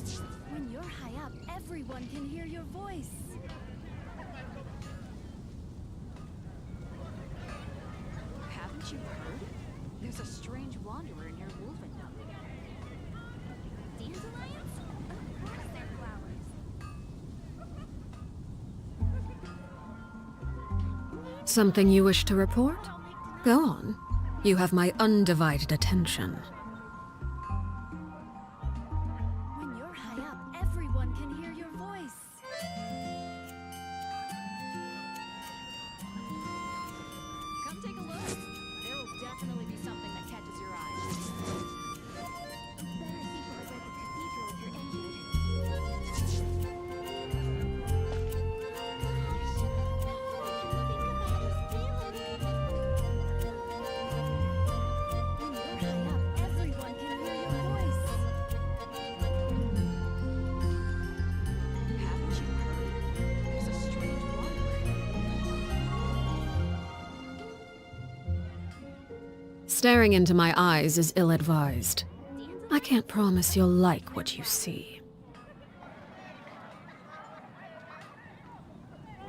When you're high up, everyone can hear your voice. Haven't you heard? There's a strange wanderer near Wolfendom. Dandelions? Of course they're flowers. Something you wish to report? Go on. You have my undivided attention. When you're high up, everyone can hear your voice. Come take a look. There will definitely be something that catches your eye. Better see over at the cathedral if you're injured. When you're high up, everyone can hear your voice. Haven't you heard? There's a strange wanderer. Staring into my eyes is ill-advised. I can't promise you'll like what you see.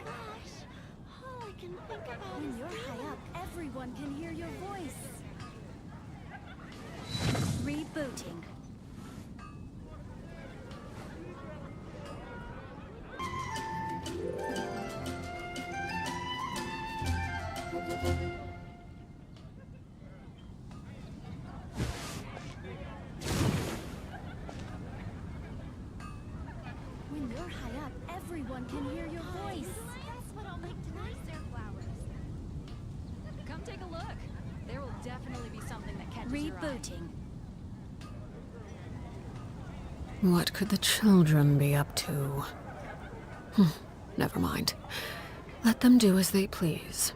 Gosh, all I can think about when you're high up, everyone can hear your voice. Rebooting. When you're high up, everyone can hear your voice. That's what I'll make tonight, their flowers. Come take a look. There will definitely be something that catches your eye. Rebooting. What could the children be up to? Never mind. Let them do as they please.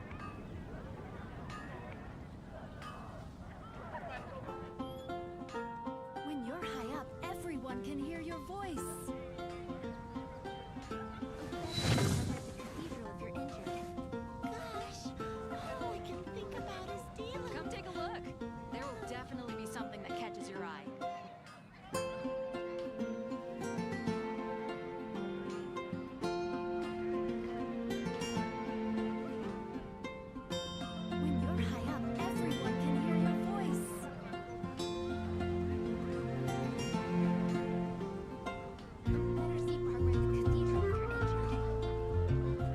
When you're high up, everyone can hear your voice. At the cathedral if you're injured. Gosh, all I can think about is dealing. Come take a look. There will definitely be something that catches your eye. When you're high up, everyone can hear your voice. Better see over at the cathedral if you're injured.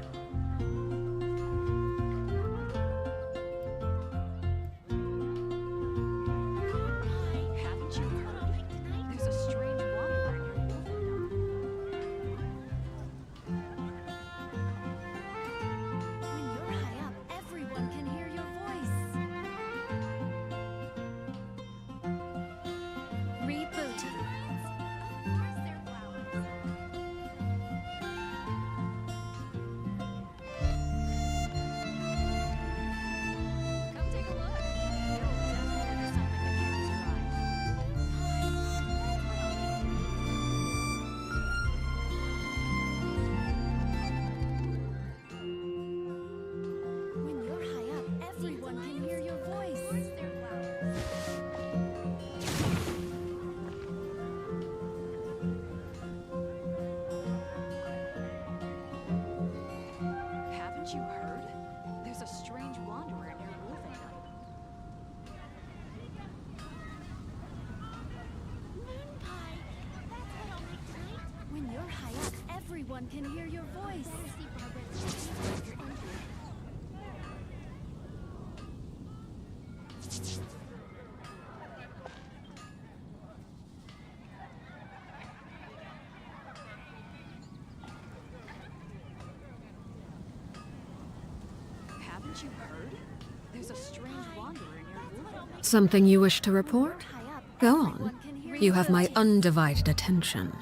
Haven't you heard? There's a strange wanderer near Wolfendom. When you're high up, everyone can hear your voice. Rebooting. Of course they're flowers. Come take a look. There will definitely be something that catches your eye. When you're high up, everyone can hear your voice. Of course they're flowers. Haven't you heard? There's a strange wanderer near Wolfendom. Moon pie. That's what I'll make tonight. When you're high up, everyone can hear your voice. Better see over at the cathedral if you're injured. Haven't you heard? There's a strange wanderer near Wolfendom. Something you wish to report? High up, Go on. everyone can hear You your have my voice. undivided attention.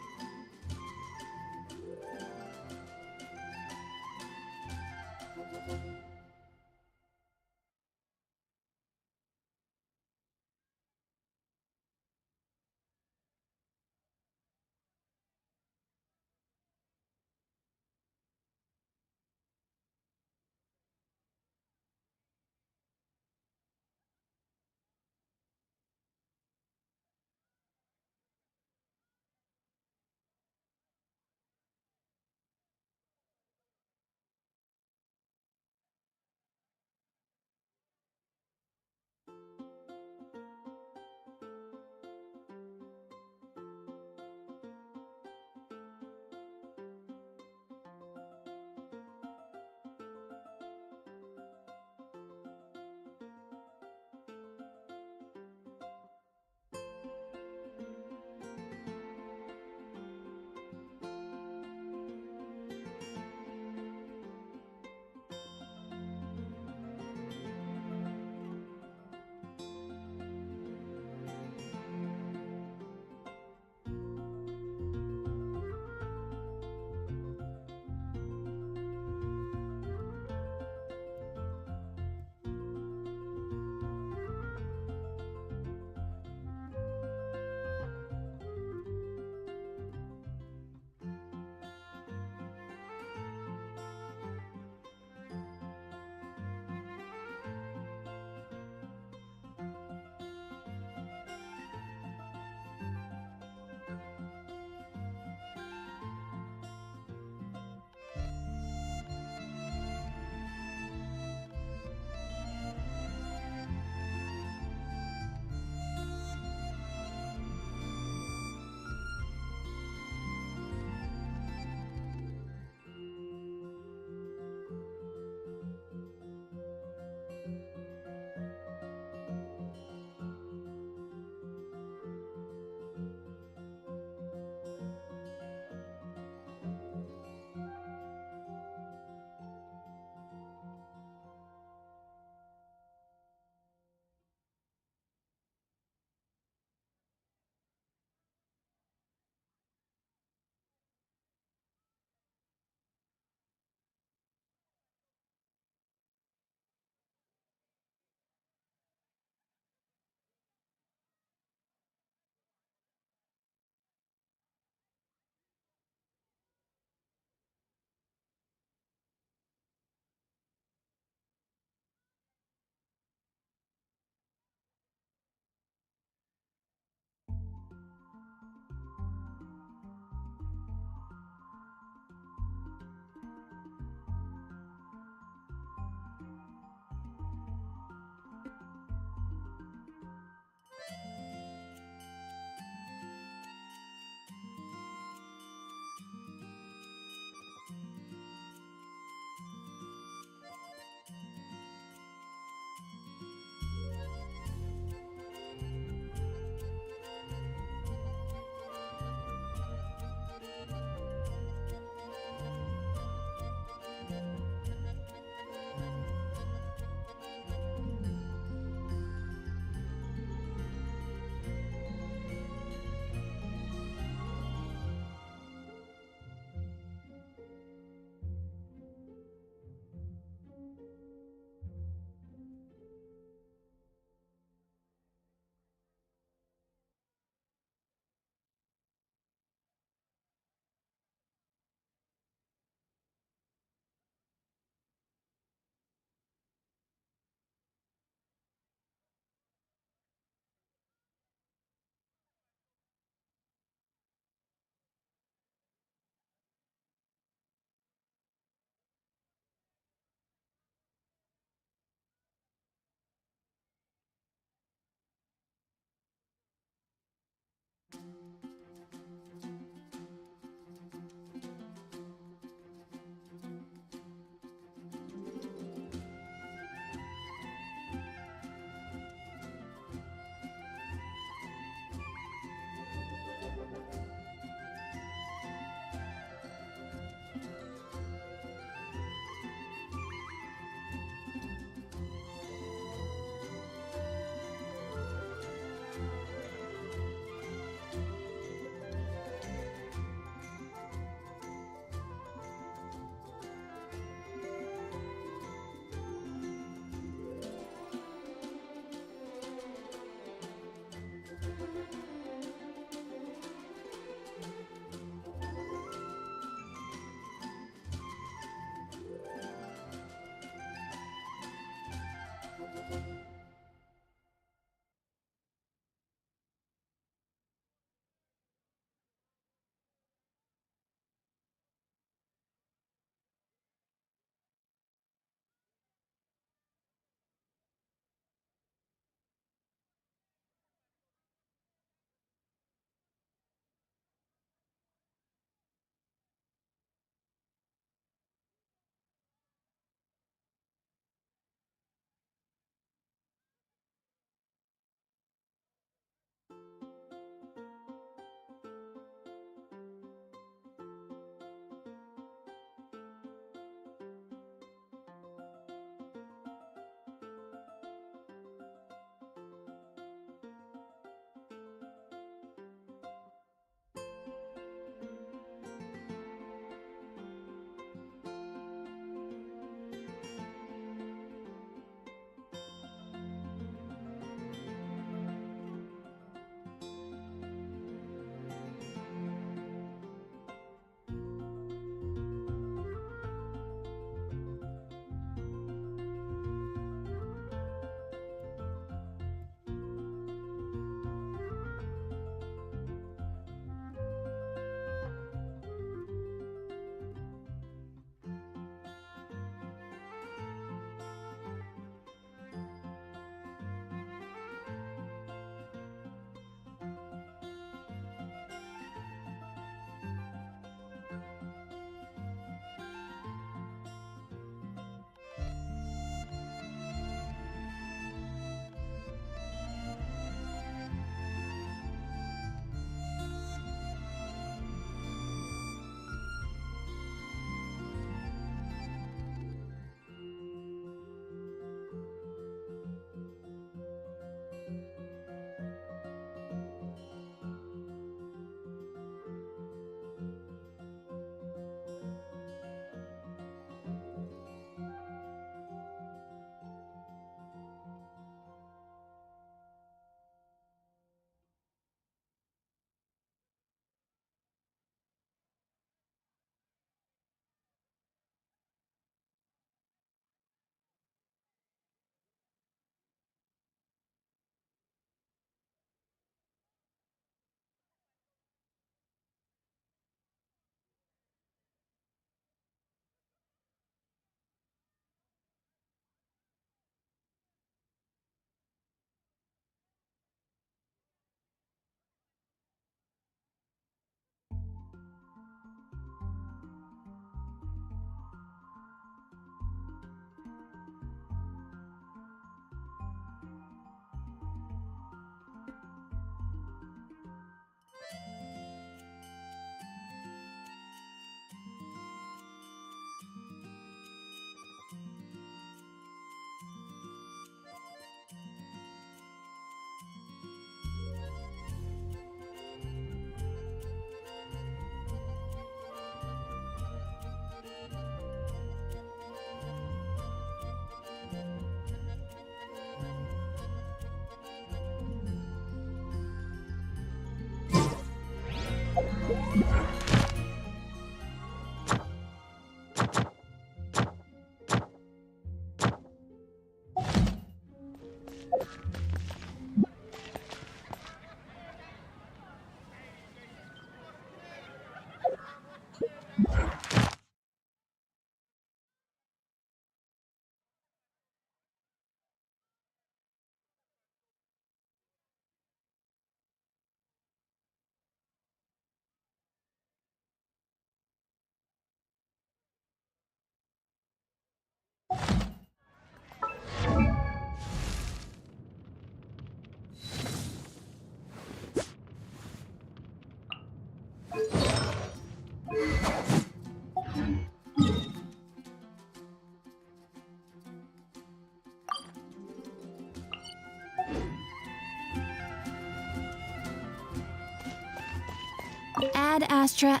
Ad Astra.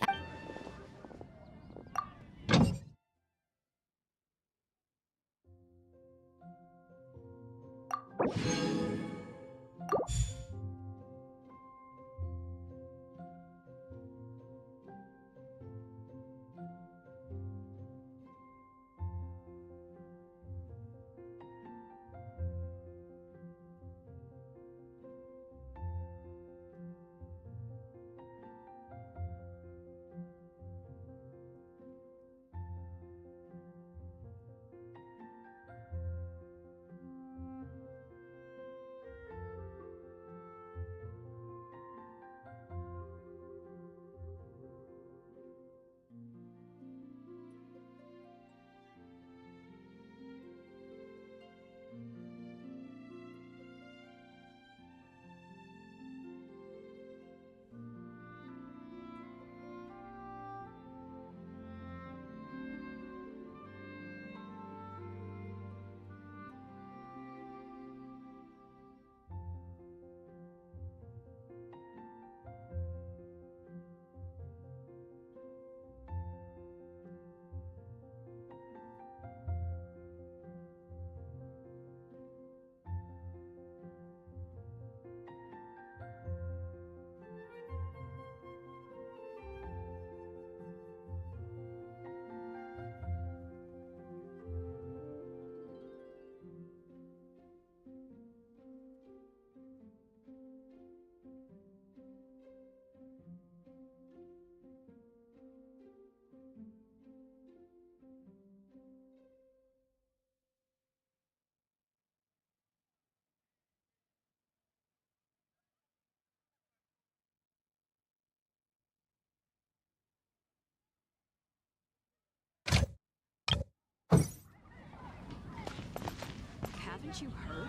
Haven't you heard?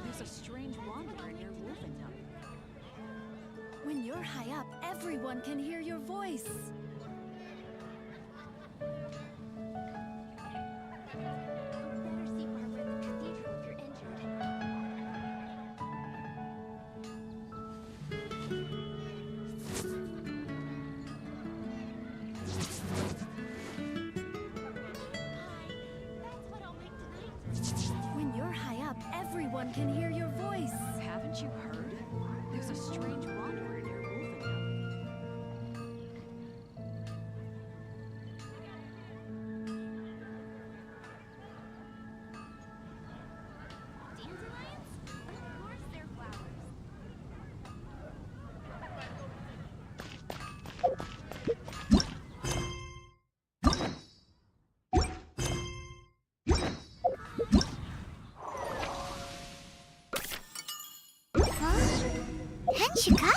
There's a strange wanderer near Wolfendom. When you're high up, everyone can hear your voice. When you're high up, everyone can hear your voice. Haven't you heard? There's a strange wanderer near Wolfendom. Dandelions? Of course they're flowers. Henshika?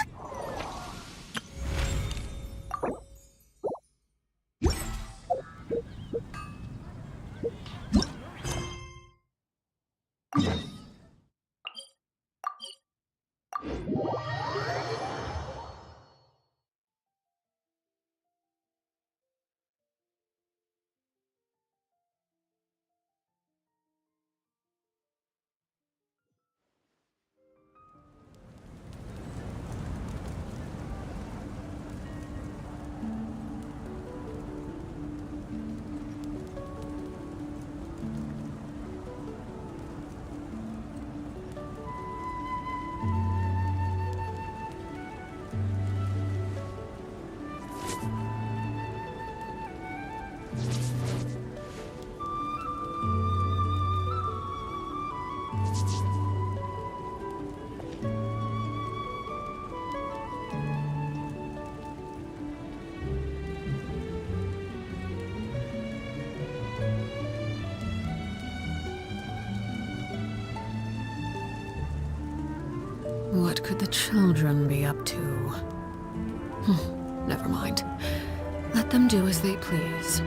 What could the children be up to? Never mind. Let them do as they please.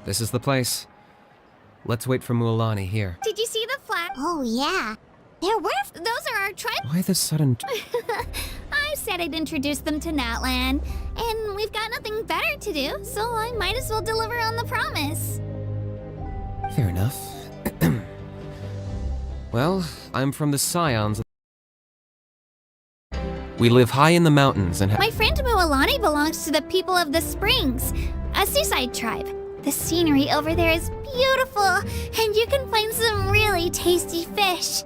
This is the place. Let's wait for Mualani here. Did you see the flag? Oh, yeah. There were... Those are our tribe. Why the sudden... I said I'd introduce them to Natlan, and we've got nothing better to do, so I might as well deliver on the promise. Fair enough. Well, I'm from the Scions. We live high in the mountains and My friend Mualani belongs to the people of the Springs, a seaside tribe. The scenery over there is beautiful, and you can find some really tasty fish.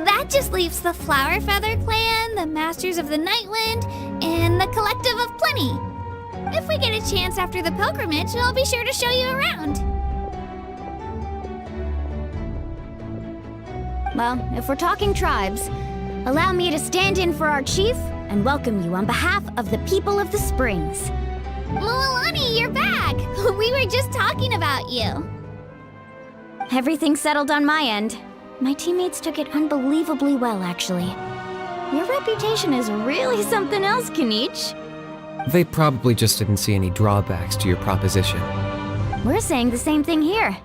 That just leaves the Flower Feather Clan, the Masters of the Nightwind, and the Collective of Plenty. If we get a chance after the pilgrimage, I'll be sure to show you around. Well, if we're talking tribes, allow me to stand in for our chief and welcome you on behalf of the people of the Springs. Mualani, you're back! We were just talking about you. Everything's settled on my end. My teammates took it unbelievably well, actually. Your reputation is really something else, Kanich. they probably just didn't see any drawbacks to your proposition. We're saying the same thing here.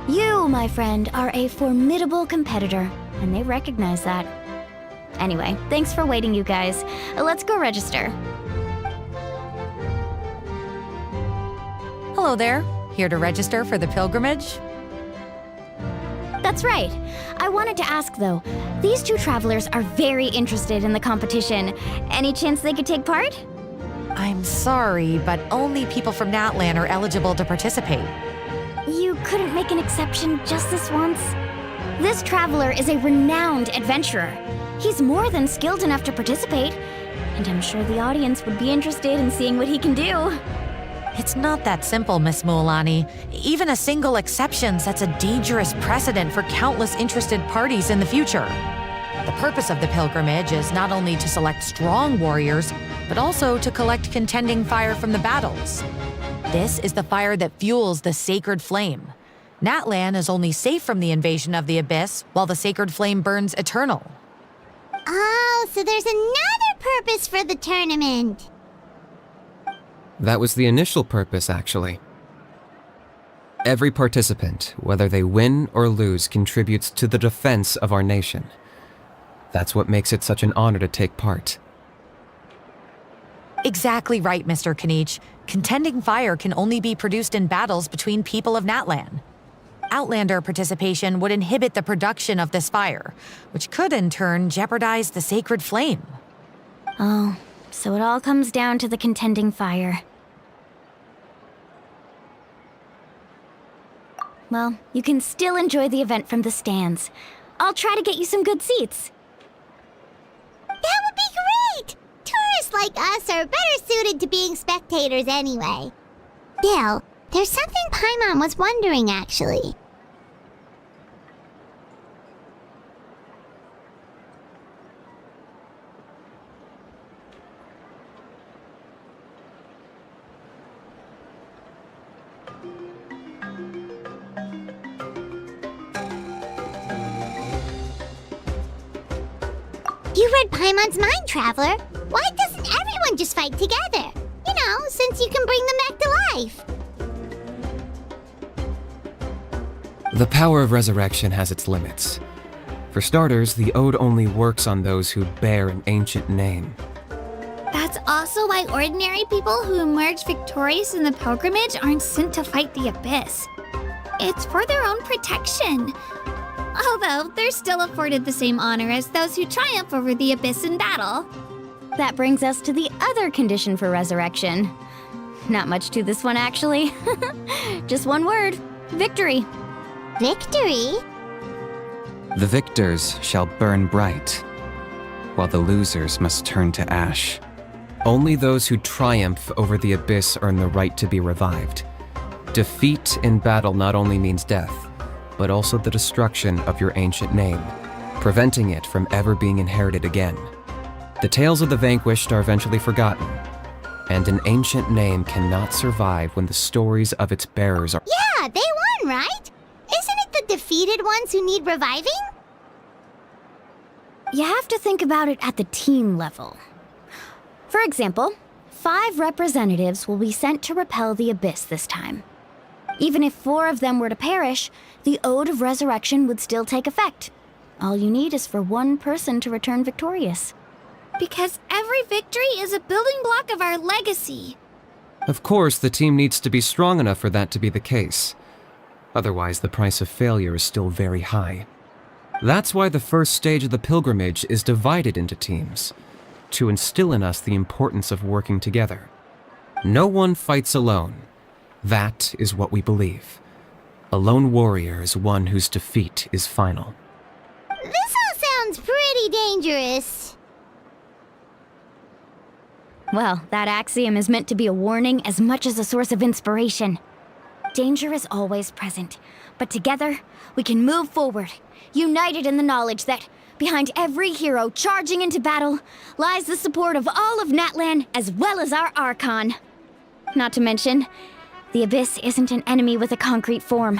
You, my friend, are a formidable competitor, and they recognize that. Anyway, thanks for waiting, you guys. Let's go register. Hello there. Here to register for the pilgrimage? That's right. I wanted to ask, though. These two travelers are very interested in the competition. Any chance they could take part? I'm sorry, but only people from Natlan are eligible to participate. You couldn't make an exception just this once? This traveler is a renowned adventurer. He's more than skilled enough to participate, and I'm sure the audience would be interested in seeing what he can do. It's not that simple, Miss Mualani. Even a single exception sets a dangerous precedent for countless interested parties in the future. The purpose of the pilgrimage is not only to select strong warriors, but also to collect contending fire from the battles. This is the fire that fuels the sacred flame. Natlan is only safe from the invasion of the Abyss, while the sacred flame burns eternal. Oh, so there's another purpose for the tournament. That was the initial purpose, actually. Every participant, whether they win or lose, contributes to the defense of our nation. That's what makes it such an honor to take part. Exactly right, Mr. Kanich. Contending fire can only be produced in battles between people of Natlan. Outlander participation would inhibit the production of this fire, which could in turn jeopardize the sacred flame. Oh, so it all comes down to the contending fire. Well, you can still enjoy the event from the stands. I'll try to get you some good seats. That would be great! Tourists like us are better suited to being spectators anyway. Bill, there's something Paimon was wondering, actually. You read Paimon's mind, Traveler. Why doesn't everyone just fight together? You know, since you can bring them back to life. The power of resurrection has its limits. For starters, the ode only works on those who bear an ancient name. That's also why ordinary people who emerge victorious in the pilgrimage aren't sent to fight the Abyss. It's for their own protection. Although, they're still afforded the same honor as those who triumph over the Abyss in battle. That brings us to the other condition for resurrection. Not much to this one, actually. Just one word: victory. Victory? The victors shall burn bright, while the losers must turn to ash. Only those who triumph over the Abyss earn the right to be revived. Defeat in battle not only means death, but also the destruction of your ancient name. preventing it from ever being inherited again. The tales of the vanquished are eventually forgotten, and an ancient name cannot survive when the stories of its bearers are— Yeah, they won, right? Isn't it the defeated ones who need reviving? You have to think about it at the team level. For example, 5 representatives will be sent to repel the Abyss this time. Even if 4 of them were to perish, the Ode of Resurrection would still take effect. All you need is for 1 person to return victorious. Because every victory is a building block of our legacy. Of course, the team needs to be strong enough for that to be the case. Otherwise, the price of failure is still very high. That's why the first stage of the pilgrimage is divided into teams, to instill in us the importance of working together. No one fights alone. That is what we believe. A lone warrior is one whose defeat is final. This all sounds pretty dangerous. Well, that axiom is meant to be a warning as much as a source of inspiration. Danger is always present, but together, we can move forward, united in the knowledge that behind every hero charging into battle lies the support of all of Natlan as well as our Archon. Not to mention, the Abyss isn't an enemy with a concrete form.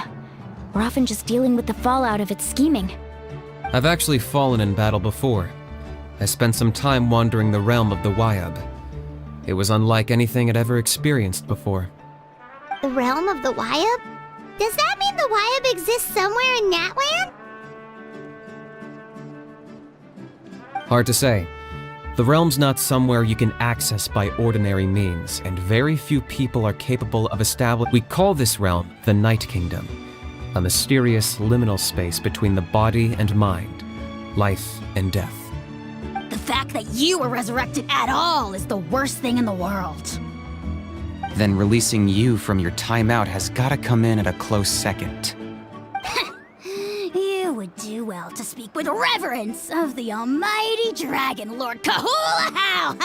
We're often just dealing with the fallout of its scheming. I've actually fallen in battle before. I spent some time wandering the realm of the Wyab. It was unlike anything I'd ever experienced before. The realm of the Wyab? Does that mean the Wyab exists somewhere in Natlan? Hard to say. The realm's not somewhere you can access by ordinary means, and very few people are capable of establishing— We call this realm the Night Kingdom, a mysterious liminal space between the body and mind, life and death. The fact that you were resurrected at all is the worst thing in the world. Then releasing you from your timeout has gotta come in at a close second. You would do well to speak with reverence of the almighty Dragon Lord Kahula-How!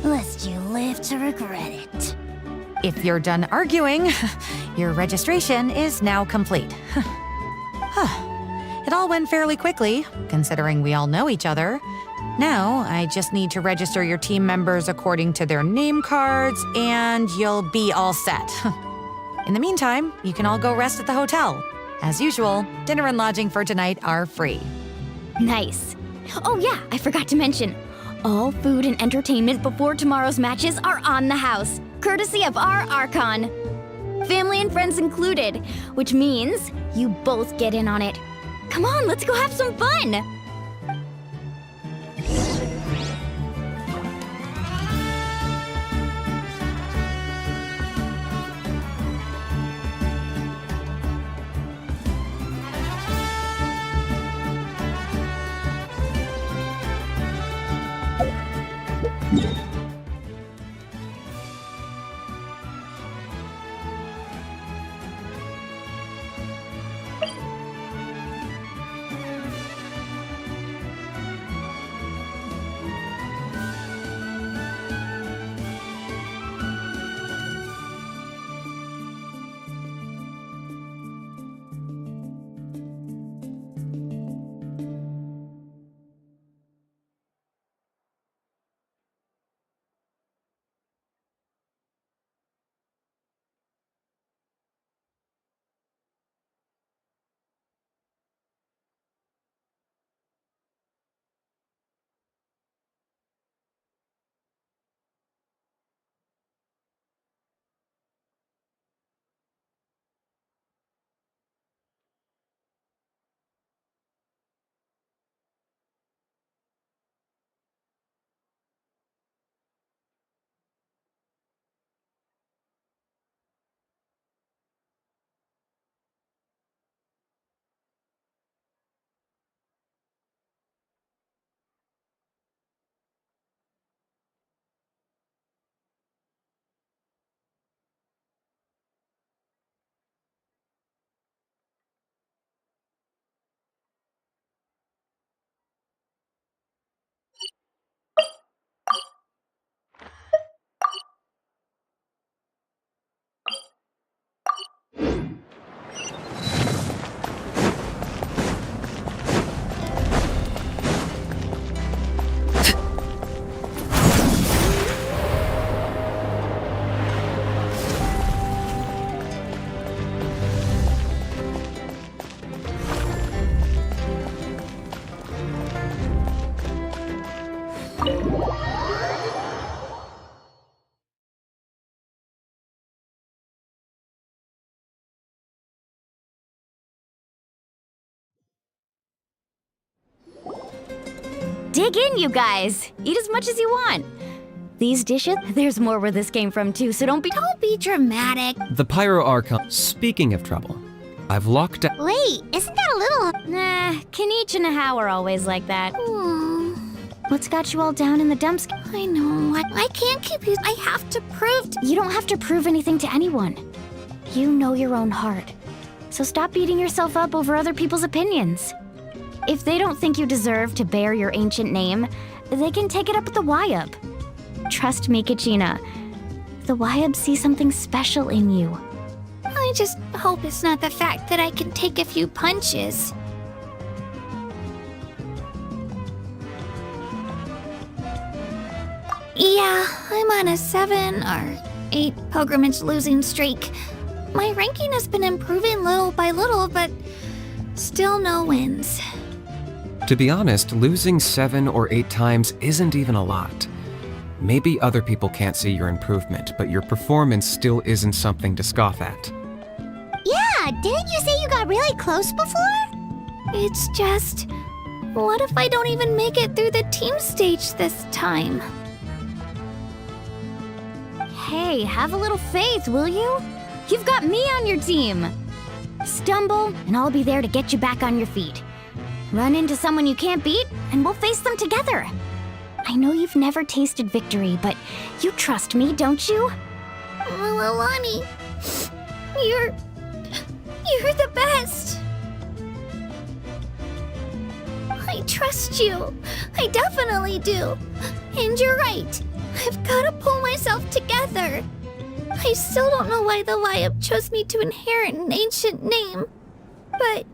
Lest you live to regret it. If you're done arguing, your registration is now complete. It all went fairly quickly, considering we all know each other. Now, I just need to register your team members according to their name cards, and you'll be all set. In the meantime, you can all go rest at the hotel. As usual, dinner and lodging for tonight are free. Nice. Oh yeah, I forgot to mention. All food and entertainment before tomorrow's matches are on the house, courtesy of our Archon. Family and friends included, which means you both get in on it. Come on, let's go have some fun! Dig in, you guys. Eat as much as you want. These dishes, there's more where this came from too, so don't be dramatic. The Pyro Archon. Speaking of trouble, I've locked out. Wait, isn't that a little... Nah, Kenichi and How are always like that. What's got you all down in the dumps? I know. I can't keep you. I have to prove You don't have to prove anything to anyone. You know your own heart. So stop beating yourself up over other people's opinions. If they don't think you deserve to bear your ancient name, they can take it up with the Wyub. Trust me, Kachina. The Wyub see something special in you. I just hope it's not the fact that I can take a few punches. Yeah, I'm on a 7 or 8 pilgrimage losing streak. My ranking has been improving little by little, but still no wins. To be honest, losing 7 or 8 times isn't even a lot. Maybe other people can't see your improvement, but your performance still isn't something to scoff at. Yeah, didn't you say you got really close before? It's just, what if I don't even make it through the team stage this time? Hey, have a little faith, will you? You've got me on your team. Stumble, and I'll be there to get you back on your feet. Run into someone you can't beat, and we'll face them together. I know you've never tasted victory, but you trust me, don't you? Alani, you're the best. I trust you. I definitely do. And you're right. I've got to pull myself together. I still don't know why the Wyub chose me to inherit an ancient name. But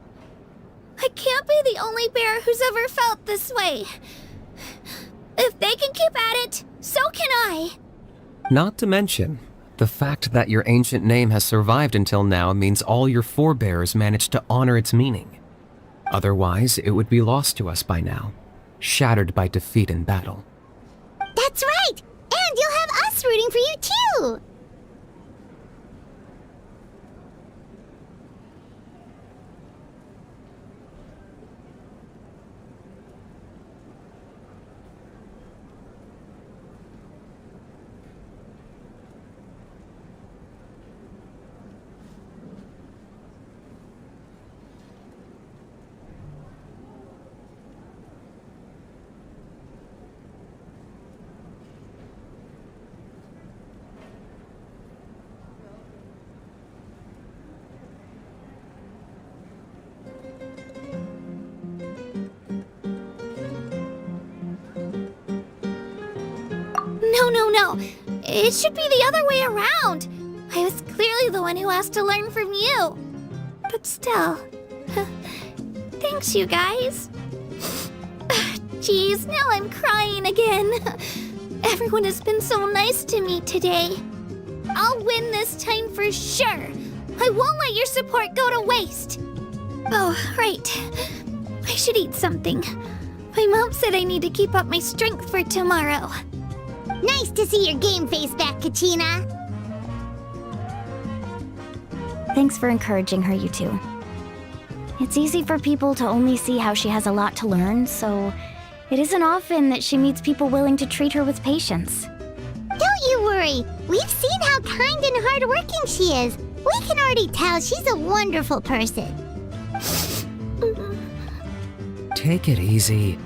I can't be the only bear who's ever felt this way. If they can keep at it, so can I. Not to mention, the fact that your ancient name has survived until now means all your forebears managed to honor its meaning. Otherwise, it would be lost to us by now, shattered by defeat in battle. That's right! And you'll have us rooting for you too! No. It should be the other way around. I was clearly the one who asked to learn from you. But still. Thanks, you guys. Geez, now I'm crying again. Everyone has been so nice to me today. I'll win this time for sure. I won't let your support go to waste. Oh, right. I should eat something. My mom said I need to keep up my strength for tomorrow. Nice to see your game face back, Kachina. Thanks for encouraging her, you two. It's easy for people to only see how she has a lot to learn, so it isn't often that she meets people willing to treat her with patience. Don't you worry. We've seen how kind and hardworking she is. We can already tell she's a wonderful person. Take it easy.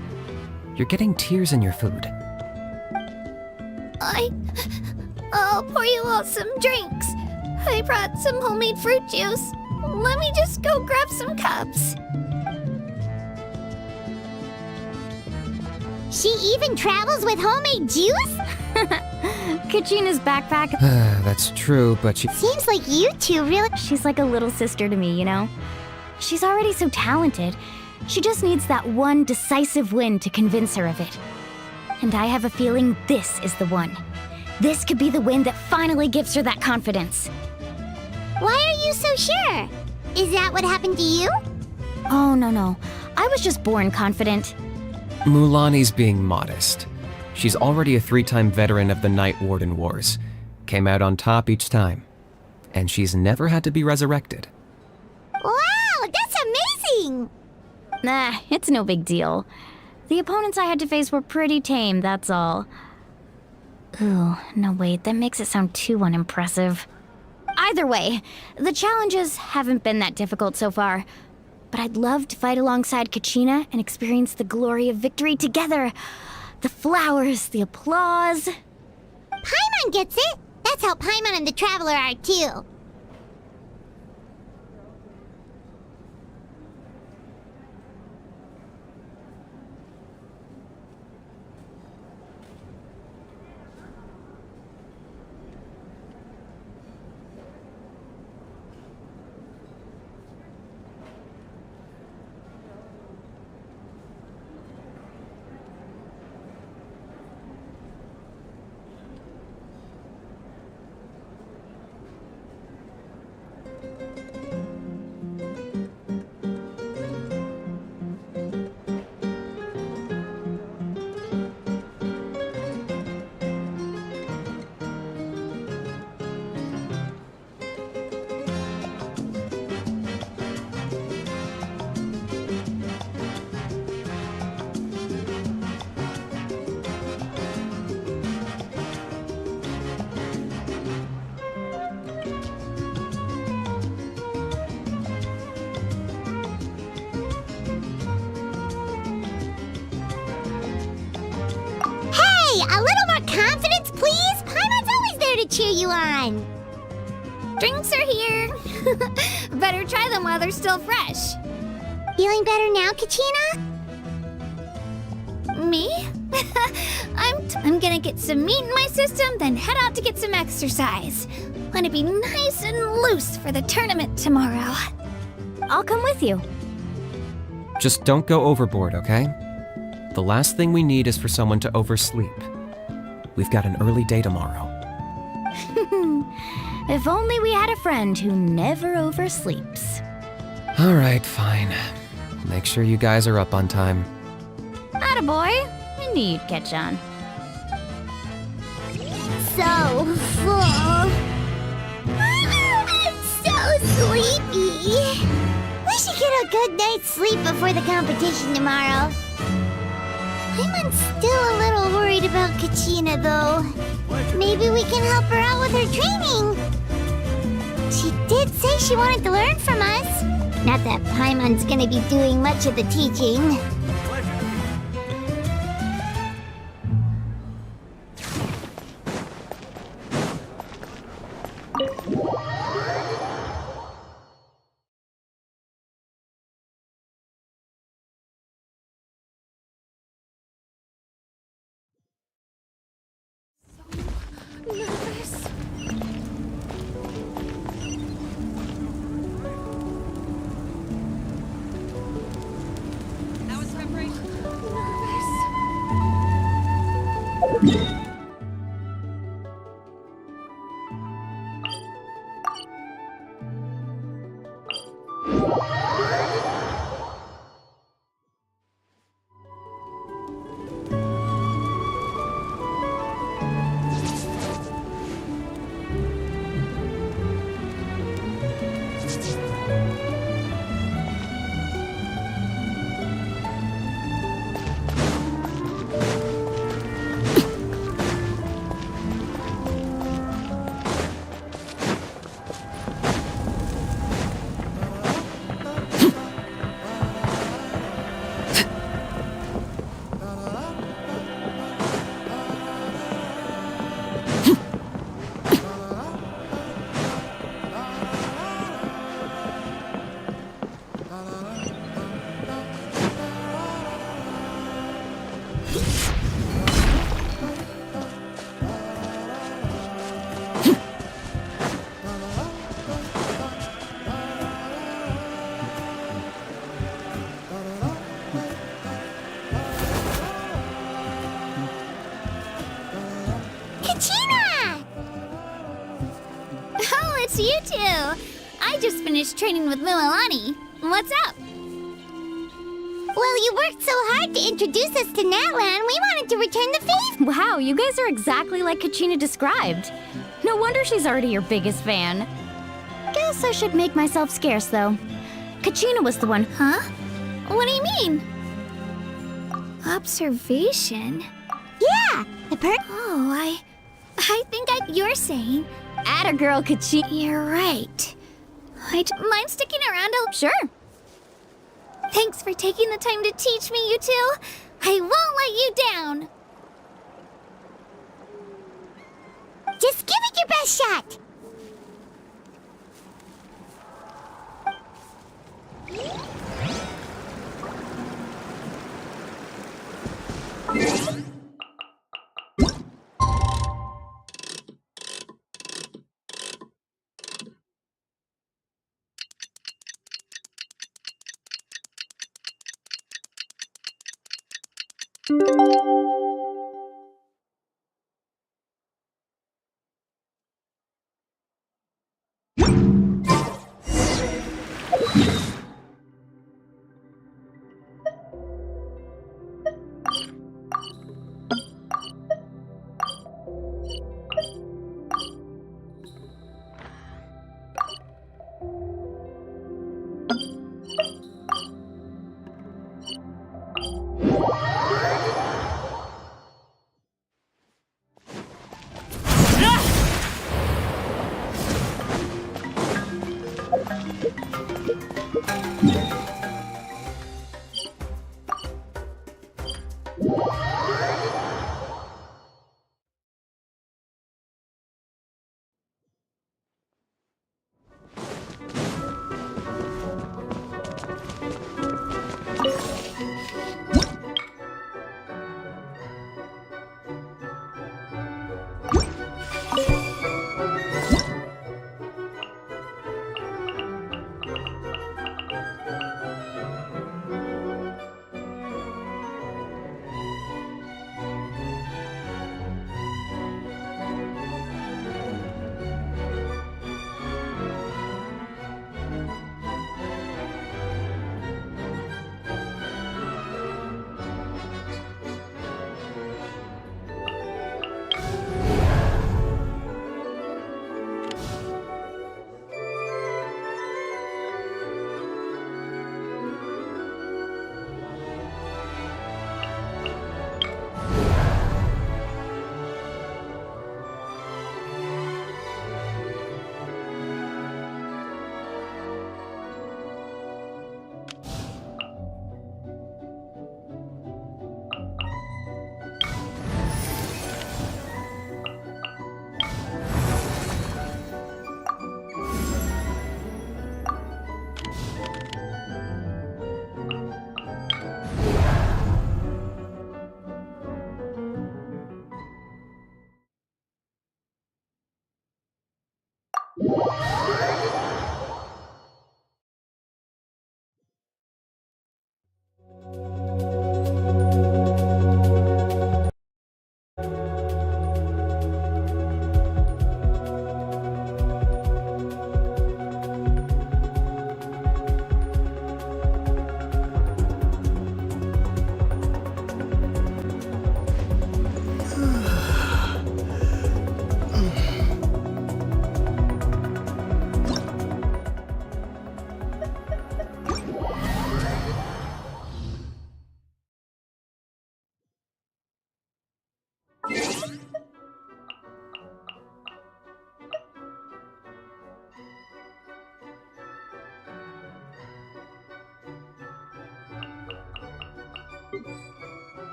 You're getting tears in your food. I'll pour you all some drinks. I brought some homemade fruit juice. Let me just go grab some cups. She even travels with homemade juice? Kachina's backpack. That's true, but she... Seems like you two really... She's like a little sister to me, you know? She's already so talented. She just needs that one decisive win to convince her of it. And I have a feeling this is the one. This could be the win that finally gives her that confidence. Why are you so sure? Is that what happened to you? Oh, no. I was just born confident. Mulani's being modest. She's already a 3-time veteran of the Night Warden Wars. Came out on top each time. And she's never had to be resurrected. Wow, that's amazing! Nah, it's no big deal. The opponents I had to face were pretty tame, that's all. Ooh, no wait, that makes it sound too unimpressive. Either way, the challenges haven't been that difficult so far. But I'd love to fight alongside Kachina and experience the glory of victory together. The flowers, the applause. Paimon gets it! That's how Paimon and the Traveler are too. A little more confidence, please? Paimon's always there to cheer you on. Drinks are here. Better try them while they're still fresh. Feeling better now, Kachina? Me? I'm gonna get some meat in my system, then head out to get some exercise. Want to be nice and loose for the tournament tomorrow. I'll come with you. Just don't go overboard, okay? The last thing we need is for someone to oversleep. We've got an early day tomorrow. If only we had a friend who never oversleeps. All right, fine. Make sure you guys are up on time. Attaboy. I knew you'd catch on. So full. I'm so sleepy. We should get a good night's sleep before the competition tomorrow. I'm still a little worried about Kachina, though. Maybe we can help her out with her training. She did say she wanted to learn from us. Not that Paimon's gonna be doing much of the teaching. You two. I just finished training with Mualani. What's up? Well, you worked so hard to introduce us to Natlan, we wanted to return the favor. Wow, you guys are exactly like Kachina described. No wonder she's already your biggest fan. Guess I should make myself scarce, though. Kachina was the one. Huh? What do you mean? Observation? Yeah, the Oh, I think you're saying... Atta girl, Kachina. You're right. Mind sticking around Sure. Thanks for taking the time to teach me, you two. I won't let you down. Just give it your best shot.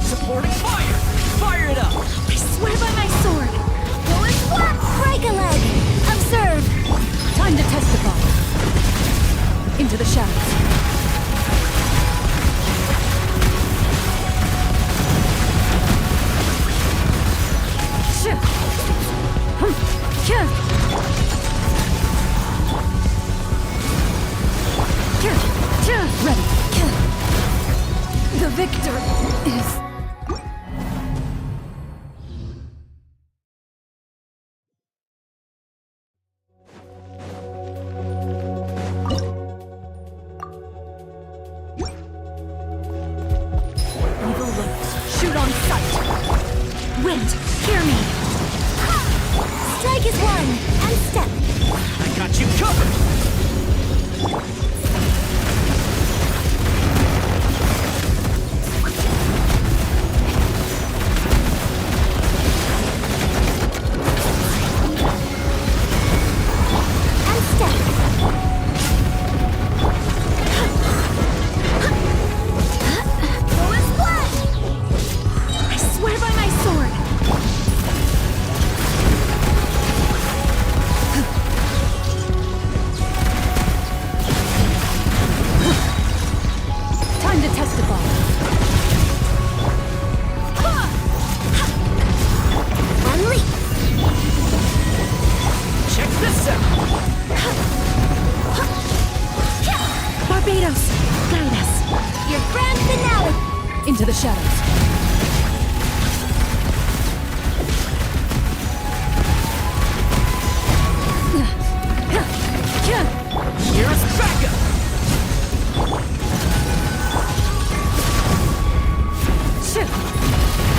Supporting fire! Fire it up! I swear by my sword! Go and swap! Break a leg! Observe! Time to testify. Into the shadows. Ready. The victor is... Evil lurks. Shoot on sight. Wind, hear me. Strike is one, and step. I got you covered! And step. Go and splash! I swear by my sword. Time to testify. Unleash! Check this out! Barbados, guide us. Your grand finale! Into the shadows. Here's backup!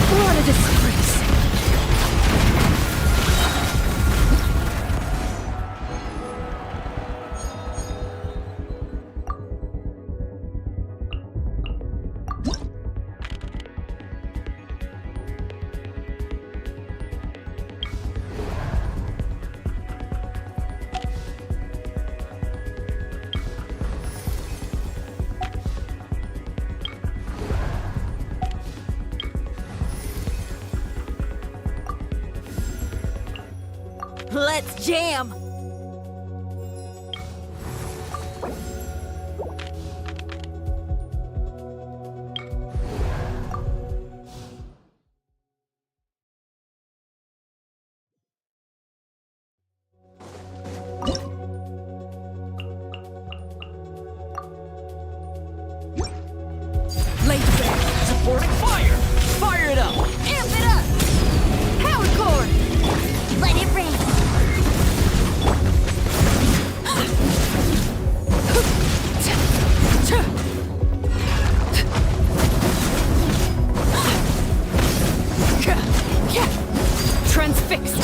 What a disgrace. Let's jam! Late there. Supporting fire! Fire it up! Amp it up. Power cord. Let it rain! Transfixed.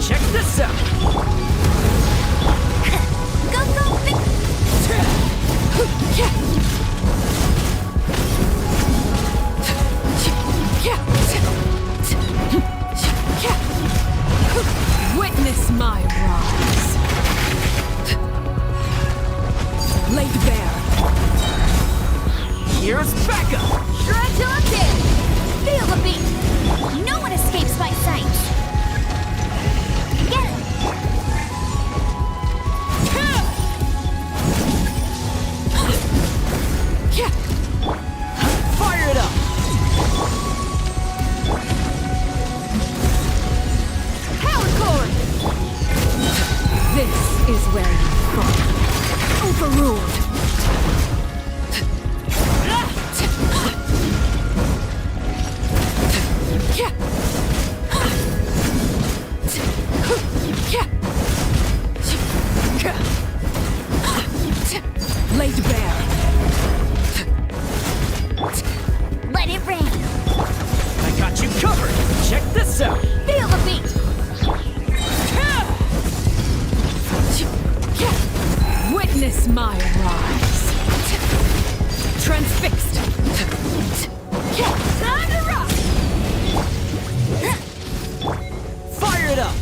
Check this out! Go, go, big! Check this out! Feel the beat! Witness my rise. Transfixed. Time to rock! Fire it up!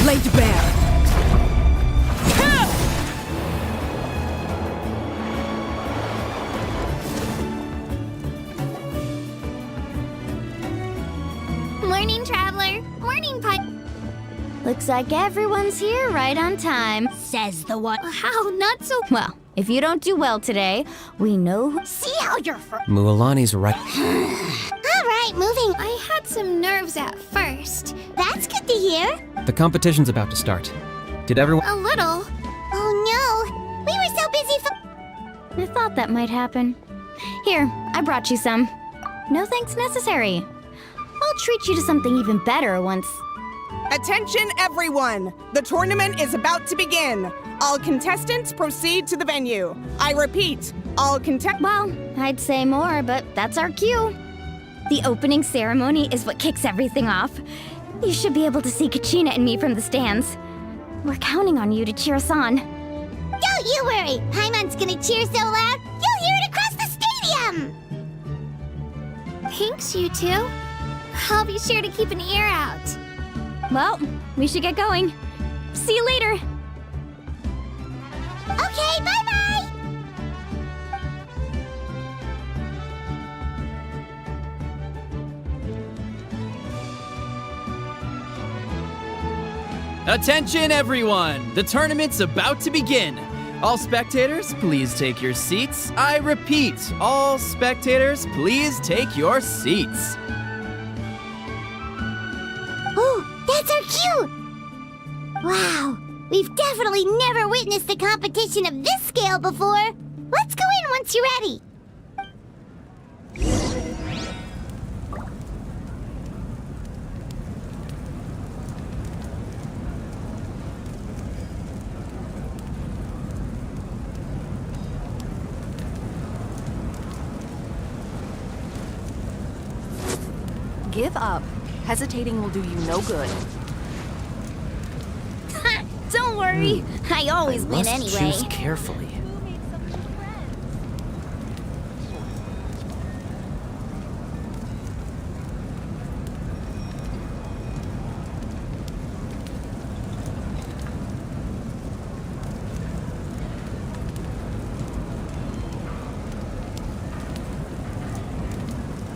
Laid bare. Morning, traveler. Morning, pipe. Looks like everyone's here right on time. Says the one. How not so. Well, if you don't do well today, we know who. See how you're Mualani's right. All right, moving. I had some nerves at first. That's good to hear. The competition's about to start. Did everyone? A little. Oh no, we were so busy. I thought that might happen. Here, I brought you some. No thanks necessary. I'll treat you to something even better once. Attention everyone! The tournament is about to begin. All contestants proceed to the venue. I repeat, all contestants... Well, I'd say more, but that's our cue. The opening ceremony is what kicks everything off. You should be able to see Kachina and me from the stands. We're counting on you to cheer us on. Don't you worry. Paimon's gonna cheer so loud, you'll hear it across the stadium. Thanks, you two. I'll be sure to keep an ear out. Well, we should get going. See you later. Okay, bye-bye. Attention everyone! The tournament's about to begin! All spectators, please take your seats. I repeat, all spectators, please take your seats. Ooh, that's our cue. Wow, we've definitely never witnessed a competition of this scale before. Let's go in once you're ready. Give up. Hesitating will do you no good. Don't worry. I always win Must anyway. choose carefully.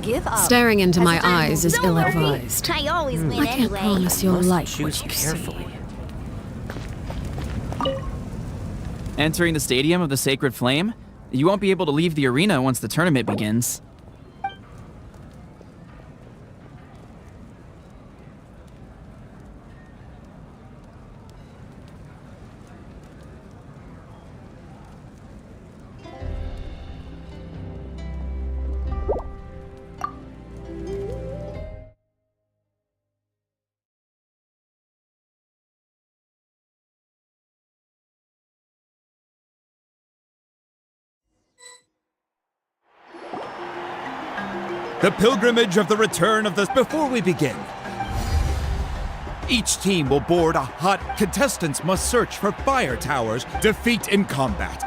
Give up. Staring into my Hesitating eyes will is do no good. ill-advised. I always win I can't anyway. promise you'll Must like choose what you carefully. Entering the Stadium of the Sacred Flame? You won't be able to leave the arena once the tournament begins. the pilgrimage of the return of the... Before we begin, each team will board a hut. Contestants must search for fire towers, defeat in combat.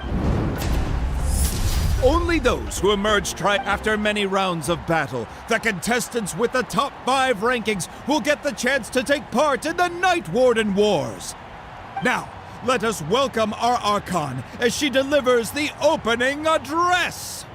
Only those who emerge after many rounds of battle, the contestants with the top 5 rankings, will get the chance to take part in the Night Warden Wars. Now, let us welcome our Archon as she delivers the opening address.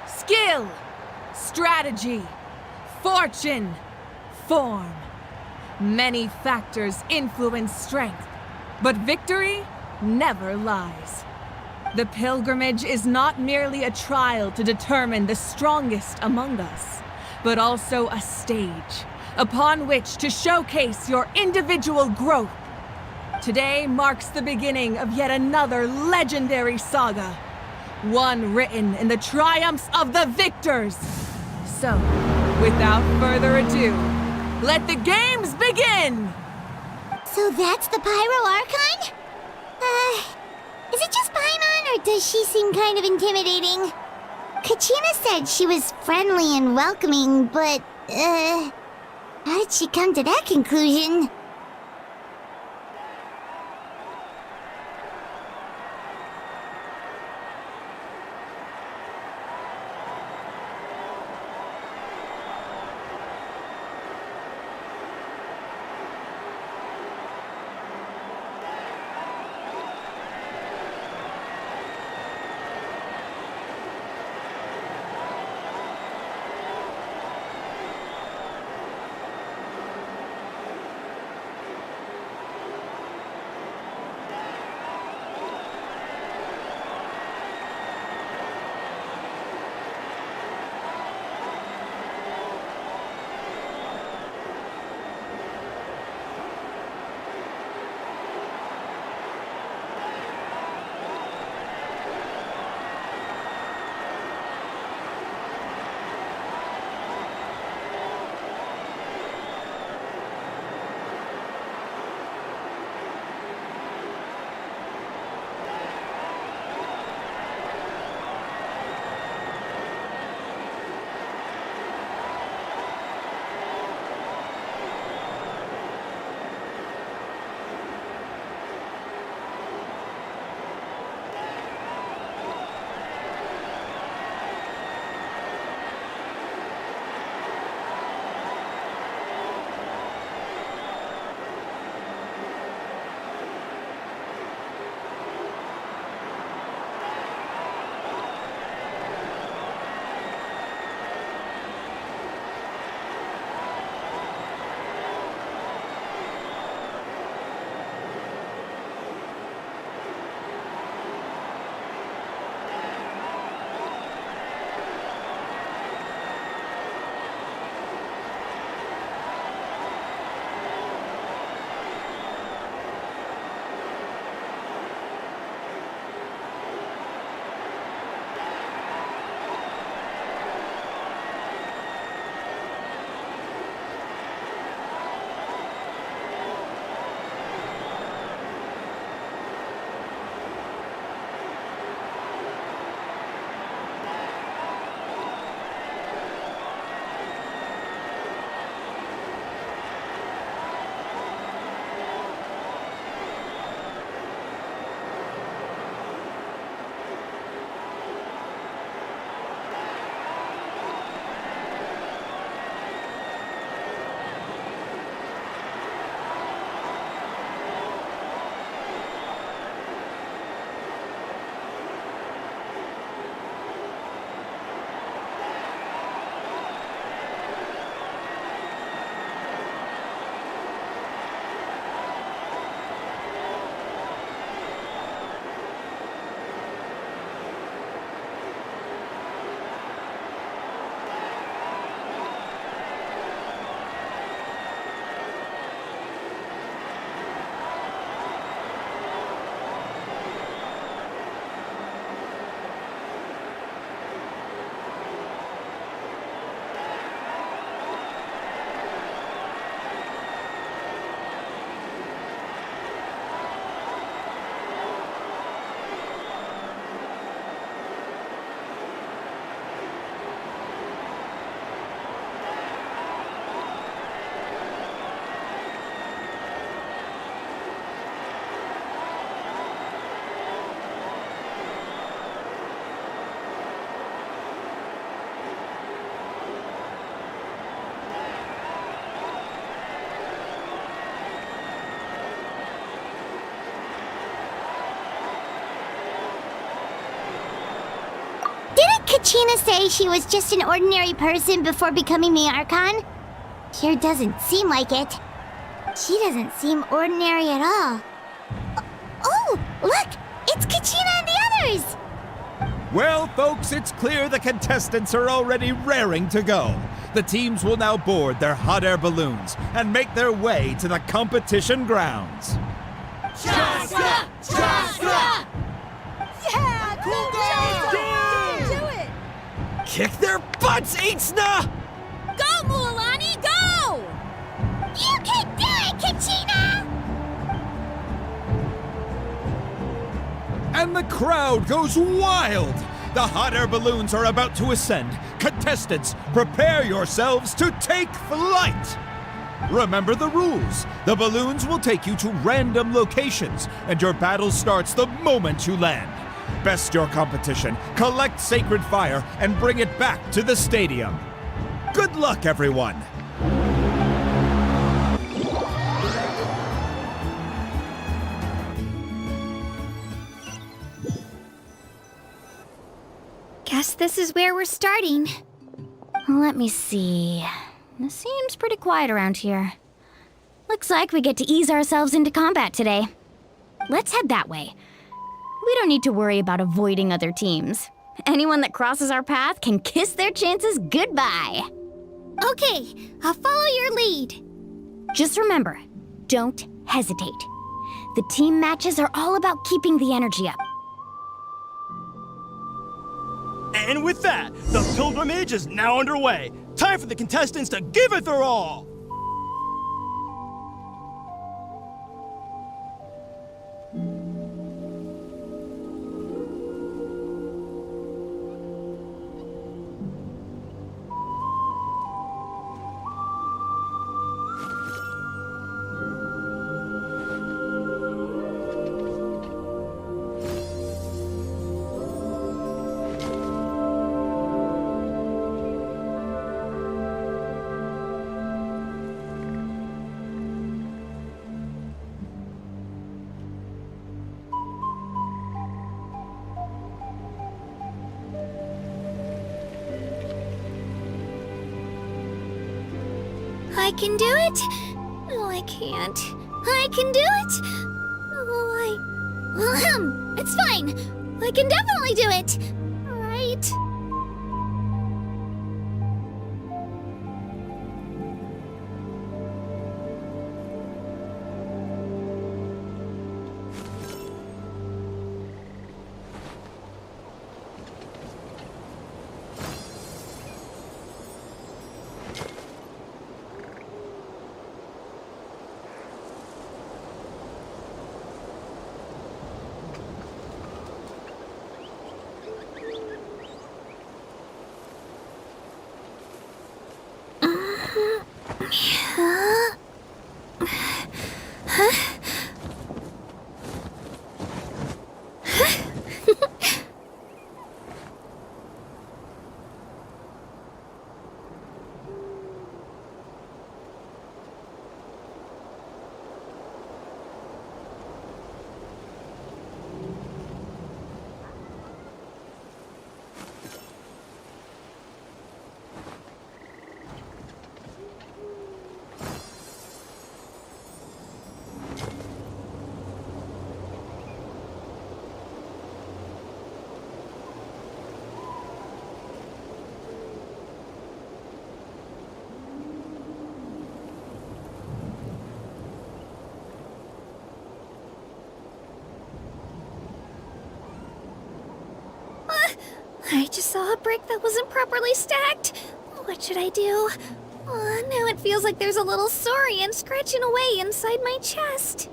Skill, strategy, fortune, form. Many factors influence strength, but victory never lies. The pilgrimage is not merely a trial to determine the strongest among us, but also a stage upon which to showcase your individual growth. Today marks the beginning of yet another legendary saga, one written in the triumphs of the victors. So, without further ado, let the games begin! So that's the Pyro Archon? Is it just Paimon, or does she seem kind of intimidating? Kachina said she was friendly and welcoming, but, how did she come to that conclusion? Kachina say she was just an ordinary person before becoming the Archon? Sure doesn't seem like it. She doesn't seem ordinary at all. Oh, look! It's Kachina and the others! Well, folks, it's clear the contestants are already raring to go. The teams will now board their hot air balloons and make their way to the competition grounds. Chaska! Chaska! Yeah! Cool guys! Do it! Kick their butts, Itzna! Go, Mualani, go! You can do it, Kachina! And the crowd goes wild! The hot air balloons are about to ascend. Contestants, prepare yourselves to take flight! Remember the rules. The balloons will take you to random locations, and your battle starts the moment you land. Best your competition, collect sacred fire, and bring it back to the stadium. Good luck, everyone! Guess this is where we're starting. Let me see. It seems pretty quiet around here. Looks like we get to ease ourselves into combat today. Let's head that way. We don't need to worry about avoiding other teams. Anyone that crosses our path can kiss their chances goodbye. Okay, I'll follow your lead. Just remember, don't hesitate. The team matches are all about keeping the energy up. And with that, the pilgrimage is now underway. Time for the contestants to give it their all! I can do it. No, I can't. I can do it. Oh, it's fine. I can definitely do it. Right? I just saw a brick that wasn't properly stacked. What should I do? Now it feels like there's a little saurian scratching away inside my chest.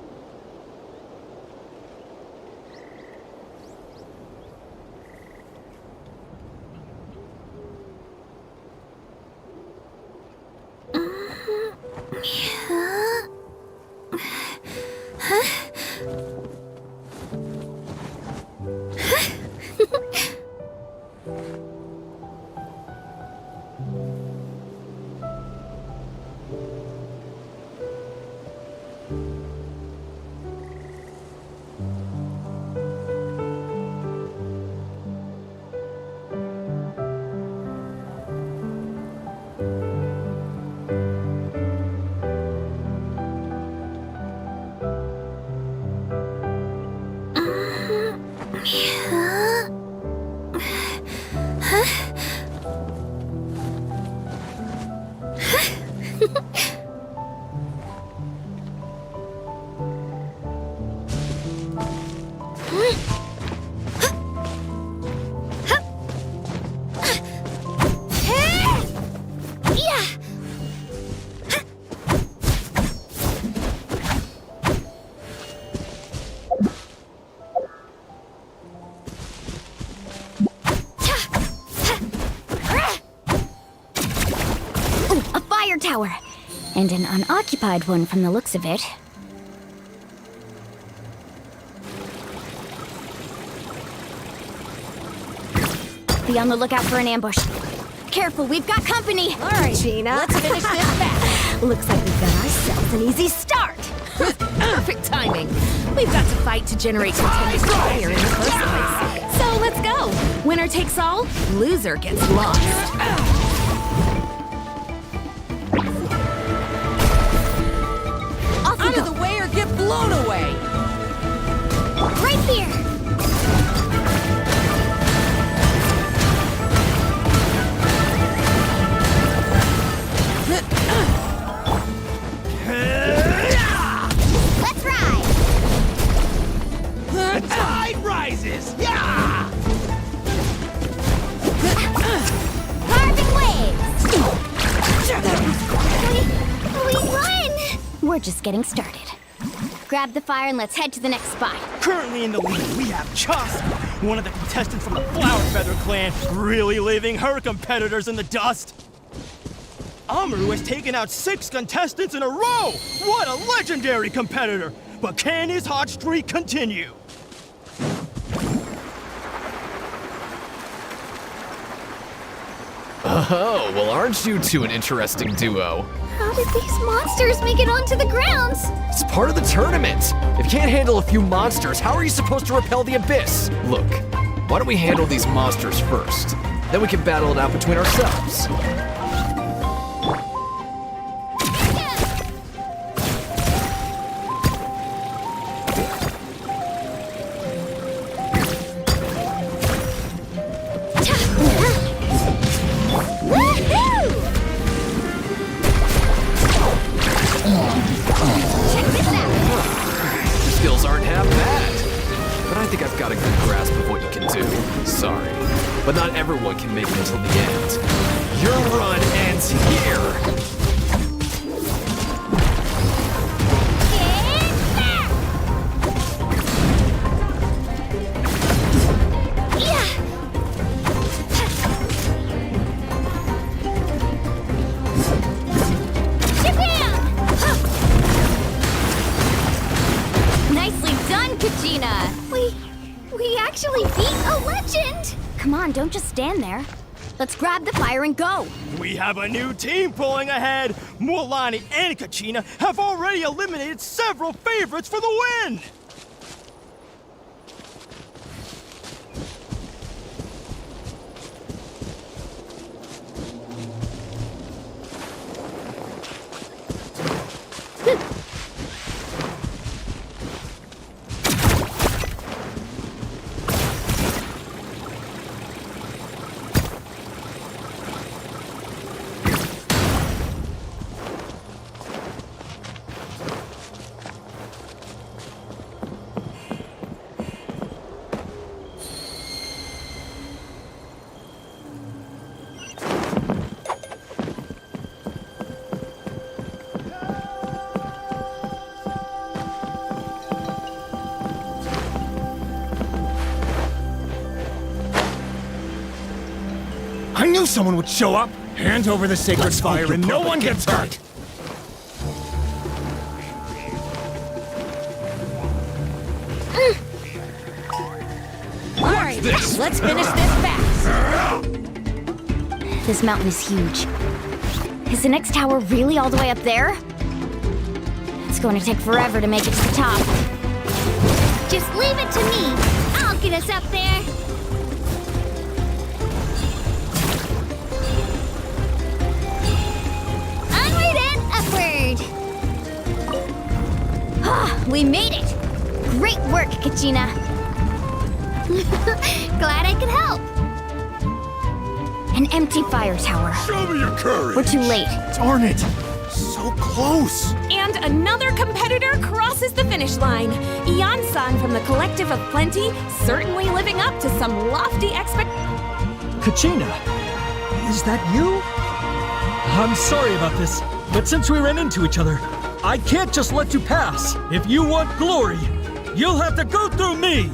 A fire tower! And an unoccupied one from the looks of it. Be on the lookout for an ambush. Careful, we've got company! All right, Gina, let's finish this fast. Looks like we've got ourselves an easy start. Perfect timing. We've got to fight to generate continuous fire in the first place. So let's go. Winner takes all, loser gets lost. Out of the way or get blown away! Right here! Let's ride! The tide rises! Yeah! Carving waves! We run! We're just getting started. Grab the fire and let's head to the next spot. Currently in the lead, we have Chus, one of the contestants from the Flower Feather clan, really leaving her competitors in the dust. Amaru has taken out 6 contestants in a row! What a legendary competitor! But can his hot streak continue? Oh, well, aren't you two an interesting duo? How did these monsters make it onto the grounds? It's part of the tournament. If you can't handle a few monsters, how are you supposed to repel the abyss? Look, why don't we handle these monsters first? Then we can battle it out between ourselves. Skills aren't half bad, but I think I've got a good grasp of what you can do. Sorry, but not everyone can make it until the end. Your run ends here. We actually beat a legend! Come on, don't just stand there. Let's grab the fire and go. We have a new team pulling ahead. Mualani and Kachina have already eliminated several favorites for the win. I knew someone would show up! Hand over the sacred fire and no one gets hurt! All right, let's finish this fast. This mountain is huge. Is the next tower really all the way up there? It's going to take forever to make it to the top. Just leave it to me. I'll get us up there. Onward and upward. We made it! Great work, Kachina. Glad I could help. An empty fire tower. Show me your courage! We're too late. Darn it! So close! And another competitor crosses the finish line. Ian-san from the Collective of Plenty, certainly living up to some lofty Kachina, is that you? I'm sorry about this, but since we ran into each other, I can't just let you pass. If you want glory, you'll have to go through me!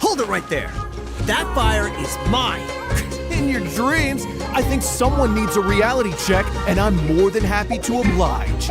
Hold it right there! That fire is mine! In your dreams, I think someone needs a reality check, and I'm more than happy to oblige.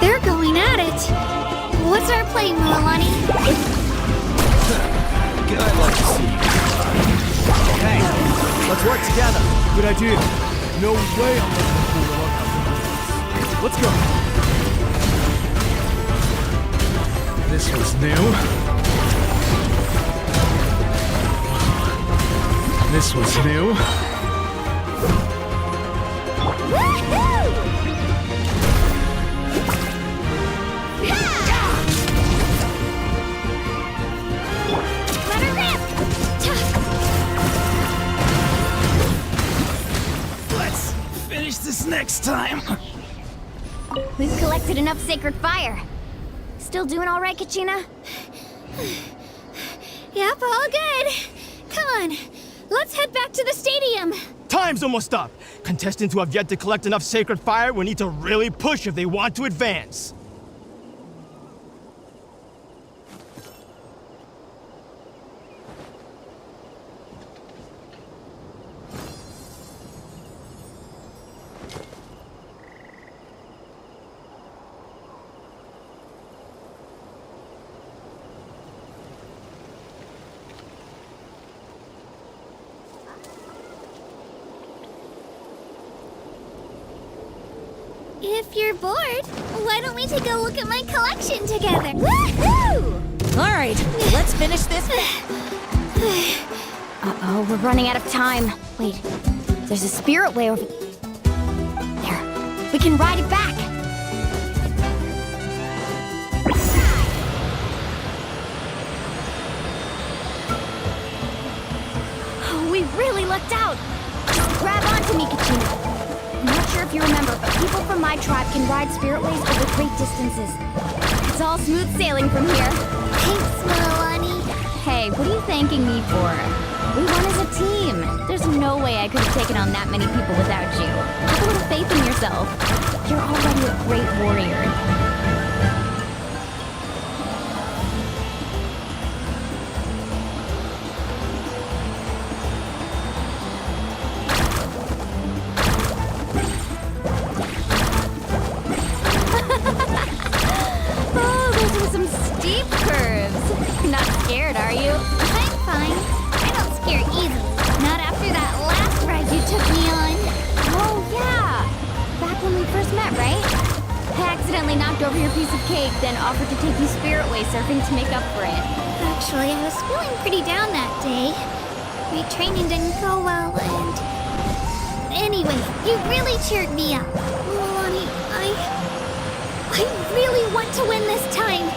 They're going at it. What's our play, Mualani? I'd like to see you. Hey, let's work together. Good idea. No way I'm letting them pull the rug out. Let's go. This was new. This was new. Let's finish this next time. We've collected enough sacred fire. Still doing all right, Kachina? Yep, all good. Come on, let's head back to the stadium. Time's almost up! Contestants who have yet to collect enough sacred fire will need to really push if they want to advance. If you're bored, why don't we take a look at my collection together? Woohoo! All right, let's finish this. Uh-oh, we're running out of time. Wait, there's a spirit way over... There, we can ride it back. Oh, we really lucked out. Just grab onto me, Kachina. I'm not sure if you remember, but people from my tribe can ride spirit ways over great distances. It's all smooth sailing from here. Thanks, Mualani. Hey, what are you thanking me for? We won as a team. There's no way I could have taken on that many people without you. Have a little faith in yourself. You're already a great warrior. accidentally knocked over your piece of cake, then offered to take you spirit-way surfing to make up for it. Actually, I was feeling pretty down that day. My training didn't go well, and... Anyway, you really cheered me up. Milani, I really want to win this time.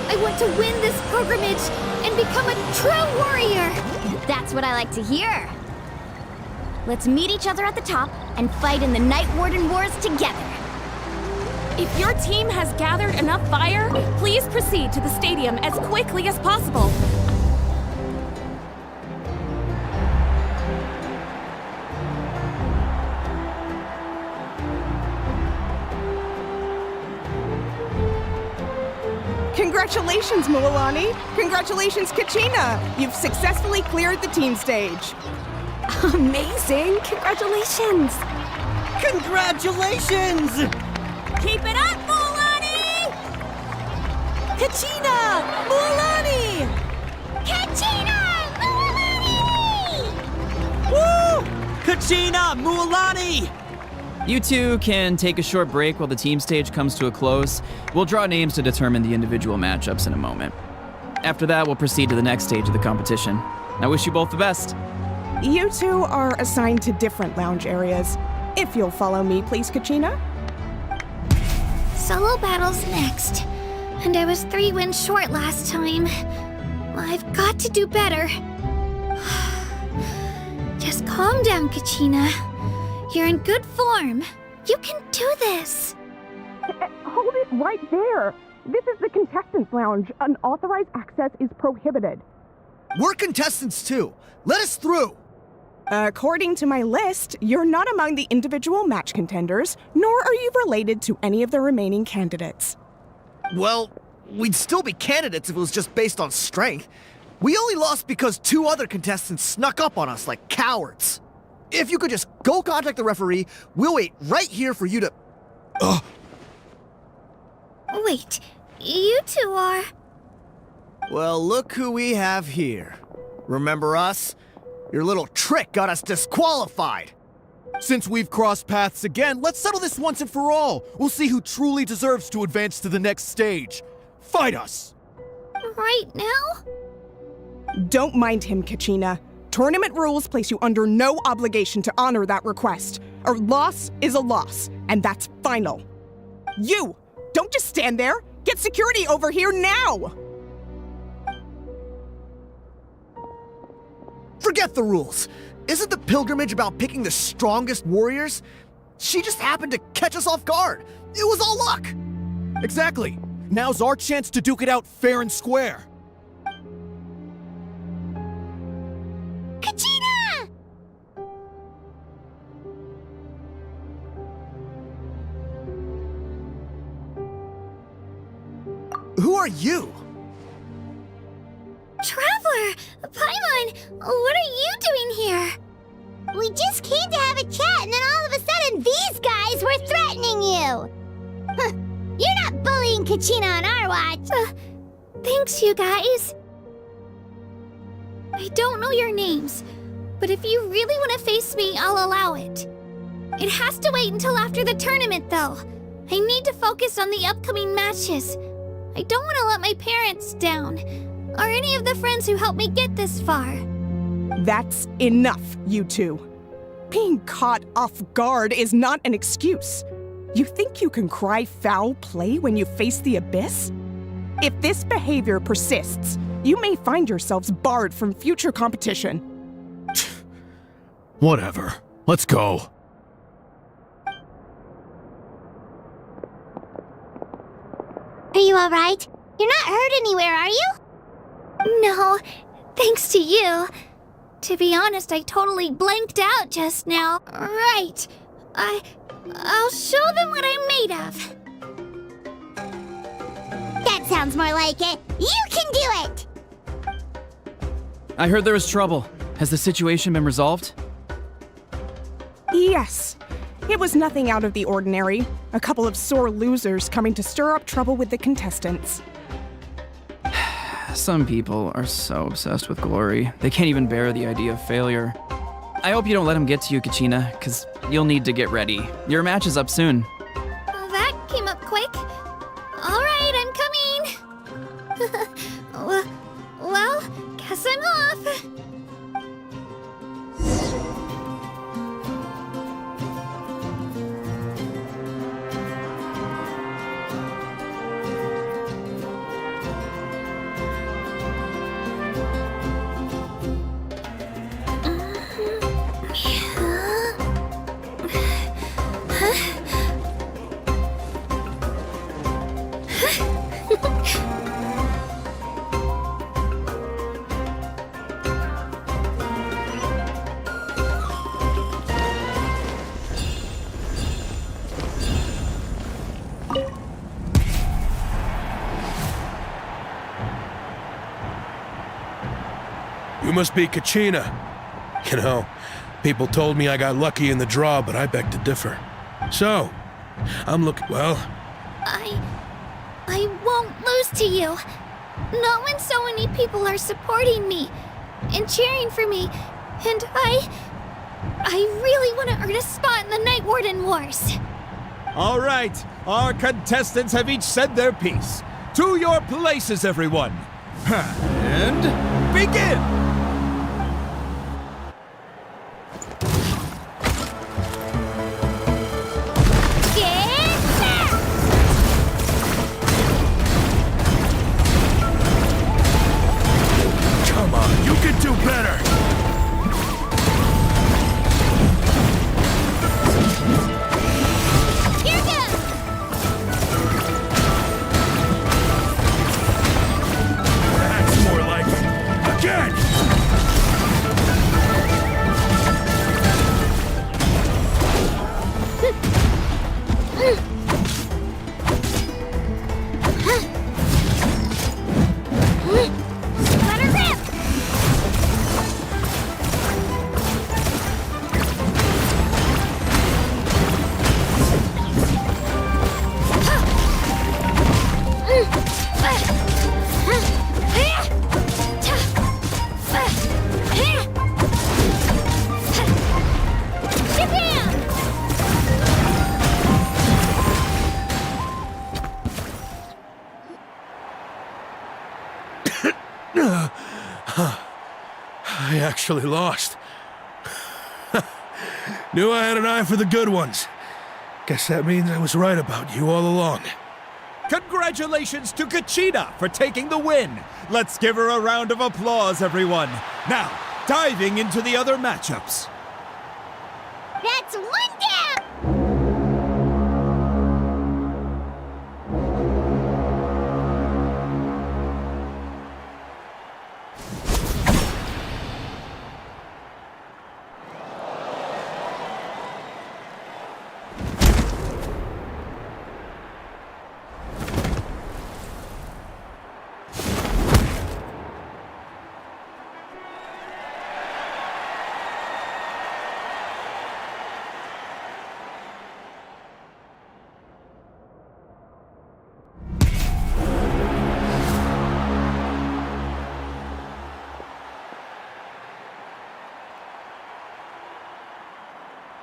I want to win this pilgrimage and become a true warrior. That's what I like to hear. Let's meet each other at the top and fight in the Night Warden Wars together. If your team has gathered enough fire, please proceed to the stadium as quickly as possible. Congratulations, Milani! Congratulations, Kachina! You've successfully cleared the team stage. Amazing! Congratulations! Congratulations! Keep it up, Milani! Kachina! Milani! Kachina! Milani! Woo! Kachina! Mualani! You two can take a short break while the team stage comes to a close. We'll draw names to determine the individual matchups in a moment. After that, we'll proceed to the next stage of the competition. I wish you both the best. You two are assigned to different lounge areas. If you'll follow me, please, Kachina. Solo battle's next. And I was 3 wins short last time. I've got to do better. Just calm down, Kachina. You're in good form. You can do this. Hold it right there. This is the contestants' lounge. Unauthorized access is prohibited. We're contestants too. Let us through. According to my list, you're not among the individual match contenders, nor are you related to any of the remaining candidates. Well, we'd still be candidates if it was just based on strength. We only lost because 2 other contestants snuck up on us like cowards. If you could just go contact the referee, we'll wait right here for you to... Wait, you two are... Well, look who we have here. Remember us? Your little trick got us disqualified. Since we've crossed paths again, let's settle this once and for all. We'll see who truly deserves to advance to the next stage. Fight us! Right now? Don't mind him, Kachina. Tournament rules place you under no obligation to honor that request. A loss is a loss, and that's final. You! Don't just stand there! Get security over here now! Forget the rules. Isn't the pilgrimage about picking the strongest warriors? She just happened to catch us off guard. It was all luck. Exactly. Now's our chance to duke it out fair and square. Kachina! Who are you? Traveler! Paimon! What are you doing here? We just came to have a chat, and then all of a sudden, these guys were threatening you! Huh. You're not bullying Kachina on our watch! Thanks, you guys. I don't know your names, but if you really want to face me, I'll allow it. It has to wait until after the tournament, though. I need to focus on the upcoming matches. I don't want to let my parents down, or any of the friends who helped me get this far. That's enough, you two. Being caught off guard is not an excuse. You think you can cry foul play when you face the abyss? If this behavior persists, you may find yourselves barred from future competition. Whatever. Let's go. Are you alright? You're not hurt anywhere, are you? No, thanks to you. To be honest, I totally blanked out just now. Right. I'll show them what I'm made of. That sounds more like it. You can do it! I heard there was trouble. Has the situation been resolved? Yes. It was nothing out of the ordinary. A couple of sore losers coming to stir up trouble with the contestants. Some people are so obsessed with glory, they can't even bear the idea of failure. I hope you don't let him get to you, Kachina, because you'll need to get ready. Your match is up soon. Well, that came up quick. must be Kachina. You know, people told me I got lucky in the draw, but I beg to differ. So, I'm looking, well... I won't lose to you. Not when so many people are supporting me and cheering for me, and I really want to earn a spot in the Night Warden Wars. All right, our contestants have each said their piece. To your places, everyone. And begin! Come on, you can do better! That's more like it. Again! Let her rip! I actually lost. Knew I had an eye for the good ones. Guess that means I was right about you all along. Congratulations to Kachina for taking the win. Let's give her a round of applause, everyone. Now, diving into the other matchups. That's one down!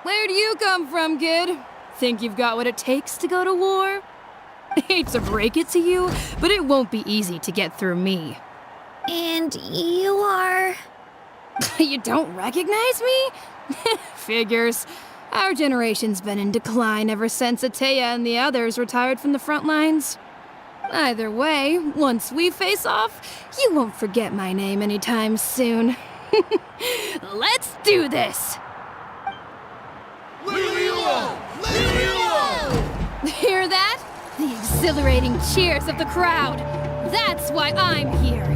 Where do you come from, kid? Think you've got what it takes to go to war? Hate to break it to you, but it won't be easy to get through me. And you are... You don't recognize me? Figures. Our generation's been in decline ever since Ateya and the others retired from the front lines. Either way, once we face off, you won't forget my name anytime soon. Let's do this! Hear that? The exhilarating cheers of the crowd. That's why I'm here.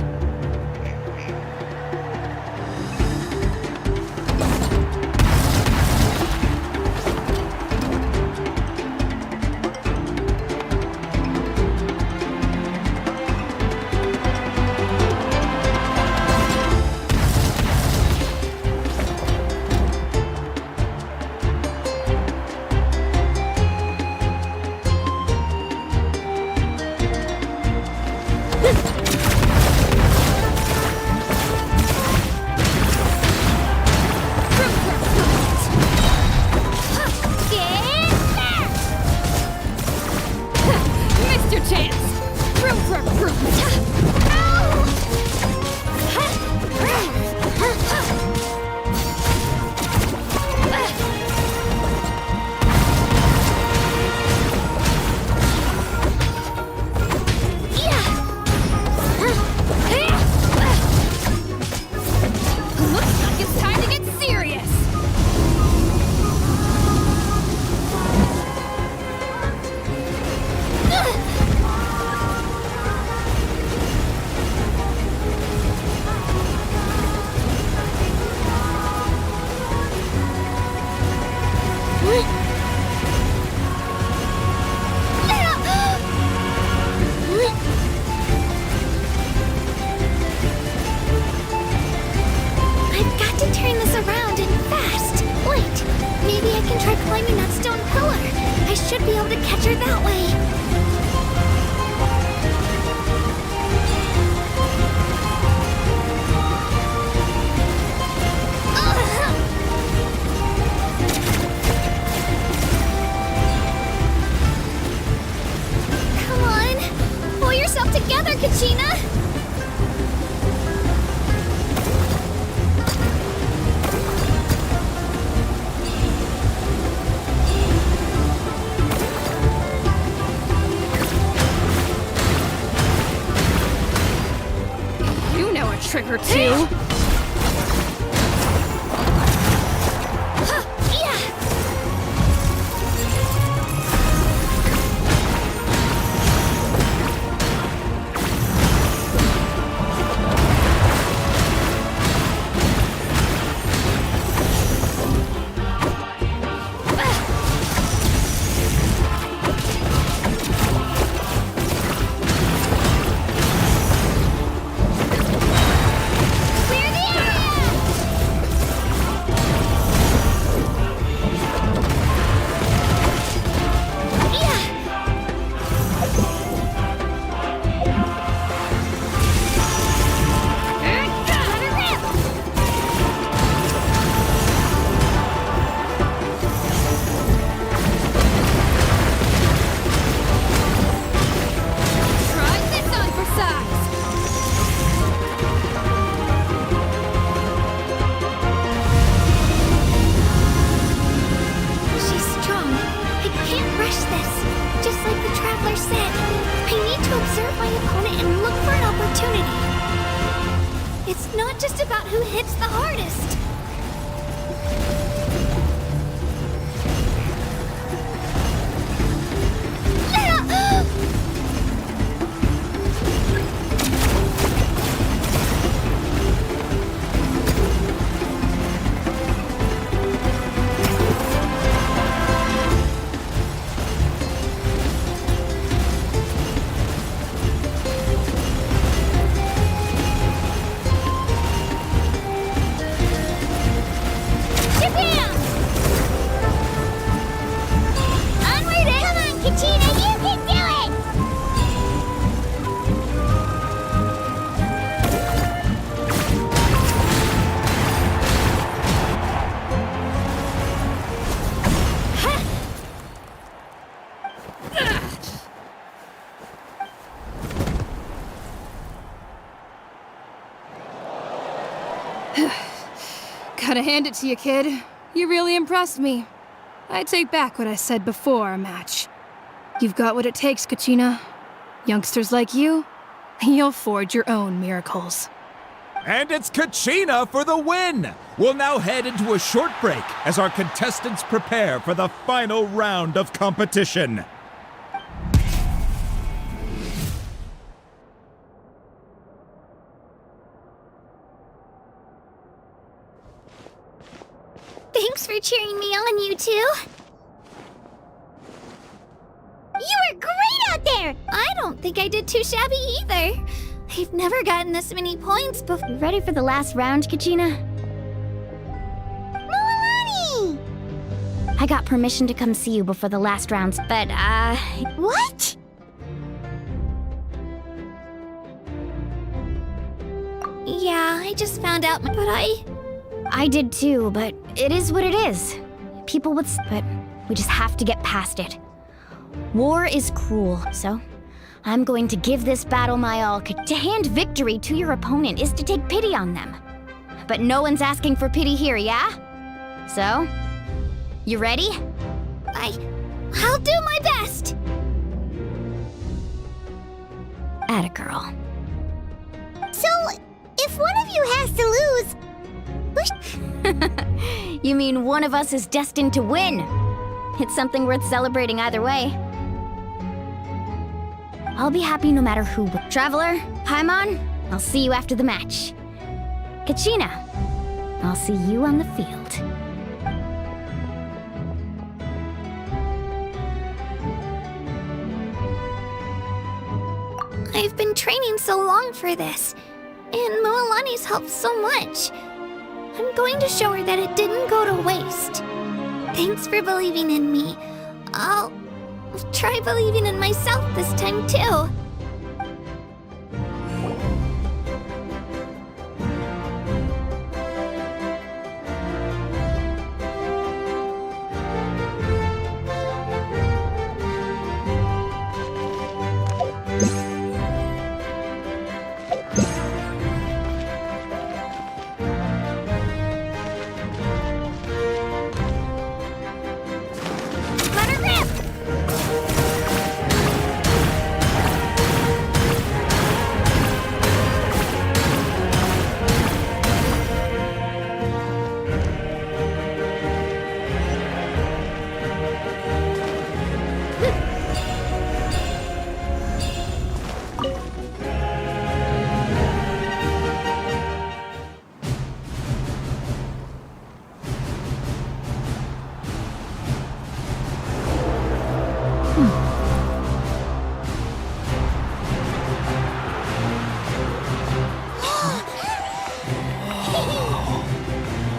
should be able to catch her that way. Come on, pull yourself together, Kachina. You know a trick or two. It's not just about who hits the hardest. Gotta hand it to you, kid. You really impressed me. I take back what I said before our match. You've got what it takes, Kachina. Youngsters like you, you'll forge your own miracles. And it's Kachina for the win! We'll now head into a short break as our contestants prepare for the final round of competition. Thanks for cheering me on, you two. You were great out there! I don't think I did too shabby either. I've never gotten this many points before. You ready for the last round, Kachina? Milani! I got permission to come see you before the last rounds, but, What? Yeah, I just found out, but I did too, but it is what it is. People would but we just have to get past it. War is cruel, so I'm going to give this battle my all. To hand victory to your opponent is to take pity on them. But no one's asking for pity here, yeah? So, you ready? I'll do my best! Atta girl. So, if one of you has to lose, You mean one of us is destined to win? It's something worth celebrating either way. I'll be happy no matter who. Traveler, Paimon, I'll see you after the match. Kachina, I'll see you on the field. I've been training so long for this, and Milani's helped so much. I'm going to show her that it didn't go to waste. Thanks for believing in me. I'll try believing in myself this time, too.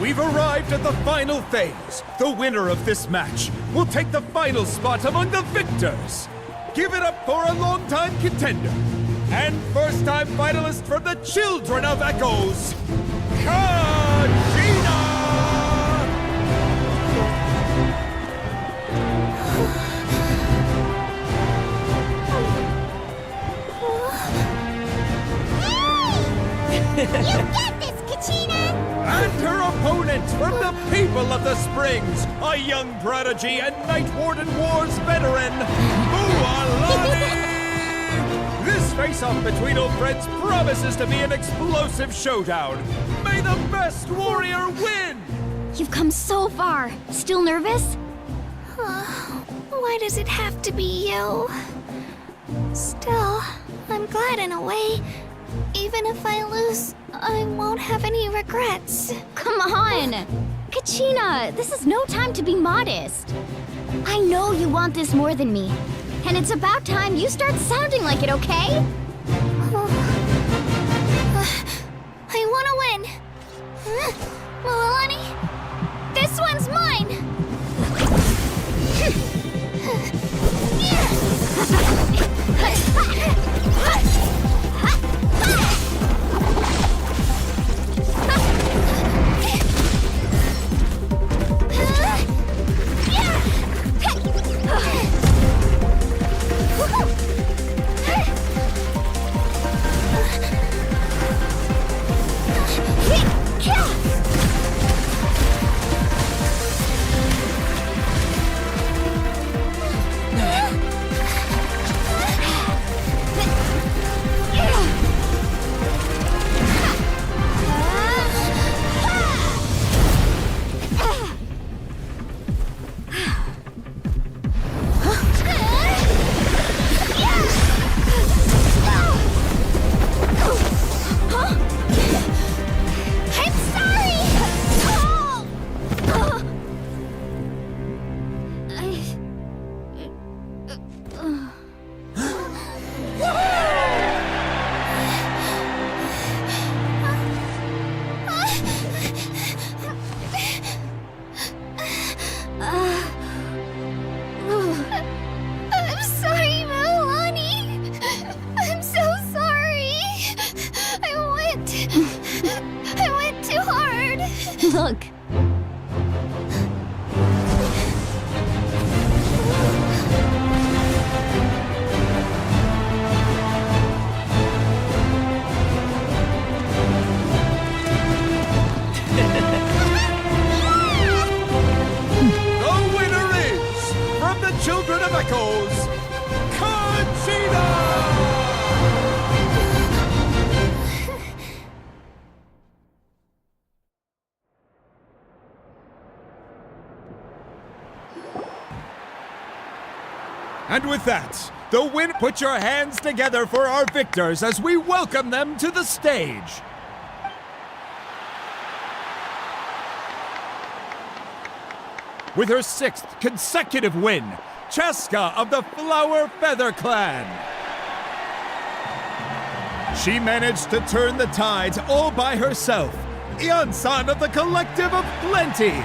We've arrived at the final phase. The winner of this match will take the final spot among the victors. Give it up for a longtime contender and first-time finalist from the Children of Echoes, Genshin! You get this, Kachina! And her opponent from the people of the Springs, a young prodigy and Night Warden Wars veteran, Mualani! This face-off between old friends promises to be an explosive showdown. May the best warrior win! You've come so far. Still nervous? Why does it have to be you? Still, I'm glad in a way. Even if I lose, I won't have any regrets. Come on! Kachina, this is no time to be modest. I know you want this more than me. And it's about time you start sounding like it, okay? I want to win. Mualani, this one's mine. Look. The winner is, from the Children of Echoes, Genshin! And with that, the win. Put your hands together for our victors as we welcome them to the stage. With her 6th consecutive win, Cheska of the Flower Feather Clan. She managed to turn the tides all by herself. Ian-san of the Collective of Plenty.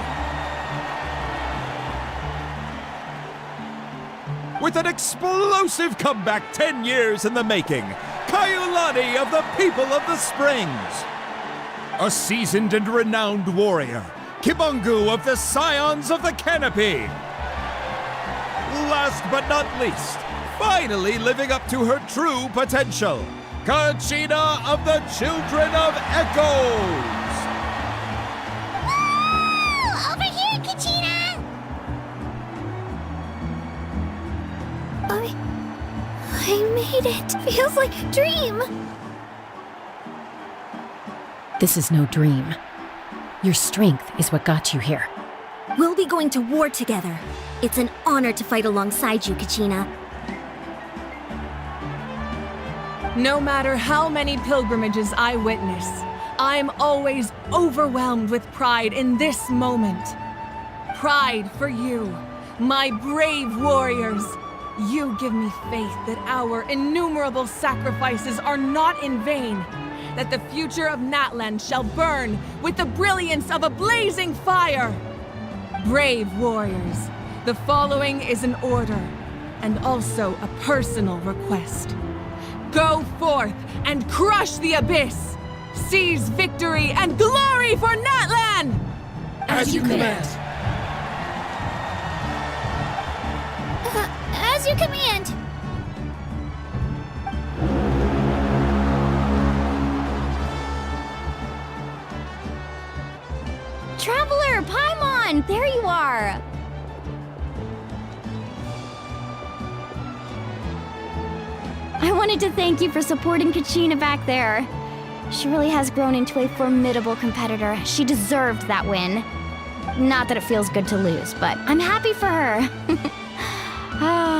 with an explosive comeback 10 years in the making, Kaiulani of the People of the Springs. A seasoned and renowned warrior, Kibungu of the Scions of the Canopy. Last but not least, finally living up to her true potential, Kachina of the Children of Echoes. Over here, Kachina! I made it. Feels like a dream. This is no dream. Your strength is what got you here. We'll be going to war together. It's an honor to fight alongside you, Kachina. No matter how many pilgrimages I witness, I'm always overwhelmed with pride in this moment. Pride for you, my brave warriors. You give me faith that our innumerable sacrifices are not in vain, that the future of Natlan shall burn with the brilliance of a blazing fire. Brave warriors, the following is an order, and also a personal request. Go forth and crush the abyss! Seize victory and glory for Natlan! As you command. As you command. Traveler, Paimon, there you are! I wanted to thank you for supporting Kachina back there. She really has grown into a formidable competitor. She deserved that win. Not that it feels good to lose, but I'm happy for her.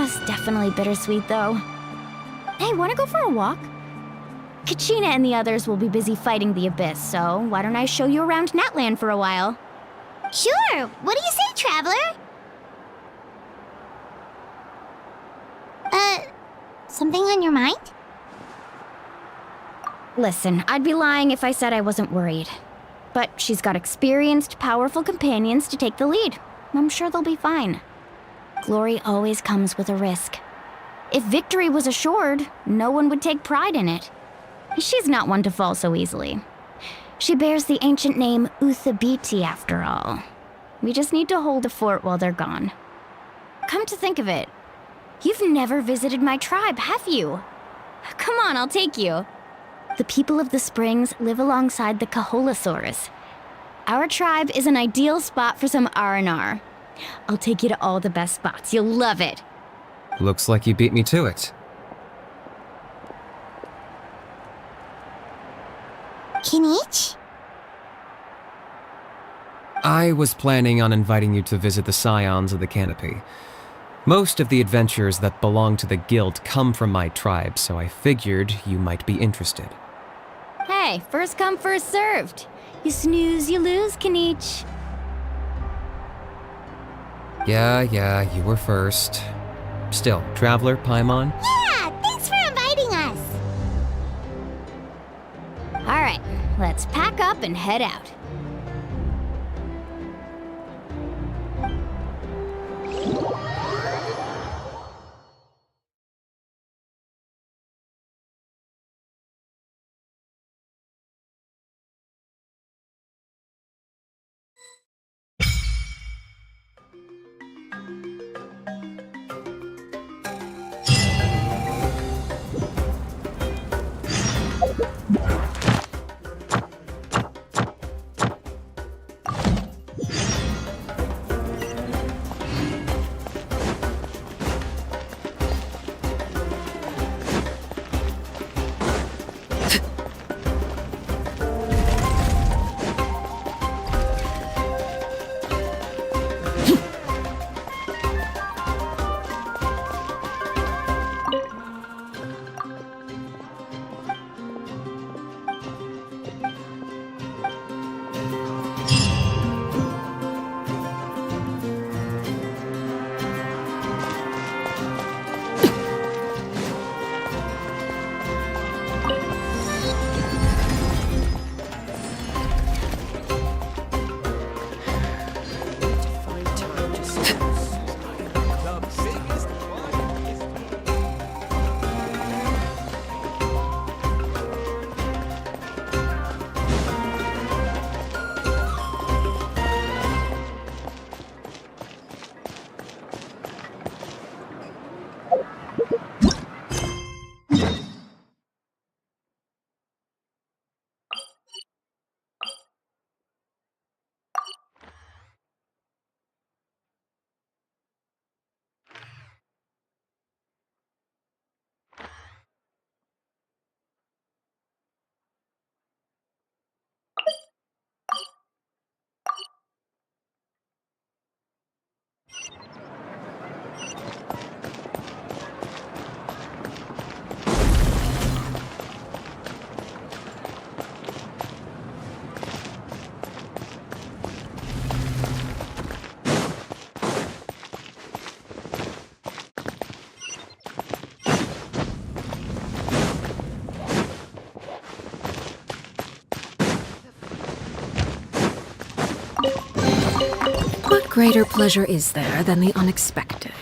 It's definitely bittersweet, though. Hey, wanna go for a walk? Kachina and the others will be busy fighting the Abyss, so why don't I show you around Natlan for a while? Sure. What do you say, Traveler? Something on your mind? Listen, I'd be lying if I said I wasn't worried. But she's got experienced, powerful companions to take the lead. I'm sure they'll be fine. Glory always comes with a risk. If victory was assured, no one would take pride in it. She's not one to fall so easily. She bears the ancient name Uthabiti, after all. We just need to hold the fort while they're gone. Come to think of it, you've never visited my tribe, have you? Come on, I'll take you. The people of the Springs live alongside the Kaholasaurus. Our tribe is an ideal spot for some R&R. I'll take you to all the best spots. You'll love it. Looks like you beat me to it. Kinich? I was planning on inviting you to visit the Scions of the Canopy. Most of the adventurers that belong to the guild come from my tribe, so I figured you might be interested. Hey, first come, first served. You snooze, you lose, Kinich. Yeah, you were first. Still, Traveler, Paimon? Yeah, thanks for inviting us. All right, let's pack up and head out. What greater pleasure is there than the unexpected?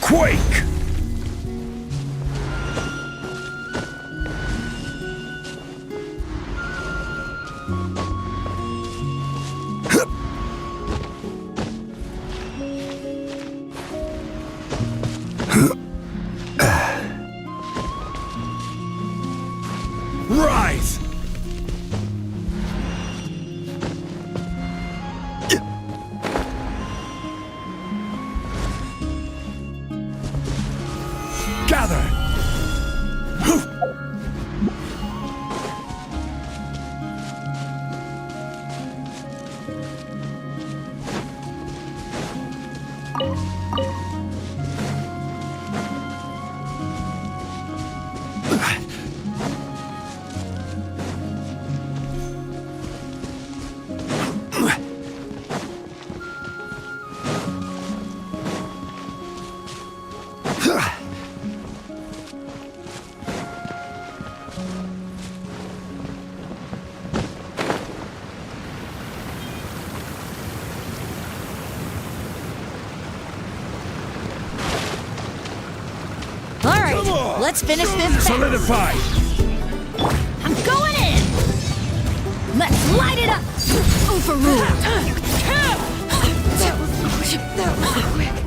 Quake! Rise! Let's finish this. Solidify! I'm going in! Let's light it up! Overruled! That was quick.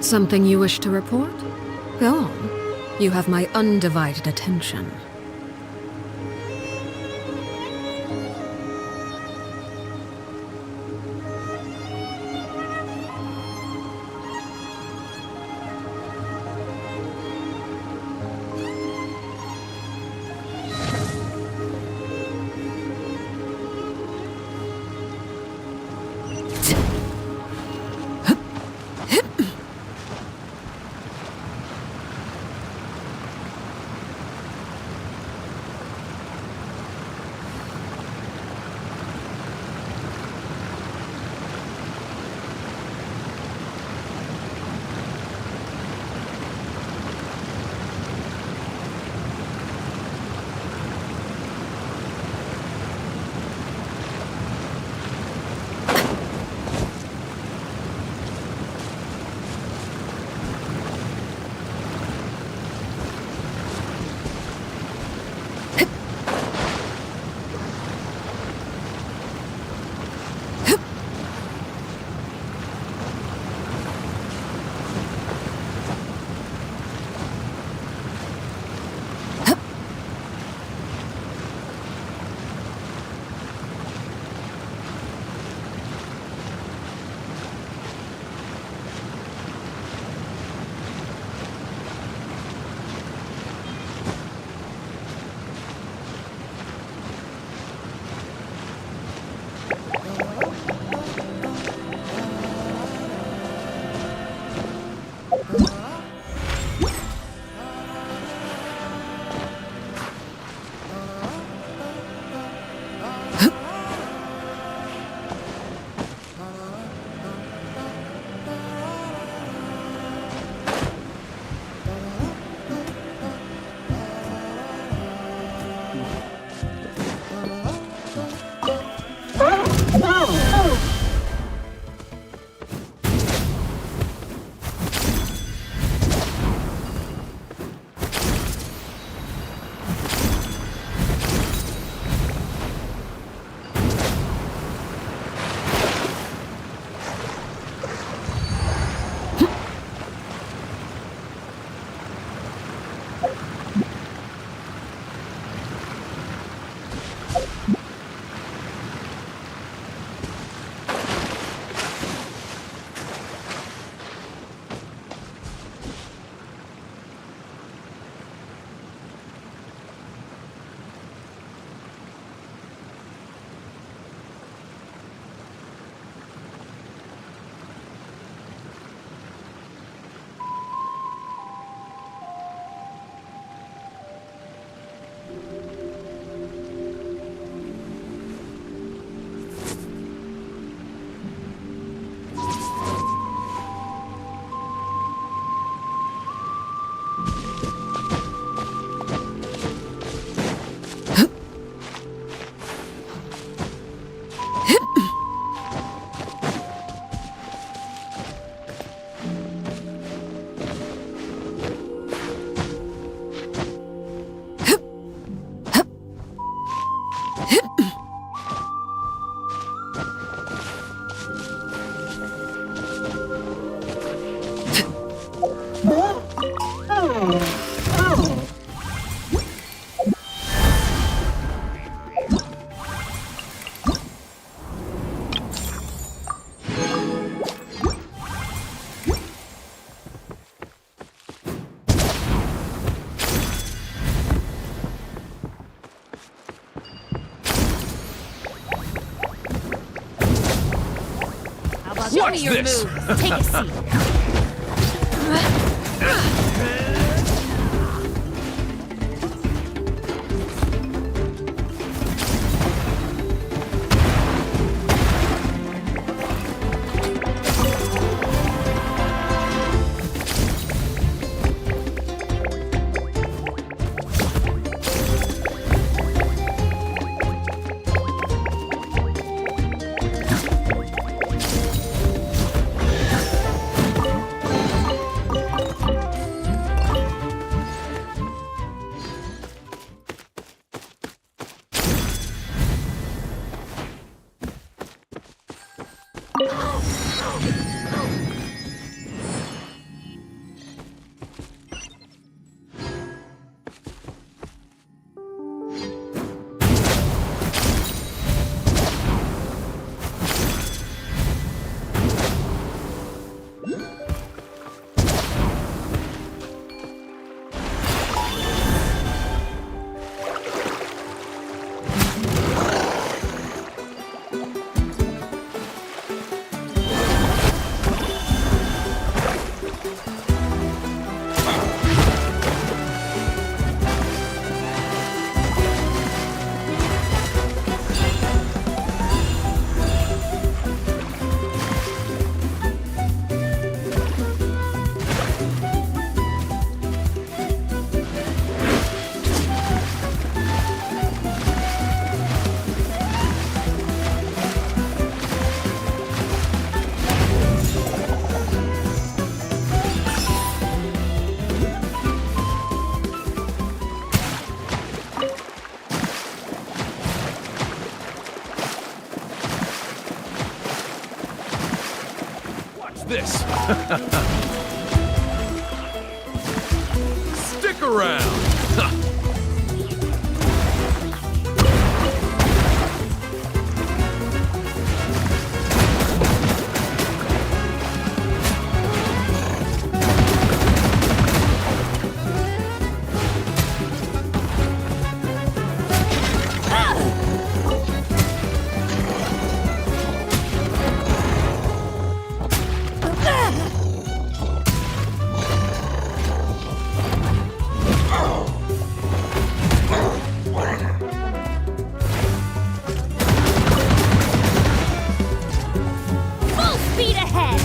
Something you wish to report? Go on. You have my undivided attention. How about show me your moves? Take a seat. This. Stick around. Full speed ahead!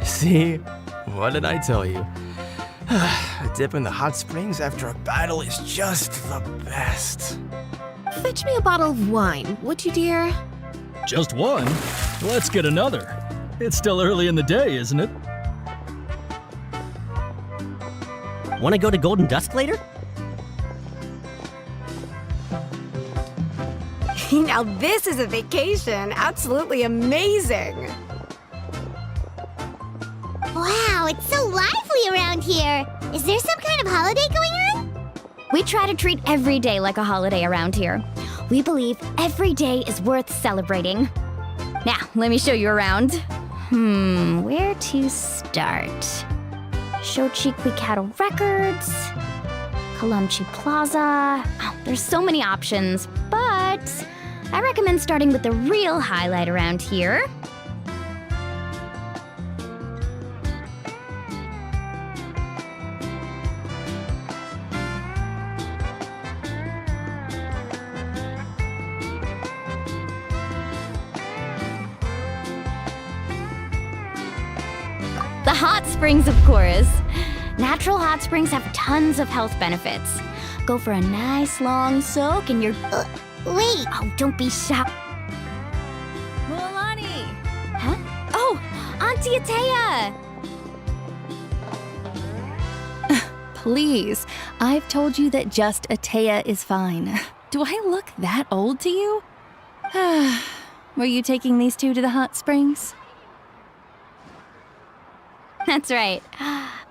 See? What did I tell you? A dip in the hot springs after a battle is just the best. Fetch me a bottle of wine, would you, dear? Just one? Let's get another. It's still early in the day, isn't it? Want to go to Golden Dusk later? Now this is a vacation. Absolutely amazing. Wow, it's so lively around here. Is there some kind of holiday going on? We try to treat every day like a holiday around here. We believe every day is worth celebrating. Now, let me show you around. Where to start? Shochiku Cattle Records, Kalamchi Plaza. Oh, there's so many options, but I recommend starting with the real highlight around here. The hot springs, of course. Natural hot springs have tons of health benefits. Go for a nice long soak and you're... wait! Oh, don't be shy. Mualani! Huh? Oh, Auntie Atea! Please, I've told you that just Atea is fine. Do I look that old to you? Were you taking these two to the hot springs? That's right.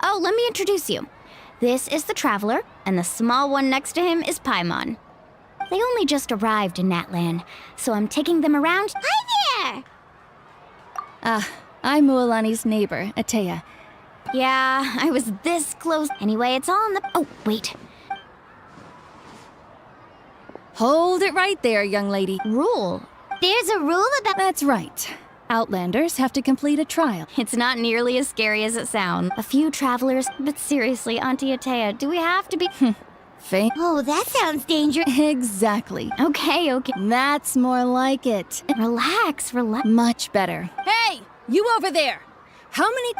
Oh, let me introduce you. This is the Traveler, and the small one next to him is Paimon. They only just arrived in Natlan, so I'm taking them around. Hi there! I'm Mualani's neighbor, Atea. Yeah, I was this close. Anyway, it's all in the... Oh, wait. Hold it right there, young lady. Rule? There's a rule about... That's right. Outlanders have to complete a trial. It's not nearly as scary as it sounds. A few travelers, but seriously, Auntie Atea, do we have to be... Oh, that sounds dangerous. Exactly. Okay. That's more like it. Relax. Much better. Hey, you over there! How many...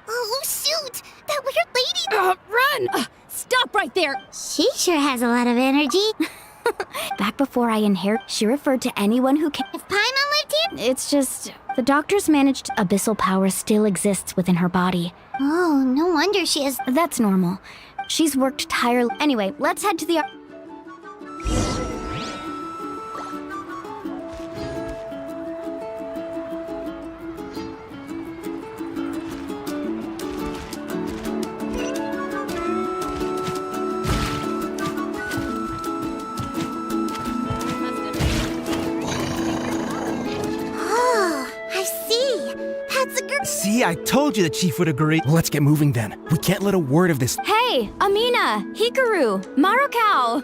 Oh, shoot! That weird lady... Run! Stop right there! She sure has a lot of energy. Back before I inherit, she referred to anyone who can... If Paimon lived here? It's just... The doctors managed... Abyssal power still exists within her body. Oh, no wonder she is... That's normal. She's worked tirelessly. Anyway, let's head to the... See, I told you the chief would agree. Well, let's get moving then. We can't let a word of this. Hey, Amina, Hikaru, Marukao.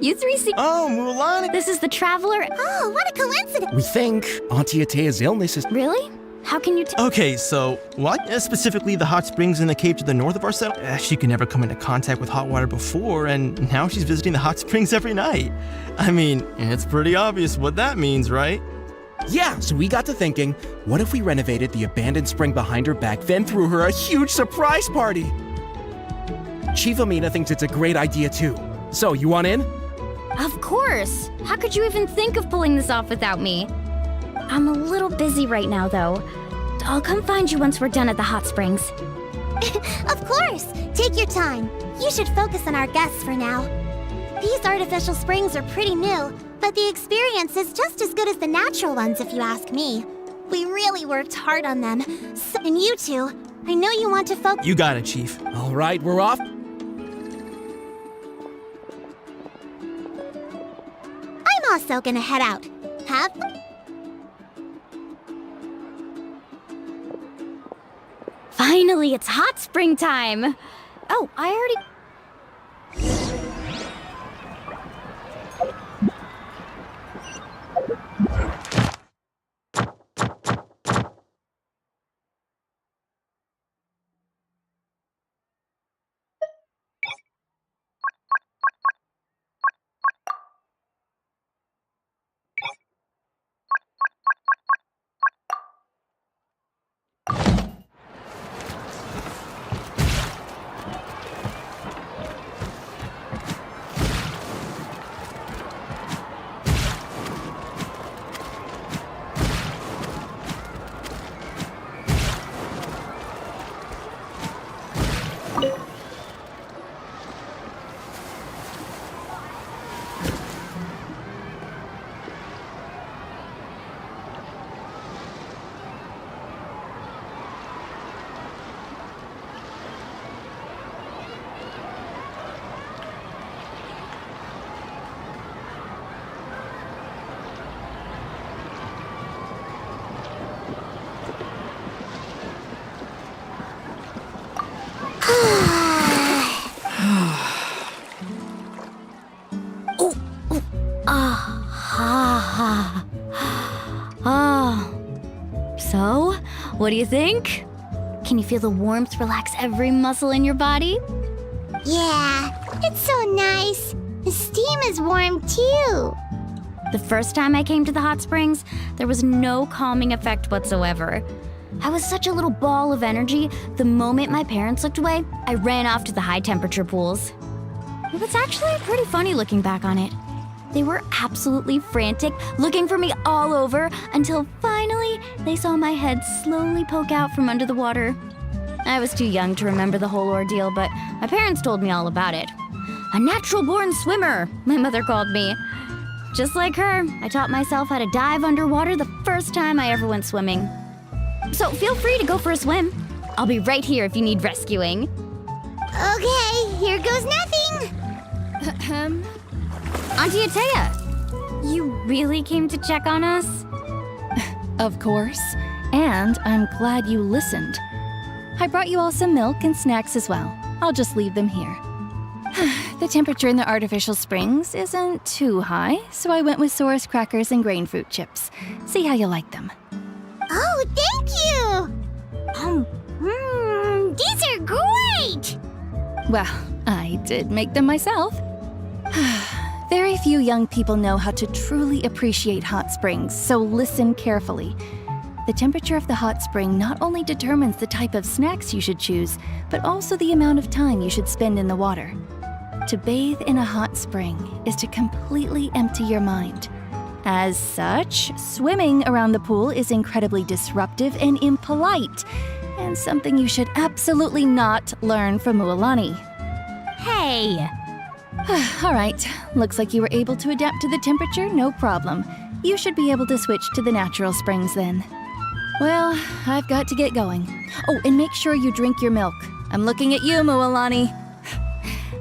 You three see... Oh, Mulan. This is the Traveler. Oh, what a coincidence. We think Auntie Atea's illness is... Really? How can you Okay, so what? Specifically the hot springs in the cave to the north of our settlement? She could never come into contact with hot water before, and now she's visiting the hot springs every night. I mean, it's pretty obvious what that means, right? Yeah, so we got to thinking, what if we renovated the abandoned spring behind her back, then threw her a huge surprise party? Chief Amina thinks it's a great idea too. So, you want in? Of course! How could you even think of pulling this off without me? I'm a little busy right now, though. I'll come find you once we're done at the hot springs. Of course! Take your time. You should focus on our guests for now. These artificial springs are pretty new, but the experience is just as good as the natural ones, if you ask me. We really worked hard on them. So, and you two, I know you want to focus... You got it, Chief. All right, we're off. I'm also gonna head out. Have fun. Finally, it's hot spring time! Oh, I already... What do you think? Can you feel the warmth relax every muscle in your body? Yeah, it's so nice. The steam is warm too. The first time I came to the hot springs, there was no calming effect whatsoever. I was such a little ball of energy, the moment my parents looked away, I ran off to the high temperature pools. It was actually pretty funny looking back on it. They were absolutely frantic, looking for me all over, until finally they saw my head slowly poke out from under the water. I was too young to remember the whole ordeal, but my parents told me all about it. A natural-born swimmer, my mother called me. Just like her, I taught myself how to dive underwater the first time I ever went swimming. So feel free to go for a swim. I'll be right here if you need rescuing. Okay, here goes nothing. Auntie Atea, you really came to check on us? Of course. And I'm glad you listened. I brought you all some milk and snacks as well. I'll just leave them here. The temperature in the artificial springs isn't too high, so I went with Saurus crackers and grain fruit chips. See how you like them. Oh, thank you! These are great! Well, I did make them myself. Very few young people know how to truly appreciate hot springs, so listen carefully. The temperature of the hot spring not only determines the type of snacks you should choose, but also the amount of time you should spend in the water. To bathe in a hot spring is to completely empty your mind. As such, swimming around the pool is incredibly disruptive and impolite, and something you should absolutely not learn from Mualani. Hey! All right, looks like you were able to adapt to the temperature, no problem. You should be able to switch to the natural springs then. Well, I've got to get going. Oh, and make sure you drink your milk. I'm looking at you, Mualani.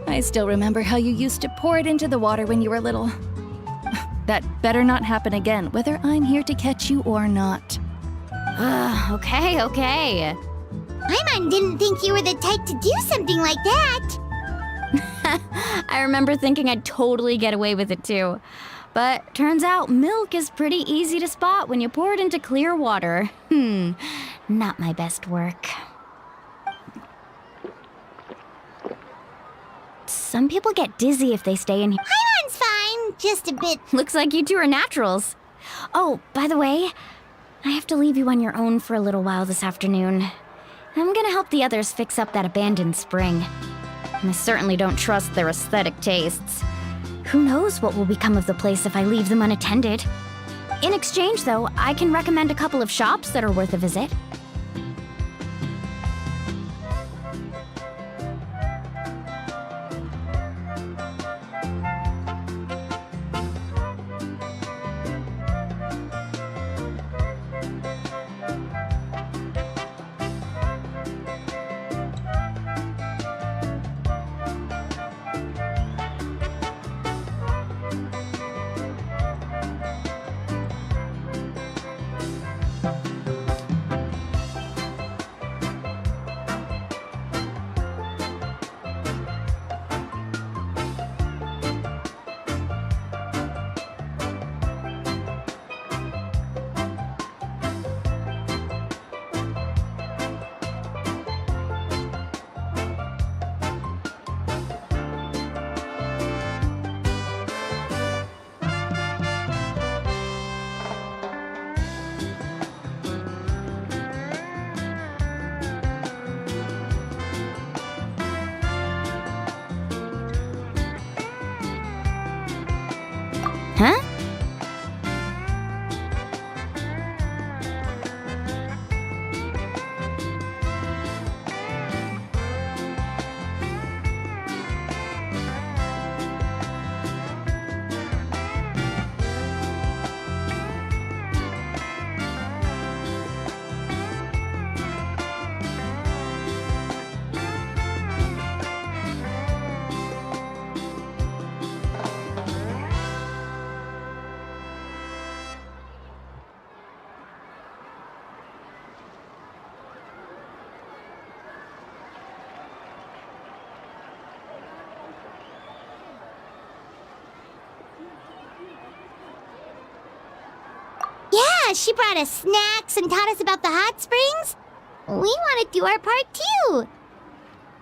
I still remember how you used to pour it into the water when you were little. That better not happen again, whether I'm here to catch you or not. Okay. Paimon didn't think you were the type to do something like that. I remember thinking I'd totally get away with it too. But turns out milk is pretty easy to spot when you pour it into clear water. Not my best work. Some people get dizzy if they stay in here. Paimon's fine, just a bit. Looks like you two are naturals. Oh, by the way, I have to leave you on your own for a little while this afternoon. I'm gonna help the others fix up that abandoned spring. And I certainly don't trust their aesthetic tastes. Who knows what will become of the place if I leave them unattended? In exchange, though, I can recommend a couple of shops that are worth a visit. Huh? Yeah, she brought us snacks and taught us about the hot springs. We want to do our part too.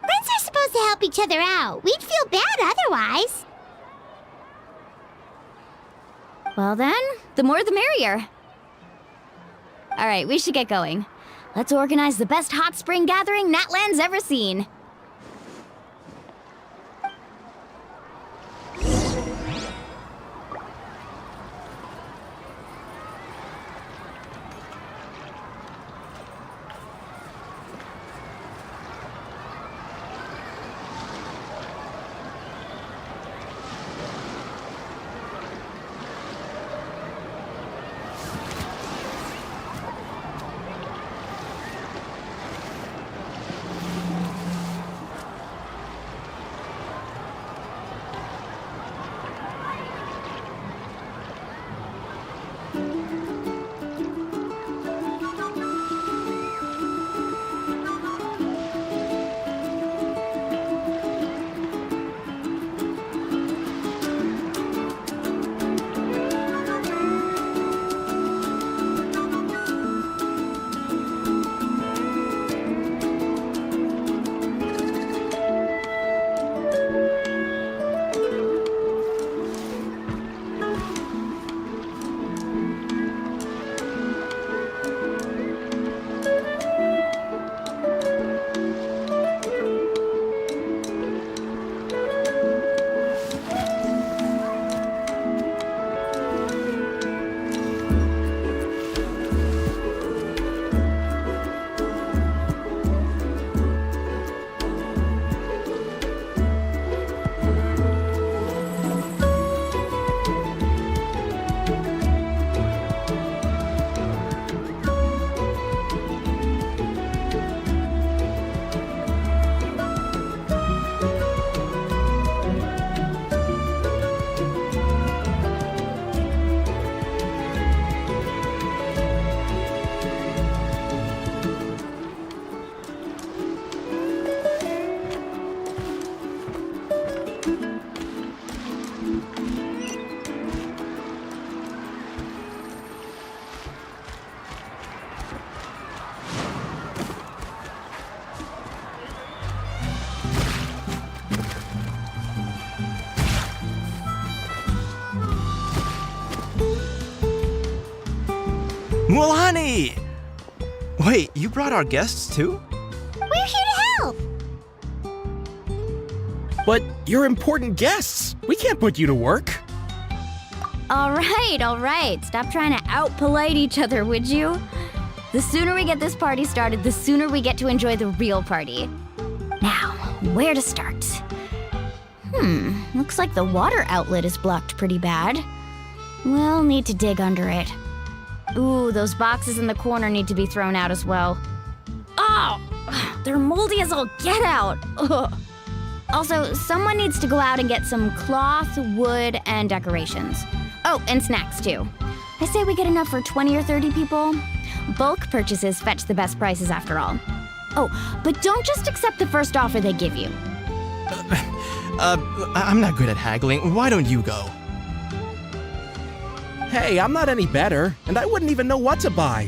Friends are supposed to help each other out. We'd feel bad otherwise. Well then, the more the merrier. Alright, we should get going. Let's organize the best hot spring gathering Natland's ever seen. Well, honey! Wait, you brought our guests too? We're here to help. But you're important guests. We can't put you to work. Alright. Stop trying to out-polite each other, would you? The sooner we get this party started, the sooner we get to enjoy the real party. Now, where to start? Looks like the water outlet is blocked pretty bad. We'll need to dig under it. Ooh, those boxes in the corner need to be thrown out as well. Oh! They're moldy as all get out! Ugh. Also, someone needs to go out and get some cloth, wood, and decorations. Oh, and snacks too. I say we get enough for 20 or 30 people. Bulk purchases fetch the best prices after all. Oh, but don't just accept the first offer they give you. I'm not good at haggling. Why don't you go? Hey, I'm not any better, and I wouldn't even know what to buy.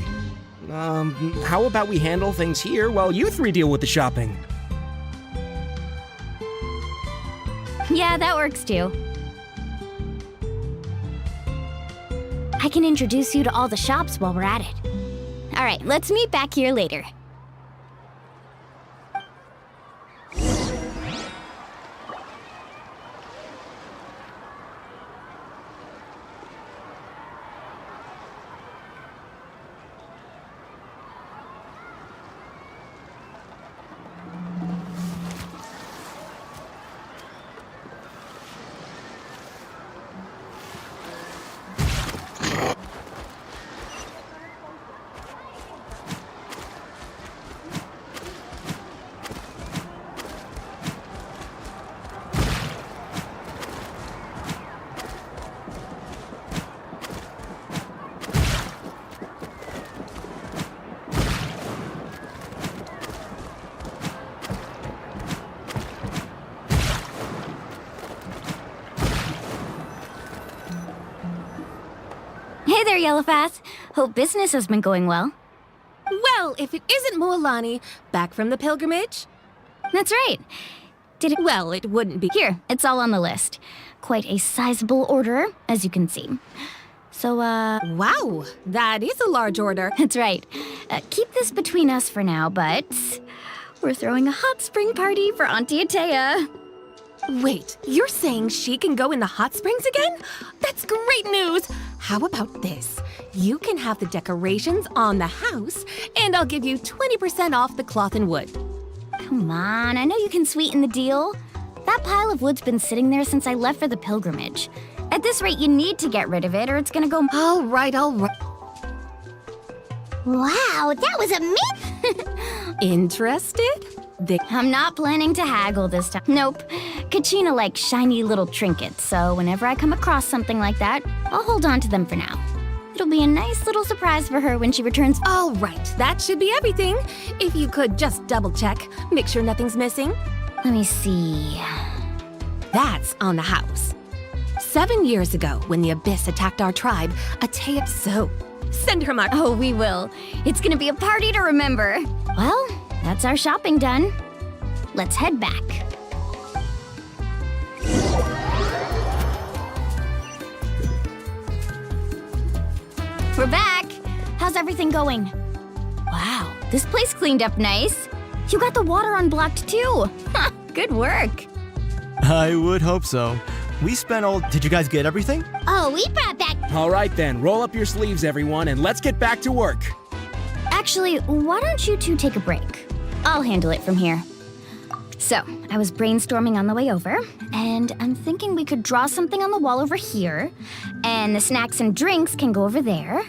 How about we handle things here while you three deal with the shopping? Yeah, that works too. I can introduce you to all the shops while we're at it. All right, let's meet back here later. there, Yellowfast. Hope business has been going well. Well, if it isn't Moalani, back from the pilgrimage? That's right. Did it? Well, it wouldn't be. Here, it's all on the list. Quite a sizable order, as you can see. So, Wow, that is a large order. That's right. Keep this between us for now, but we're throwing a hot spring party for Auntie Atea. Wait, you're saying she can go in the hot springs again? That's great news! How about this? You can have the decorations on the house, and I'll give you 20% off the cloth and wood. Come on, I know you can sweeten the deal. That pile of wood's been sitting there since I left for the pilgrimage. At this rate, you need to get rid of it, or it's gonna go... All right. Wow, that was a myth! Interested? I'm not planning to haggle this time. Nope. Kachina likes shiny little trinkets, so whenever I come across something like that, I'll hold on to them for now. It'll be a nice little surprise for her when she returns. All right, that should be everything. If you could just double check, make sure nothing's missing. Let me see. That's on the house. 7 years ago, when the Abyss attacked our tribe, Atea... So, send her my... Oh, we will. It's gonna be a party to remember. Well, that's our shopping done. Let's head back. We're back. How's everything going? Wow, this place cleaned up nice. You got the water unblocked too. Huh, good work. I would hope so. We spent all... Did you guys get everything? Oh, we brought back... All right then, roll up your sleeves, everyone, and let's get back to work. Actually, why don't you two take a break? I'll handle it from here. So, I was brainstorming on the way over, and I'm thinking we could draw something on the wall over here, and the snacks and drinks can go over there.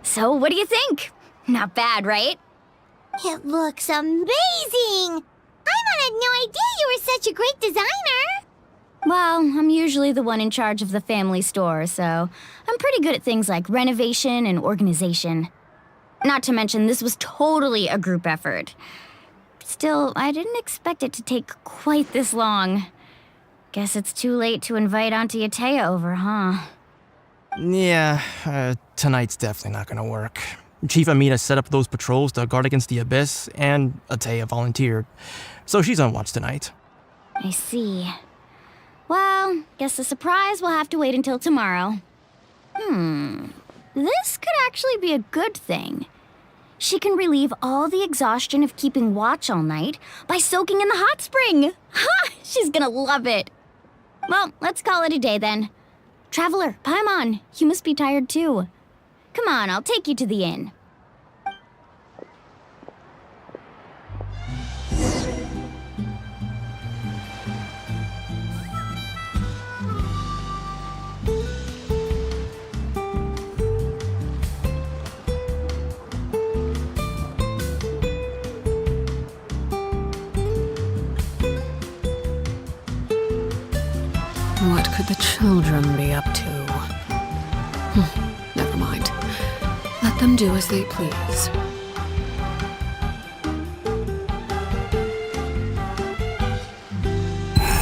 So, what do you think? Not bad, right? It looks amazing! I had no idea you were such a great designer! Well, I'm usually the one in charge of the family store, so I'm pretty good at things like renovation and organization. Not to mention, this was totally a group effort. Still, I didn't expect it to take quite this long. Guess it's too late to invite Auntie Atea over, huh? Yeah, tonight's definitely not gonna work. Chief Amina set up those patrols to guard against the Abyss, and Atea volunteered. So she's on watch tonight. I see. Well, guess the surprise will have to wait until tomorrow. This could actually be a good thing. She can relieve all the exhaustion of keeping watch all night by soaking in the hot spring. Ha! She's gonna love it. Well, let's call it a day then. Traveler, Paimon, you must be tired too. Come on, I'll take you to the inn. What could the children be up to? Never mind. Let them do as they please.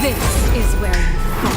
This is where you fall.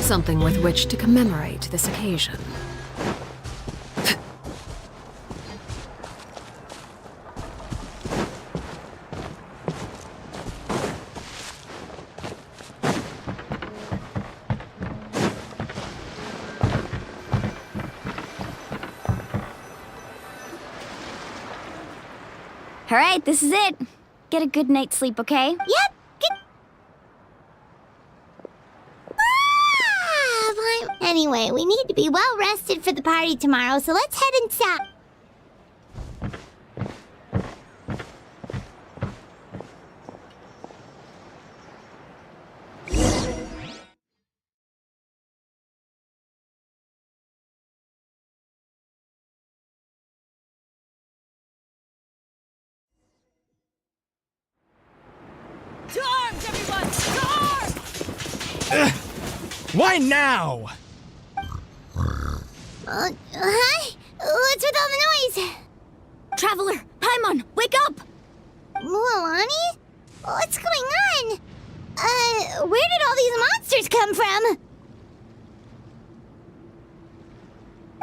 Something with which to commemorate this occasion. All right, this is it. Get a good night's sleep, okay? Yep. Anyway, we need to be well rested for the party tomorrow, so let's head inside. To arms, everyone! To arms! Why now? Hi? What's with all the noise? Traveler, Paimon, wake up! Mualani? What's going on? Where did all these monsters come from?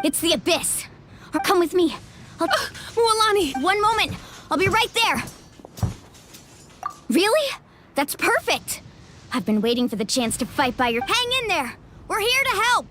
It's the Abyss. Or come with me. Mualani! One moment. I'll be right there. Really? That's perfect. I've been waiting for the chance to fight by your... Hang in there! We're here to help!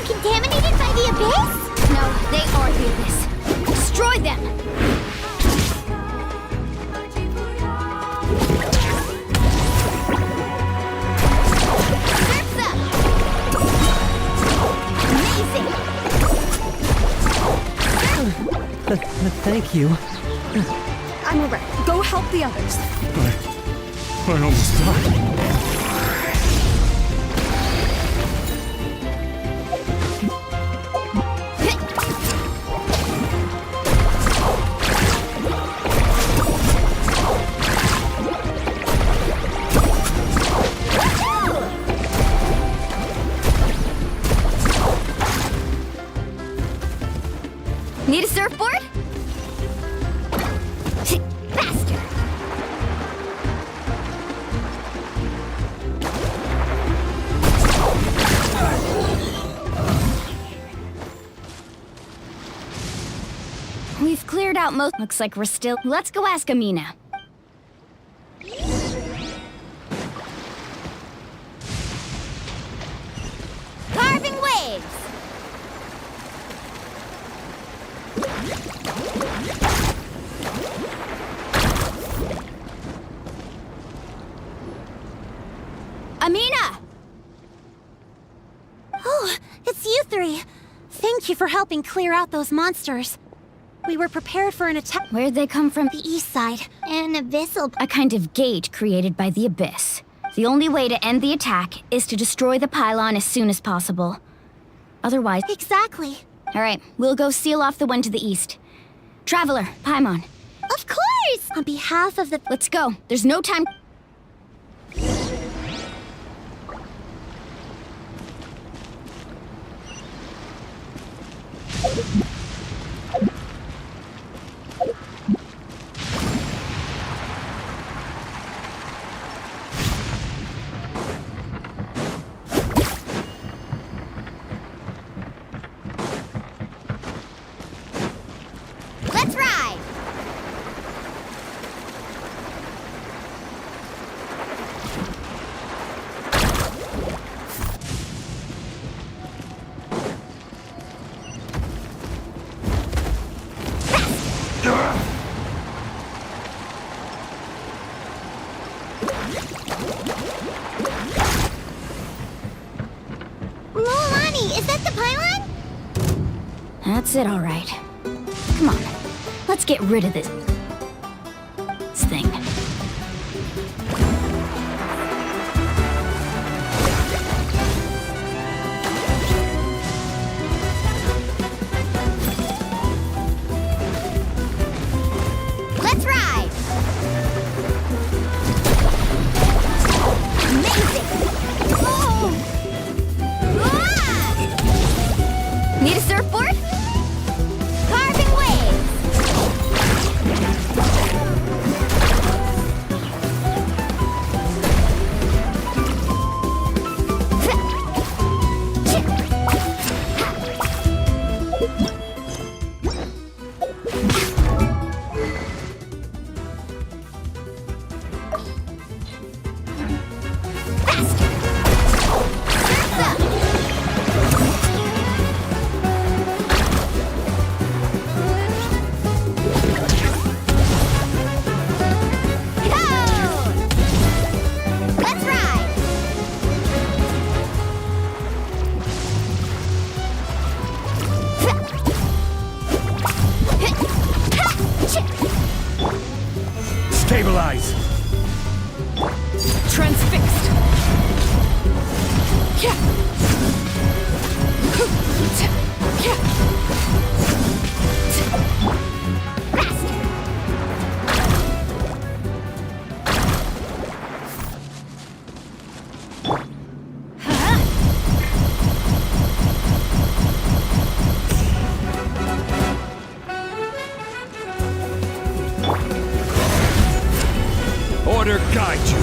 Contaminated by the Abyss? No, they are the Abyss. Destroy them! Amazing! Thank you. I'm over. Go help the others. I almost died. Need a surfboard? Faster! We've cleared out most. Looks like we're still. Let's go ask Amina. Carving waves! Amina! Oh, it's you three. Thank you for helping clear out those monsters. We were prepared for an attack. Where'd they come from? The east side. An abyssal... A kind of gate created by the Abyss. The only way to end the attack is to destroy the pylon as soon as possible. Otherwise... Exactly. Alright, we'll go seal off the one to the east. Traveler, Paimon. Of course! On behalf of the... Let's go. There's no time... Let's ride! Mualani, is that the pylon? That's it, all right. Come on, let's get rid of this thing. Let's ride! Amazing! Oh! Ah! Need a surfboard? Carving waves! Let's ride! Stabilize! Transfixed. Order guide you!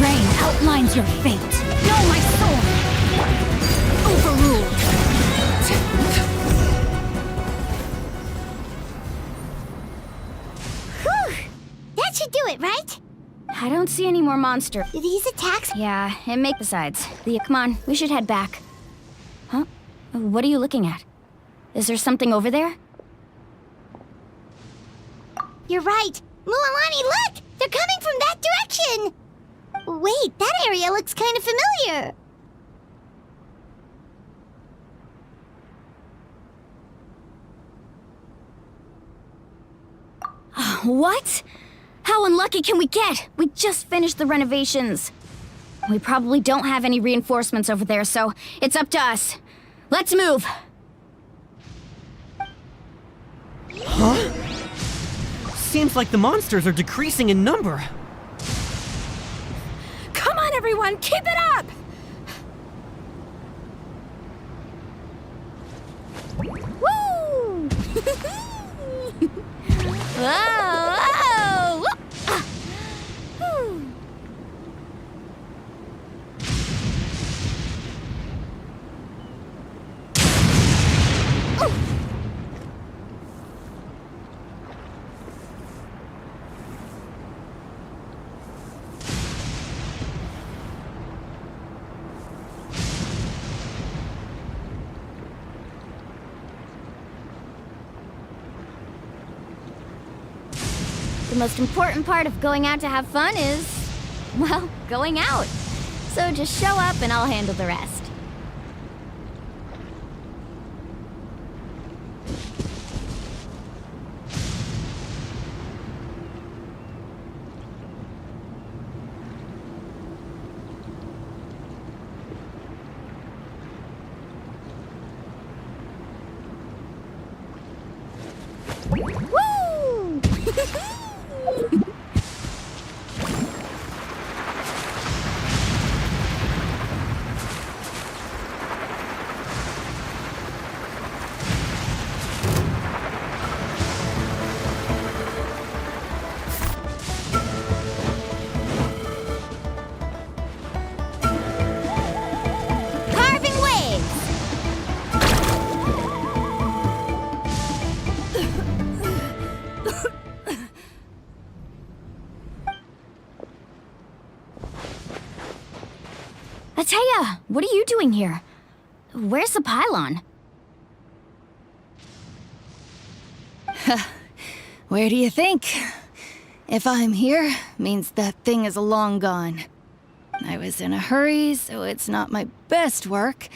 Rain outlines your fate. Know my sword! Overruled! Whew! That should do it, right? I don't see any more monster. Do these attacks? Yeah, and make besides. Come on, we should head back. Huh? What are you looking at? Is there something over there? You're right. Mualani, look! They're coming from that direction! Wait, that area looks kind of familiar. What? How unlucky can we get? We just finished the renovations. We probably don't have any reinforcements over there, so it's up to us. Let's move! Huh? Seems like the monsters are decreasing in number. Come on, everyone, keep it up! Woo! Whoa! Whoa! The most important part of going out to have fun is, well, going out. So just show up and I'll handle the rest. Woo! Carving waves! Ataya, what are you doing here? Where's the pylon? Where do you think? If I'm here, means that thing is long gone. I was in a hurry, so it's not my best work.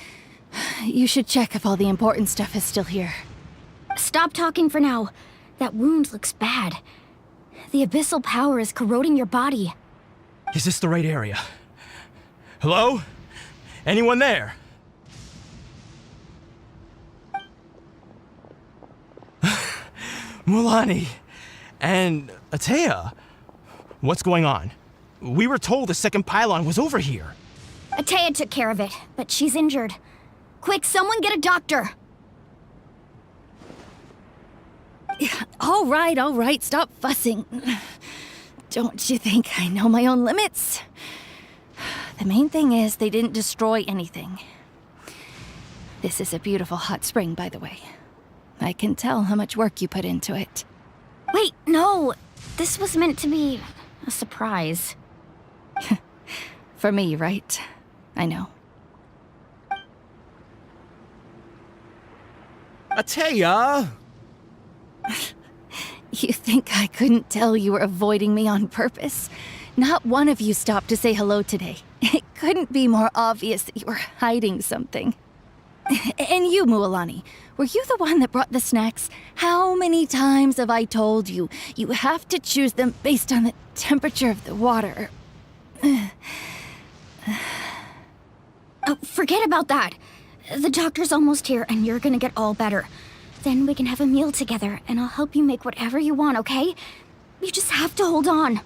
You should check if all the important stuff is still here. Stop talking for now. That wound looks bad. The abyssal power is corroding your body. Is this the right area? Hello? Anyone there? Mulani and Atea. What's going on? We were told the second pylon was over here. Atea took care of it, but she's injured. Quick, someone get a doctor! All right, stop fussing. Don't you think I know my own limits? The main thing is they didn't destroy anything. This is a beautiful hot spring, by the way. I can tell how much work you put into it. Wait, no! This was meant to be a surprise. For me, right? I know. Atea! You think I couldn't tell you were avoiding me on purpose? Not one of you stopped to say hello today. It couldn't be more obvious that you were hiding something. And you, Mualani, were you the one that brought the snacks? How many times have I told you, you have to choose them based on the temperature of the water? Oh, forget about that. The doctor's almost here, and you're gonna get all better. Then we can have a meal together, and I'll help you make whatever you want, okay? You just have to hold on.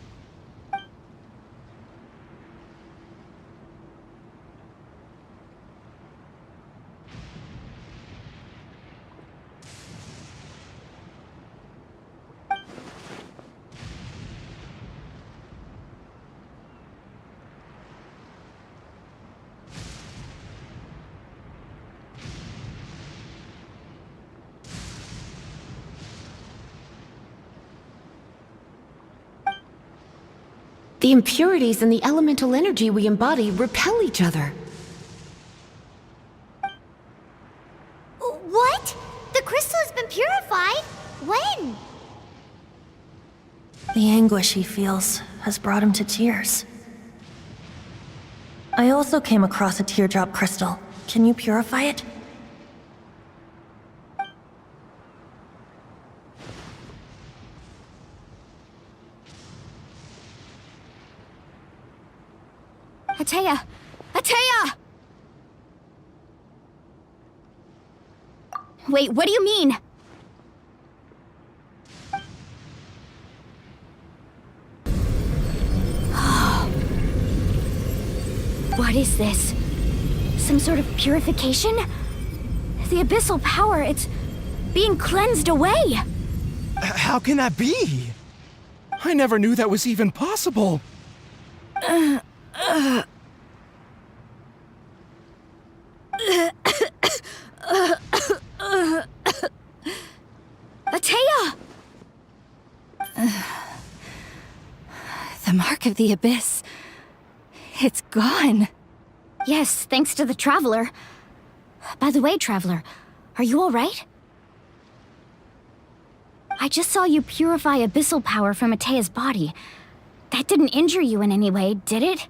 The impurities and the elemental energy we embody repel each other. What? The crystal has been purified? When? The anguish he feels has brought him to tears. I also came across a teardrop crystal. Can you purify it? Atea! Atea! Wait, what do you mean? What is this? Some sort of purification? The abyssal power, it's being cleansed away! How can that be? I never knew that was even possible. Atea! The mark of the abyss. It's gone. Yes, thanks to the Traveler. By the way, Traveler, are you alright? I just saw you purify abyssal power from Atea's body. That didn't injure you in any way, did it?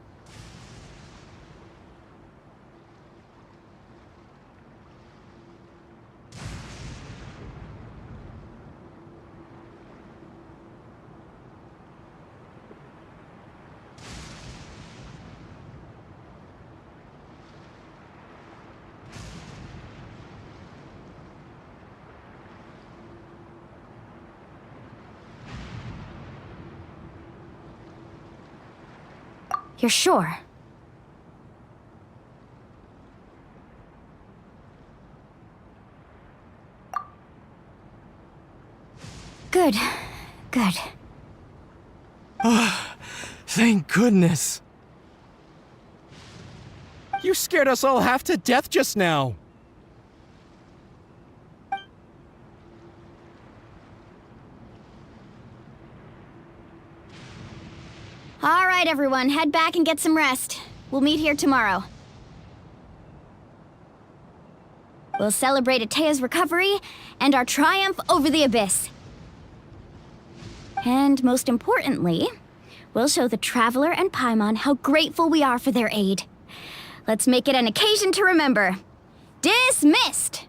You're sure? Good. Good. Thank goodness. You scared us all half to death just now. All right, everyone, head back and get some rest. We'll meet here tomorrow. We'll celebrate Atea's recovery and our triumph over the abyss. And most importantly, we'll show the Traveler and Paimon how grateful we are for their aid. Let's make it an occasion to remember. Dismissed!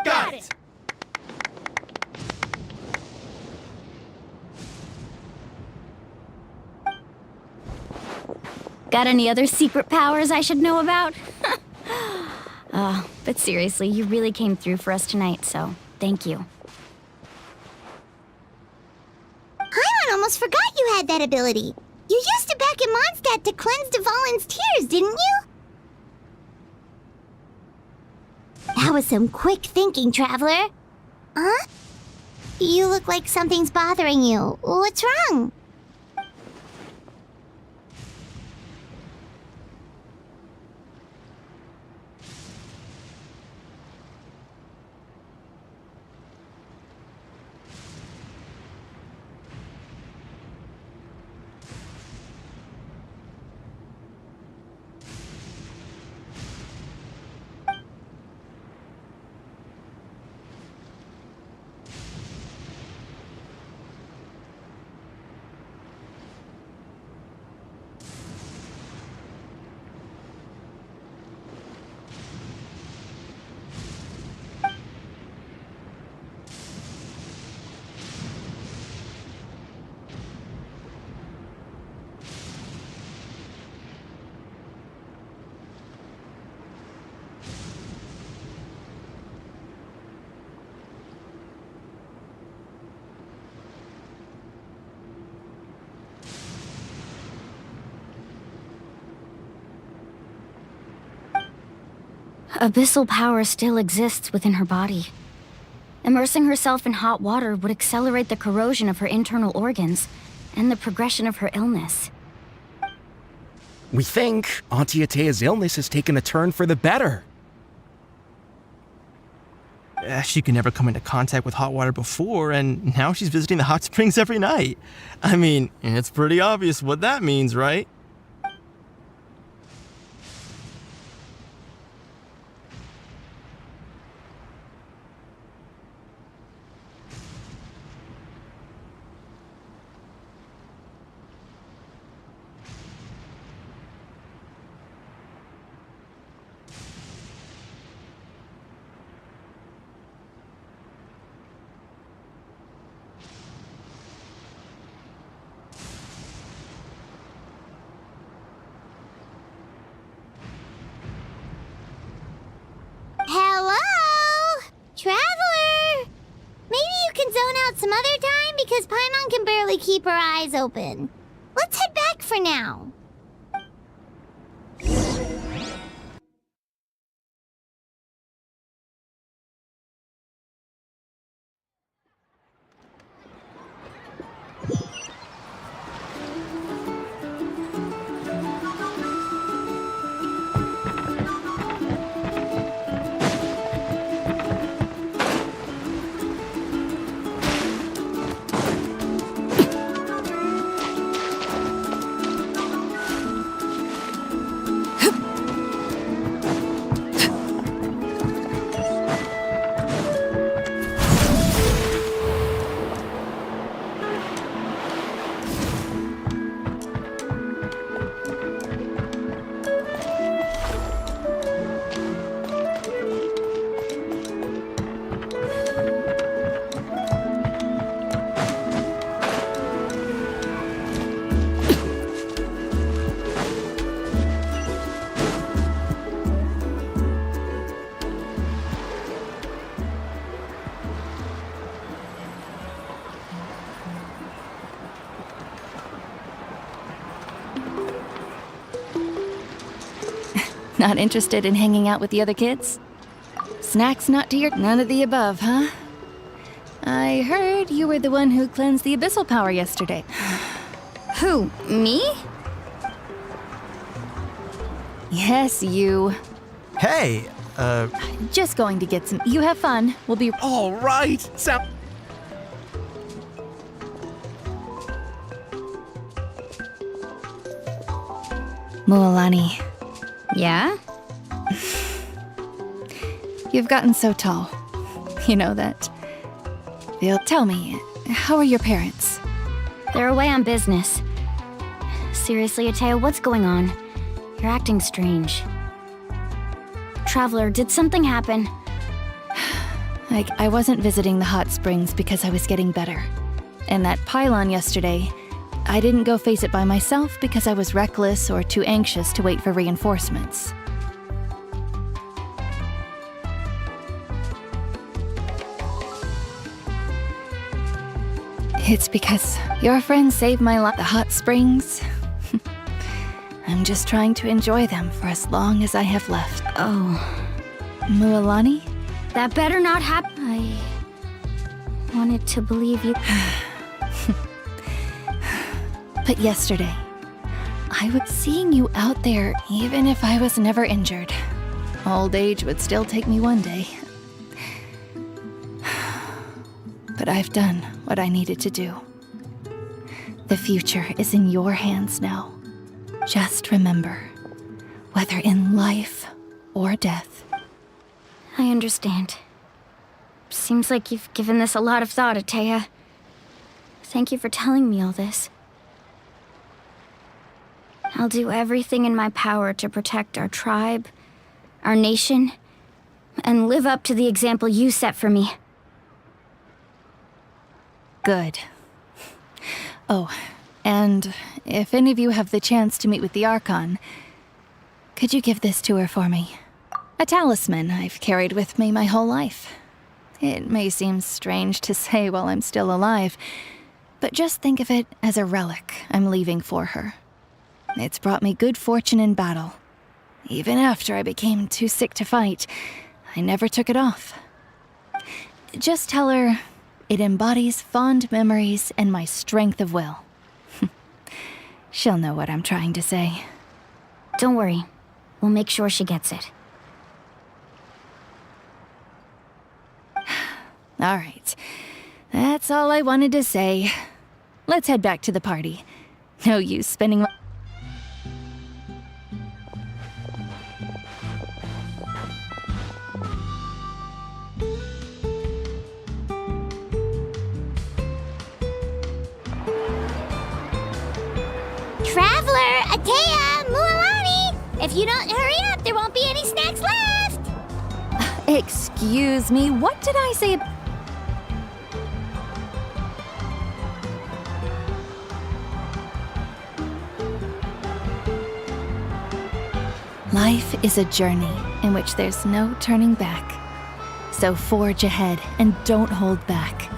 Got it! Got any other secret powers I should know about? But seriously, you really came through for us tonight, so thank you. Paimon almost forgot you had that ability. You used it back in Mondstadt to cleanse Dvalin's tears, didn't you? That was some quick thinking, Traveler. Huh? You look like something's bothering you. What's wrong? Abyssal power still exists within her body. Immersing herself in hot water would accelerate the corrosion of her internal organs and the progression of her illness. We think Auntie Atea's illness has taken a turn for the better. She could never come into contact with hot water before, and now she's visiting the hot springs every night. I mean, it's pretty obvious what that means, right? Hello? Traveler? Maybe you can zone out some other time because Paimon can barely keep her eyes open. Let's head back for now. Not interested in hanging out with the other kids? Snacks not to your... None of the above, huh? I heard you were the one who cleansed the abyssal power yesterday. Who, me? Yes, you. Hey, Just going to get some... You have fun. We'll be... all right. Mualani, Yeah? you've gotten so tall. You know that. Tell me, how are your parents? They're away on business. Seriously, Atea, what's going on? You're acting strange. Traveler, did something happen? I wasn't visiting the hot springs because I was getting better. And that pylon yesterday, I didn't go face it by myself because I was reckless or too anxious to wait for reinforcements. It's because your friend saved my life. The hot springs. I'm just trying to enjoy them for as long as I have left. Oh. Mualani? That better not happen. I wanted to believe you. But yesterday, I was seeing you out there even if I was never injured. Old age would still take me one day. But I've done what I needed to do. The future is in your hands now. Just remember, whether in life or death. I understand. Seems like you've given this a lot of thought, Atea. Thank you for telling me all this. I'll do everything in my power to protect our tribe, our nation, and live up to the example you set for me. Good. Oh, and if any of you have the chance to meet with the Archon, could you give this to her for me? A talisman I've carried with me my whole life. It may seem strange to say while I'm still alive, but just think of it as a relic I'm leaving for her. It's brought me good fortune in battle. Even after I became too sick to fight, I never took it off. Just tell her it embodies fond memories and my strength of will. She'll know what I'm trying to say. Don't worry. We'll make sure she gets it. All right. That's all I wanted to say. Let's head back to the party. No use spending... Traveler, Atea, Mualani! If you don't hurry up, there won't be any snacks left! Excuse me, what did I say? Life is a journey in which there's no turning back. So forge ahead and don't hold back.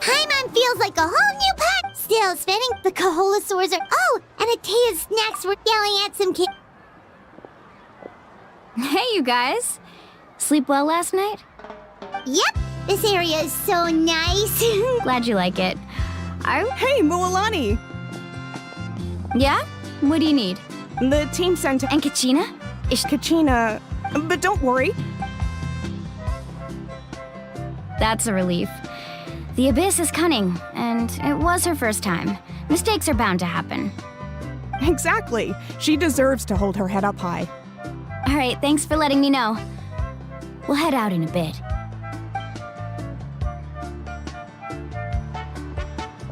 Paimon feels like a whole new part. Still spinning. The Kaholosaurs are. Oh, and Atea's snacks were yelling at some kid. Hey, you guys. Sleep well last night? Yep. This area is so nice. Glad you like it. Hey, Mualani! Yeah? What do you need? The team sent... And Kachina? Kachina... But don't worry. That's a relief. The Abyss is cunning, and it was her first time. Mistakes are bound to happen. Exactly. She deserves to hold her head up high. All right, thanks for letting me know. We'll head out in a bit.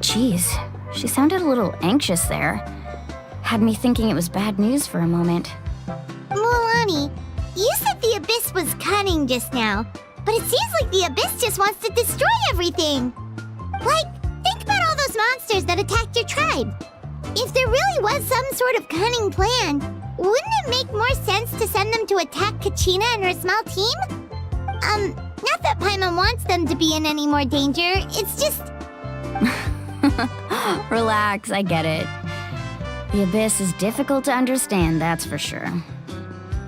Jeez, she sounded a little anxious there. Had me thinking it was bad news for a moment. Mualani, you said the Abyss was cunning just now, but it seems like the Abyss just wants to destroy everything. Like, think about all those monsters that attacked your tribe. If there really was some sort of cunning plan, wouldn't it make more sense to send them to attack Kachina and her small team? Not that Paimon wants them to be in any more danger, it's just... Relax, I get it. The Abyss is difficult to understand, that's for sure.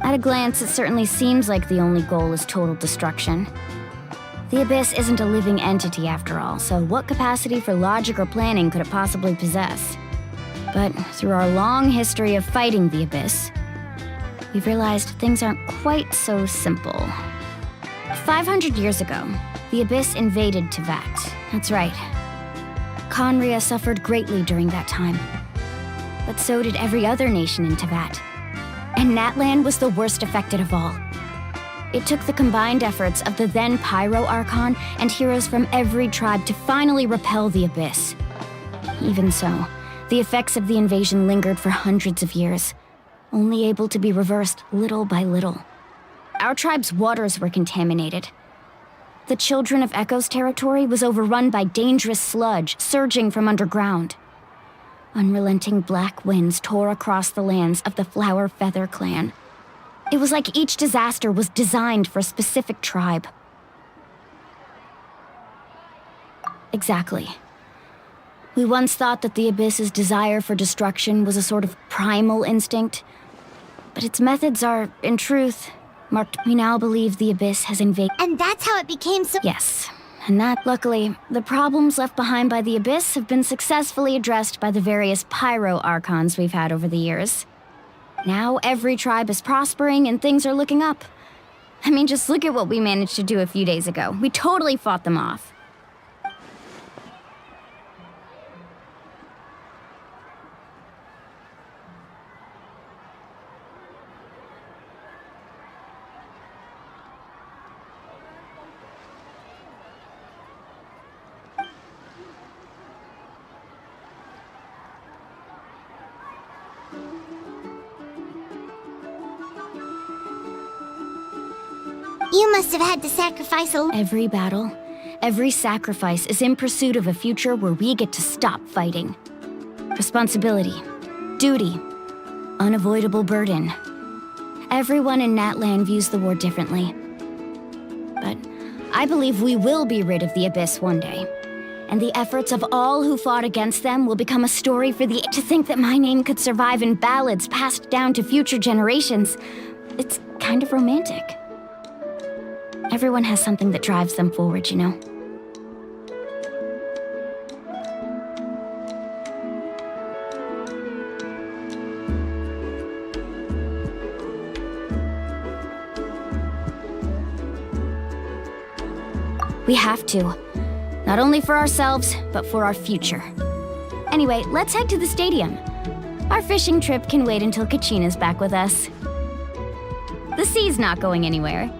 At a glance, it certainly seems like the only goal is total destruction. The Abyss isn't a living entity after all, so what capacity for logic or planning could it possibly possess? But through our long history of fighting the Abyss, we've realized things aren't quite so simple. 500 years ago, the Abyss invaded Teyvat. That's right. Khaenri'ah suffered greatly during that time. But so did every other nation in Teyvat. And Natlan was the worst affected of all. It took the combined efforts of the then Pyro Archon and heroes from every tribe to finally repel the Abyss. Even so, the effects of the invasion lingered for hundreds of years, only able to be reversed little by little. Our tribe's waters were contaminated. The Children of Echo's territory was overrun by dangerous sludge surging from underground. Unrelenting black winds tore across the lands of the Flower Feather clan. It was like each disaster was designed for a specific tribe. Exactly. We once thought that the Abyss's desire for destruction was a sort of primal instinct, but its methods are, in truth, marked. We now believe the Abyss has invaded. And that's how it became so... Yes. And that, luckily, the problems left behind by the Abyss have been successfully addressed by the various Pyro Archons we've had over the years. Now every tribe is prospering and things are looking up. I mean, just look at what we managed to do a few days ago. We totally fought them off. You must have had to sacrifice a... Every battle, every sacrifice is in pursuit of a future where we get to stop fighting. Responsibility, duty, unavoidable burden. Everyone in Natlan views the war differently. But I believe we will be rid of the Abyss one day. And the efforts of all who fought against them will become a story for the... To think that my name could survive in ballads passed down to future generations, it's kind of romantic. Everyone has something that drives them forward, you know? We have to. Not only for ourselves, but for our future. Anyway, let's head to the stadium. Our fishing trip can wait until Kachina's back with us. The sea's not going anywhere.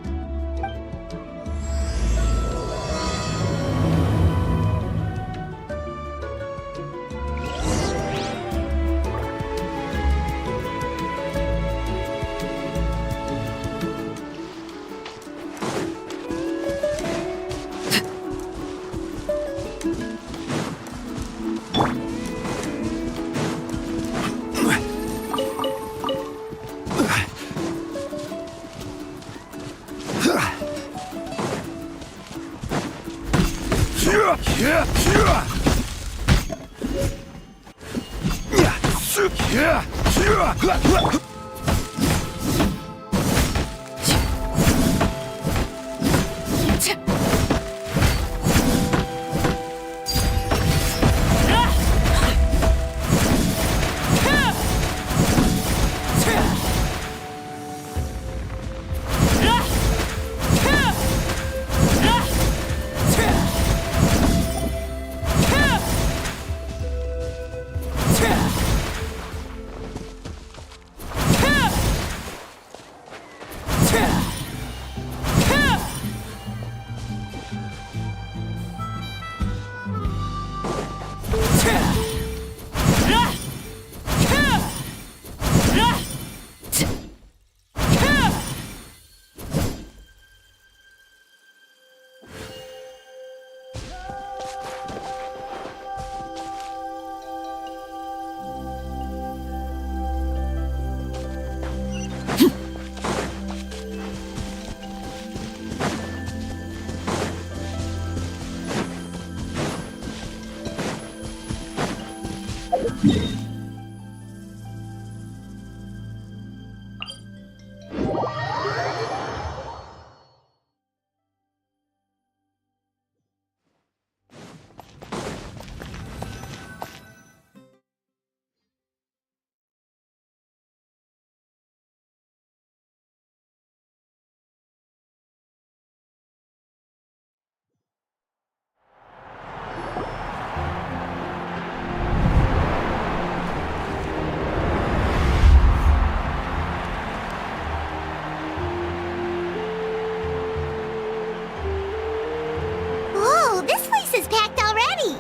Whoa, this place is packed already!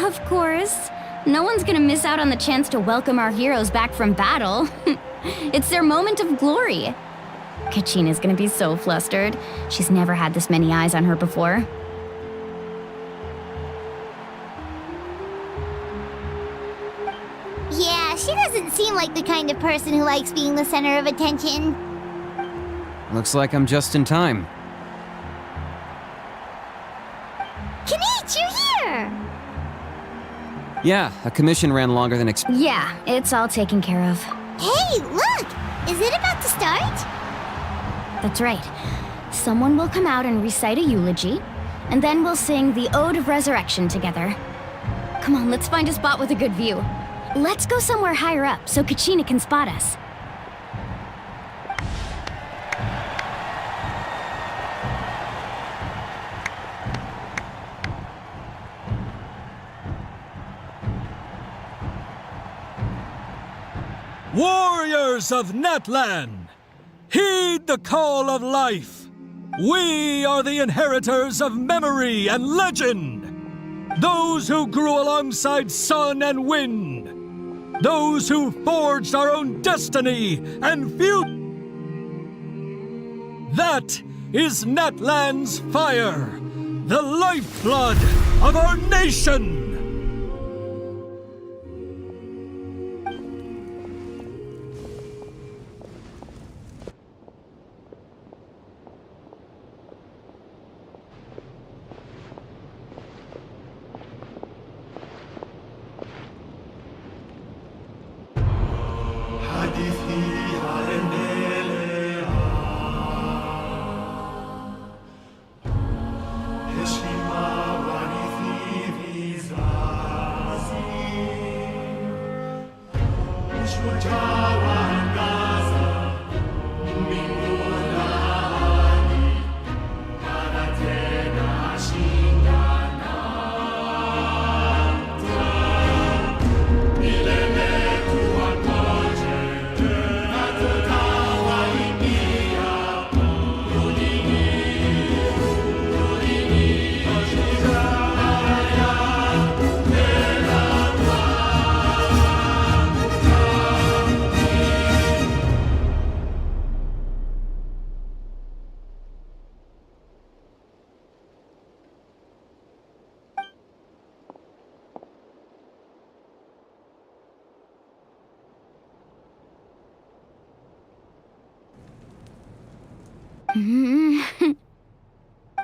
Of course. No one's gonna miss out on the chance to welcome our heroes back from battle. It's their moment of glory. Kachina's gonna be so flustered. She's never had this many eyes on her before. Yeah, she doesn't seem like the kind of person who likes being the center of attention. Looks like I'm just in time. Kanich, you're here! Yeah, a commission ran longer than expected. Yeah, it's all taken care of. Hey, look! Is it about to start? That's right. Someone will come out and recite a eulogy, and then we'll sing the Ode of Resurrection together. Come on, let's find a spot with a good view. Let's go somewhere higher up so Kachina can spot us. Warriors of Natlan, heed the call of life. We are the inheritors of memory and legend. Those who grew alongside sun and wind. Those who forged our own destiny and future. That is Natlan's fire, the lifeblood of our nation.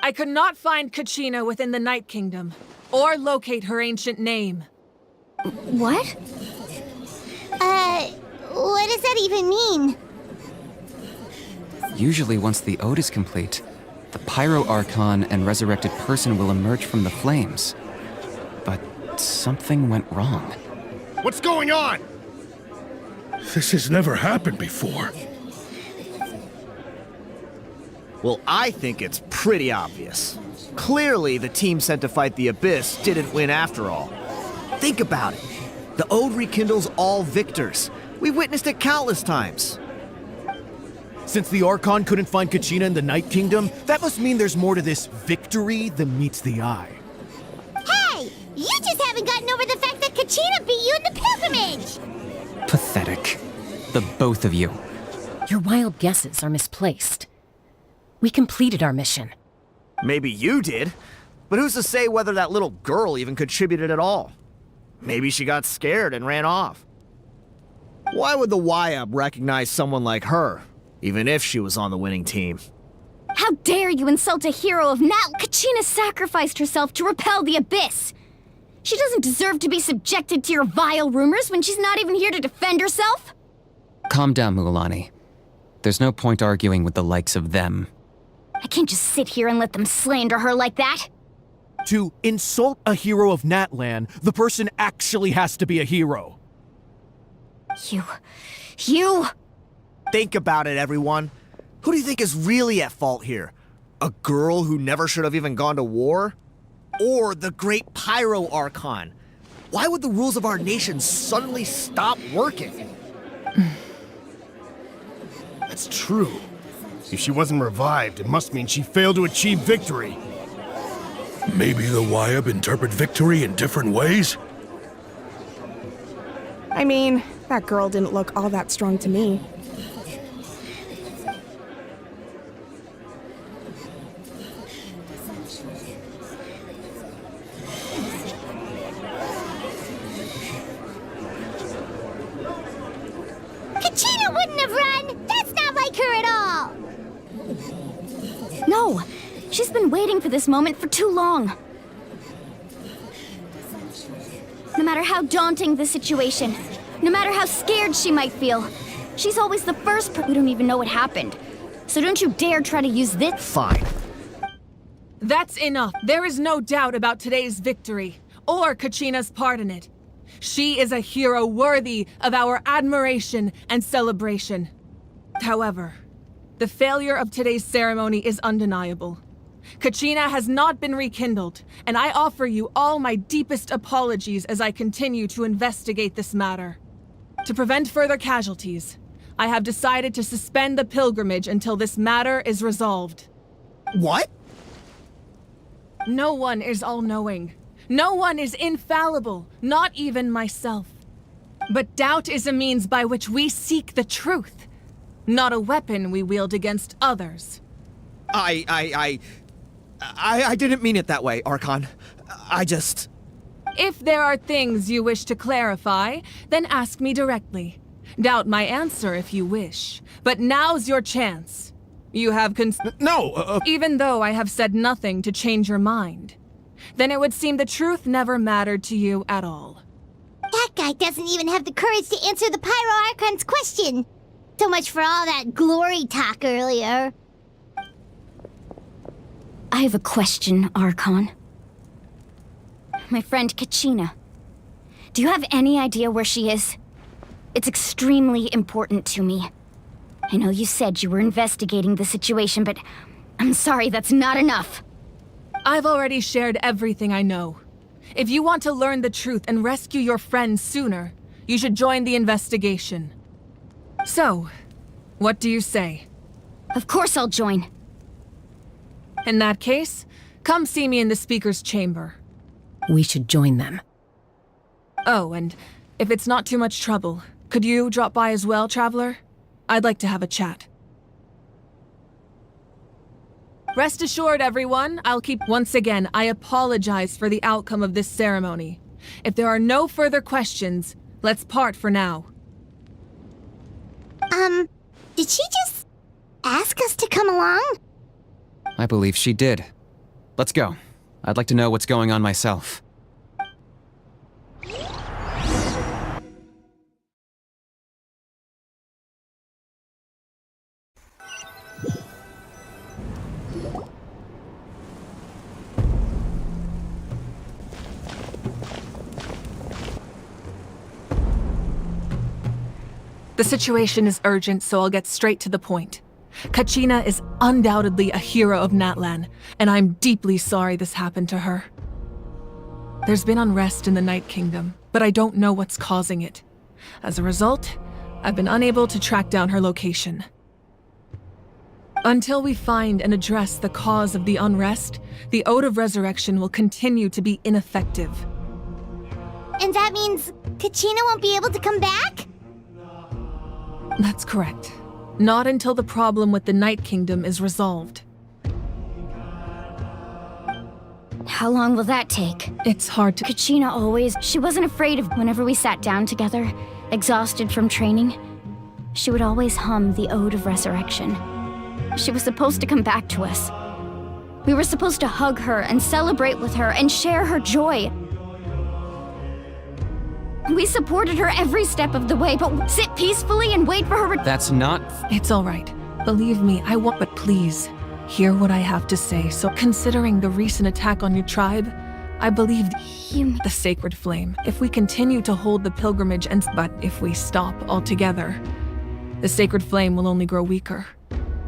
I could not find Kachina within the Night Kingdom, or locate her ancient name. What? What does that even mean? Usually once the ode is complete, the Pyro Archon and resurrected person will emerge from the flames. But something went wrong. What's going on? This has never happened before. Well, I think it's pretty obvious. Clearly, the team sent to fight the Abyss didn't win after all. Think about it. The Ode rekindles all victors. We've witnessed it countless times. Since the Archon couldn't find Kachina in the Night Kingdom, that must mean there's more to this victory than meets the eye. Hey! You just haven't gotten over the fact that Kachina beat you in the pilgrimage! Pathetic. The both of you. Your wild guesses are misplaced. We completed our mission. Maybe you did, but who's to say whether that little girl even contributed at all? Maybe she got scared and ran off. Why would the YUP recognize someone like her, even if she was on the winning team? How dare you insult a hero of Nat? Kachina sacrificed herself to repel the Abyss. She doesn't deserve to be subjected to your vile rumors when she's not even here to defend herself. Calm down, Mualani. There's no point arguing with the likes of them. I can't just sit here and let them slander her like that. To insult a hero of Natlan, the person actually has to be a hero. You... Think about it, everyone. Who do you think is really at fault here? A girl who never should have even gone to war? Or the great Pyro Archon? Why would the rules of our nation suddenly stop working? That's true. If she wasn't revived, it must mean she failed to achieve victory. Maybe the YUP interpret victory in different ways? I mean, that girl didn't look all that strong to me. Kachina wouldn't have run! That's not like her at all! No, she's been waiting for this moment for too long. No matter how daunting the situation, no matter how scared she might feel, she's always the first person. We don't even know what happened. So don't you dare try to use this. Fine. That's enough. There is no doubt about today's victory, or Kachina's part in it. She is a hero worthy of our admiration and celebration. However, the failure of today's ceremony is undeniable. Kachina has not been rekindled, and I offer you all my deepest apologies as I continue to investigate this matter. To prevent further casualties, I have decided to suspend the pilgrimage until this matter is resolved. What? No one is all-knowing. No one is infallible, not even myself. But doubt is a means by which we seek the truth, not a weapon we wield against others. I didn't mean it that way, Archon. If there are things you wish to clarify, then ask me directly. Doubt my answer if you wish. But now's your chance. You have Even though I have said nothing to change your mind, then it would seem the truth never mattered to you at all. That guy doesn't even have the courage to answer the Pyro Archon's question. So much for all that glory talk earlier. I have a question, Archon. My friend Kachina. Do you have any idea where she is? It's extremely important to me. I know you said you were investigating the situation, but I'm sorry, that's not enough. I've already shared everything I know. If you want to learn the truth and rescue your friend sooner, you should join the investigation. So, what do you say? Of course I'll join. In that case, come see me in the speaker's chamber. We should join them. Oh, and if it's not too much trouble, could you drop by as well, Traveler? I'd like to have a chat. Rest assured, everyone, Once again, I apologize for the outcome of this ceremony. If there are no further questions, let's part for now. Did she just ask us to come along? I believe she did. Let's go. I'd like to know what's going on myself. The situation is urgent, so I'll get straight to the point. Kachina is undoubtedly a hero of Natlan, and I'm deeply sorry this happened to her. There's been unrest in the Night Kingdom, but I don't know what's causing it. As a result, I've been unable to track down her location. Until we find and address the cause of the unrest, the Ode of Resurrection will continue to be ineffective. And that means Kachina won't be able to come back? That's correct. Not until the problem with the Night Kingdom is resolved. How long will that take? It's hard to— Kachina always— She wasn't afraid of whenever we sat down together, exhausted from training. She would always hum the Ode of Resurrection. She was supposed to come back to us. We were supposed to hug her and celebrate with her and share her joy. We supported her every step of the way, but sit peacefully and wait for her— That's not— It's all right. Believe me, I won't— But please, hear what I have to say. So, considering the recent attack on your tribe, I believed the sacred flame. If we continue to hold the pilgrimage but if we stop altogether, the sacred flame will only grow weaker.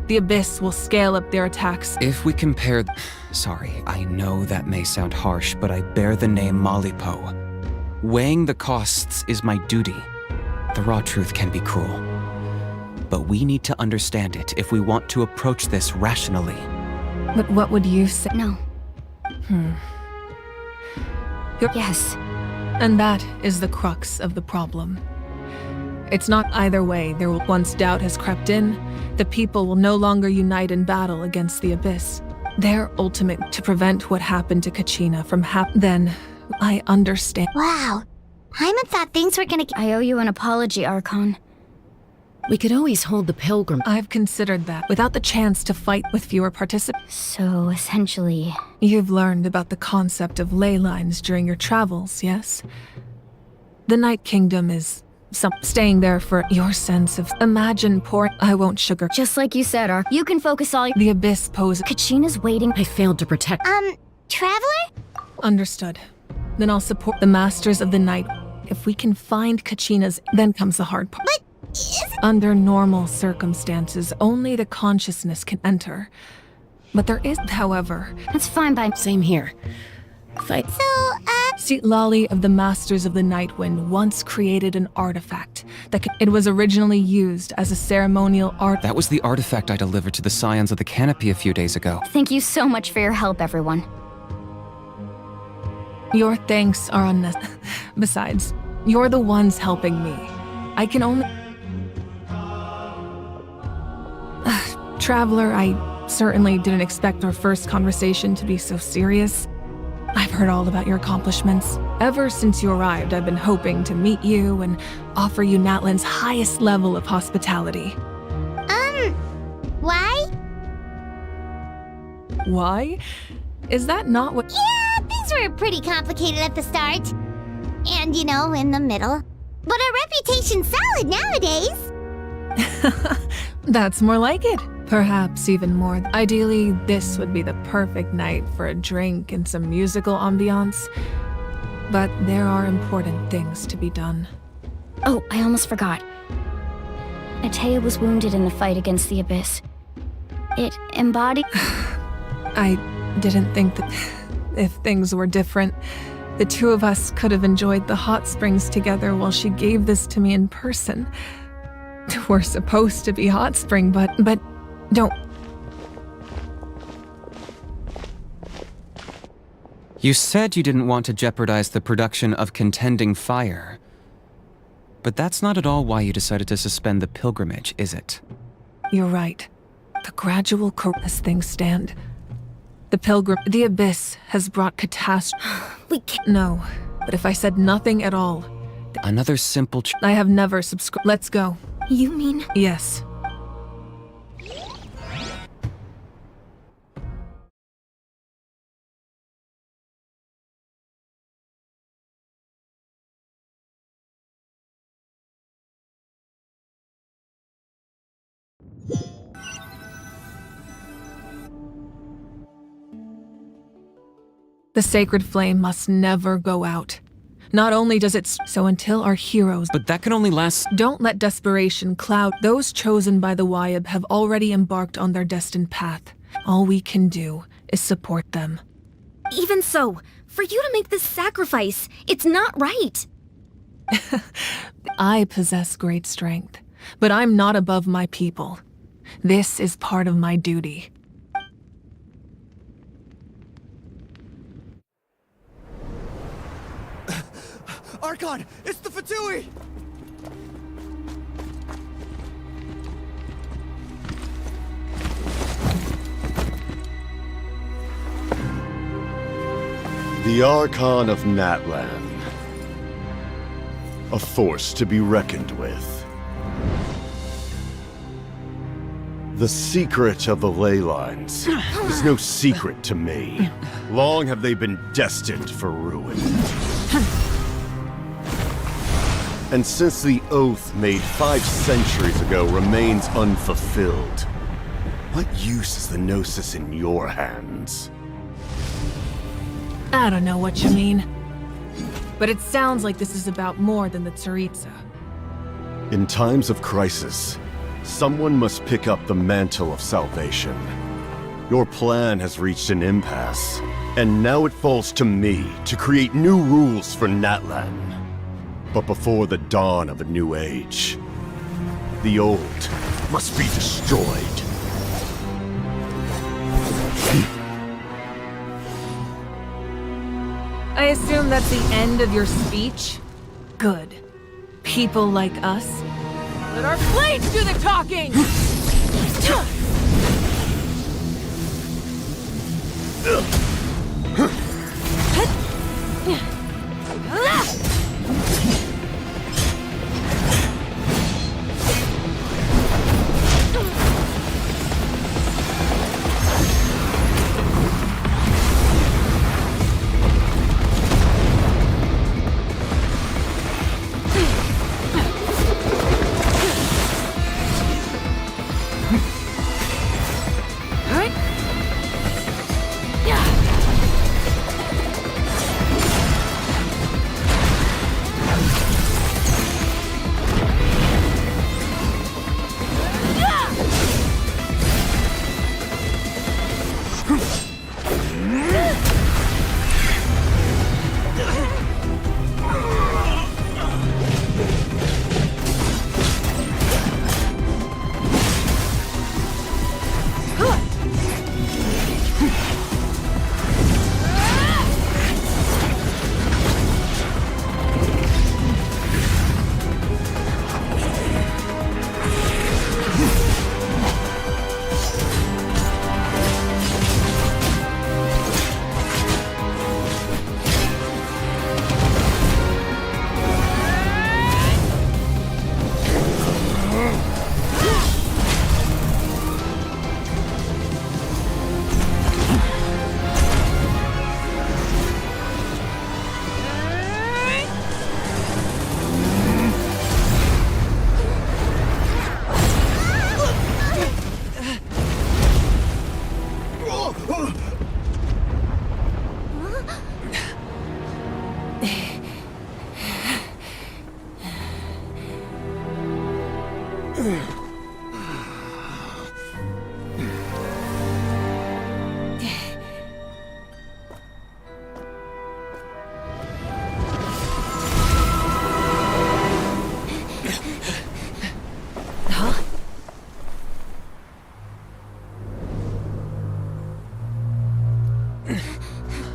The Abyss will scale up their attacks. If we compare— Sorry, I know that may sound harsh, but I bear the name Malipo. Weighing the costs is my duty. The raw truth can be cruel. But we need to understand it if we want to approach this rationally. But what would you say? No. Yes. And that is the crux of the problem. It's not either way. There will— Once doubt has crept in, the people will no longer unite in battle against the Abyss. Their ultimate to prevent what happened to Kachina from Then I understand. Wow. Paimon thought things were gonna— I owe you an apology, Archon. We could always hold the pilgrim. I've considered that. Without the chance to fight with fewer participants. So, essentially— You've learned about the concept of ley lines during your travels, yes? The Night Kingdom is staying there for your sense of— Imagine pouring— I won't sugar— Just like you said, you can focus all— The Abyss poses— Kachina's waiting— I failed to protect— Traveler? Understood. Then I'll support the Masters of the Night. If we can find Kachina's— Then comes the hard part. Under normal circumstances, only the consciousness can enter. But there is, however— That's fine by— Same here. Fight. So, See, Lolly of the Masters of the Nightwind once created an artifact that it was originally used as a ceremonial art— That was the artifact I delivered to the Scions of the Canopy a few days ago. Thank you so much for your help, everyone. Your thanks are unnecessary. Besides, you're the ones helping me. I can only— Traveler, I certainly didn't expect our first conversation to be so serious. I've heard all about your accomplishments. Ever since you arrived, I've been hoping to meet you and offer you Natlan's highest level of hospitality. Why? Why? Is that not what— Yeah, things were pretty complicated at the start. And, in the middle. But our reputation's solid nowadays. That's more like it. Perhaps even more. Ideally, this would be the perfect night for a drink and some musical ambiance. But there are important things to be done. Oh, I almost forgot. Atea was wounded in the fight against the Abyss. It embodied— I didn't think that if things were different, the two of us could have enjoyed the hot springs together while she gave this to me in person. We're supposed to be hot spring, but don't— You said you didn't want to jeopardize the production of contending fire. But that's not at all why you decided to suspend the pilgrimage, is it? You're right. The gradual as things stand. The Abyss has brought catastrophe. We can't— No, but if I said nothing at all— Another simple— I have never subscribed— Let's go. You mean— Yes. The sacred flame must never go out. Not only does it so until our heroes... But that can only last... Don't let desperation cloud. Those chosen by the Wayab have already embarked on their destined path. All we can do is support them. Even so, for you to make this sacrifice, it's not right. I possess great strength, but I'm not above my people. This is part of my duty. Archon, it's the F2P! The Archon of Natlan. A force to be reckoned with. The secret of the ley lines is no secret to me. Long have they been destined for ruin. And since the oath made 5 centuries ago remains unfulfilled, what use is the Gnosis in your hands? I don't know what you mean. But it sounds like this is about more than the Tsaritsa. In times of crisis, someone must pick up the mantle of salvation. Your plan has reached an impasse, and now it falls to me to create new rules for Natlan. But before the dawn of a new age, the old must be destroyed. I assume that's the end of your speech? Good. People like us? Let our blades do the talking!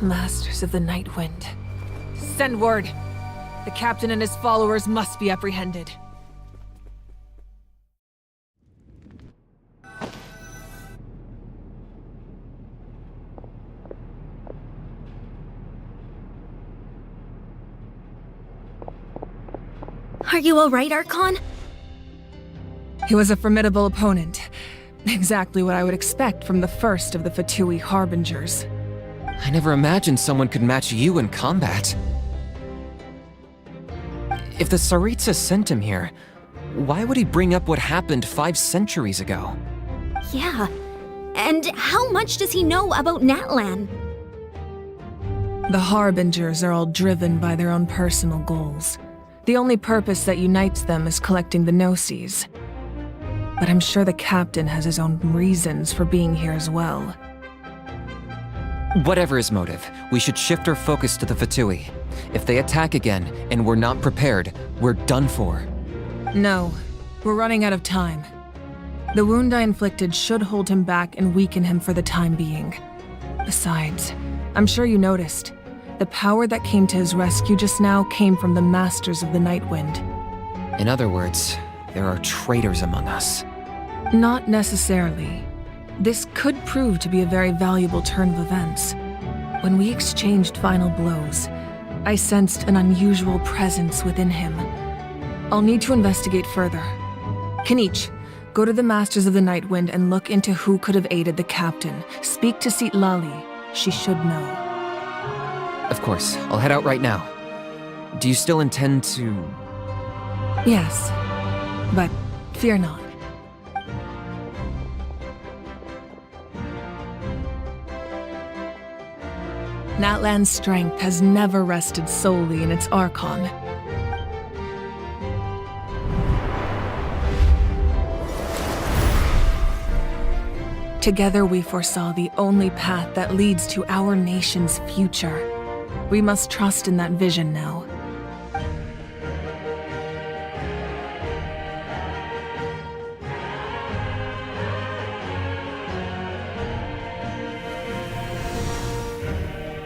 Masters of the Night Wind. Send word! The captain and his followers must be apprehended. Are you alright, Archon? He was a formidable opponent. Exactly what I would expect from the first of the F2P Harbingers. I never imagined someone could match you in combat. If the Tsaritsa sent him here, why would he bring up what happened 5 centuries ago? Yeah. And how much does he know about Natlan? The Harbingers are all driven by their own personal goals. The only purpose that unites them is collecting the Gnosis. But I'm sure the captain has his own reasons for being here as well. Whatever his motive, we should shift our focus to the Fatui. If they attack again and we're not prepared, we're done for. No, we're running out of time. The wound I inflicted should hold him back and weaken him for the time being. Besides, I'm sure you noticed, the power that came to his rescue just now came from the Masters of the Nightwind. In other words, there are traitors among us. Not necessarily. This could prove to be a very valuable turn of events. When we exchanged final blows, I sensed an unusual presence within him. I'll need to investigate further. Kenichi, go to the Masters of the Nightwind and look into who could have aided the captain. Speak to Citlali. She should know. Of course, I'll head out right now. Do you still intend to... Yes, but fear not. Natlan's strength has never rested solely in its Archon. Together we foresaw the only path that leads to our nation's future. We must trust in that vision now.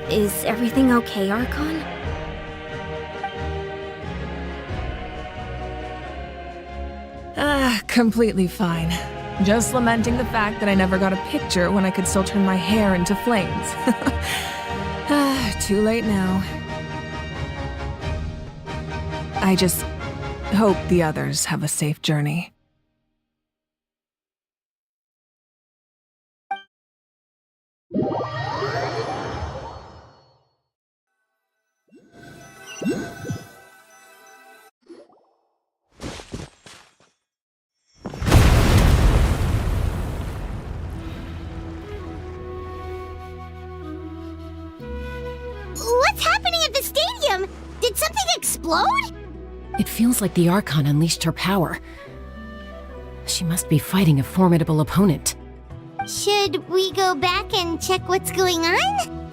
Is everything okay, Archon? Completely fine. Just lamenting the fact that I never got a picture when I could still turn my hair into flames. Too late now. I just hope the others have a safe journey. What's happening at the stadium? Did something explode? It feels like the Archon unleashed her power. She must be fighting a formidable opponent. Should we go back and check what's going on?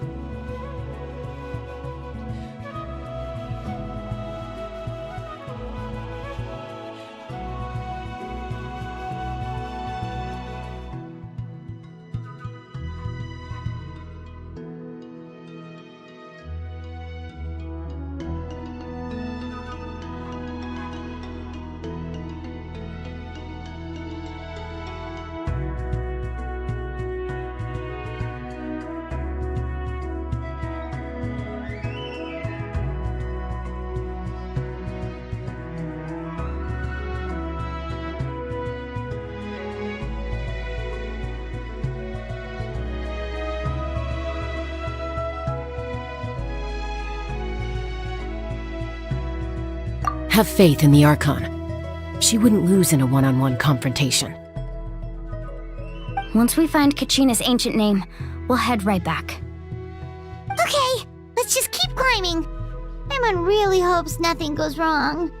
Have faith in the Archon. She wouldn't lose in a one-on-one confrontation. Once we find Kachina's ancient name, we'll head right back. Okay, let's just keep climbing. Paimon really hopes nothing goes wrong.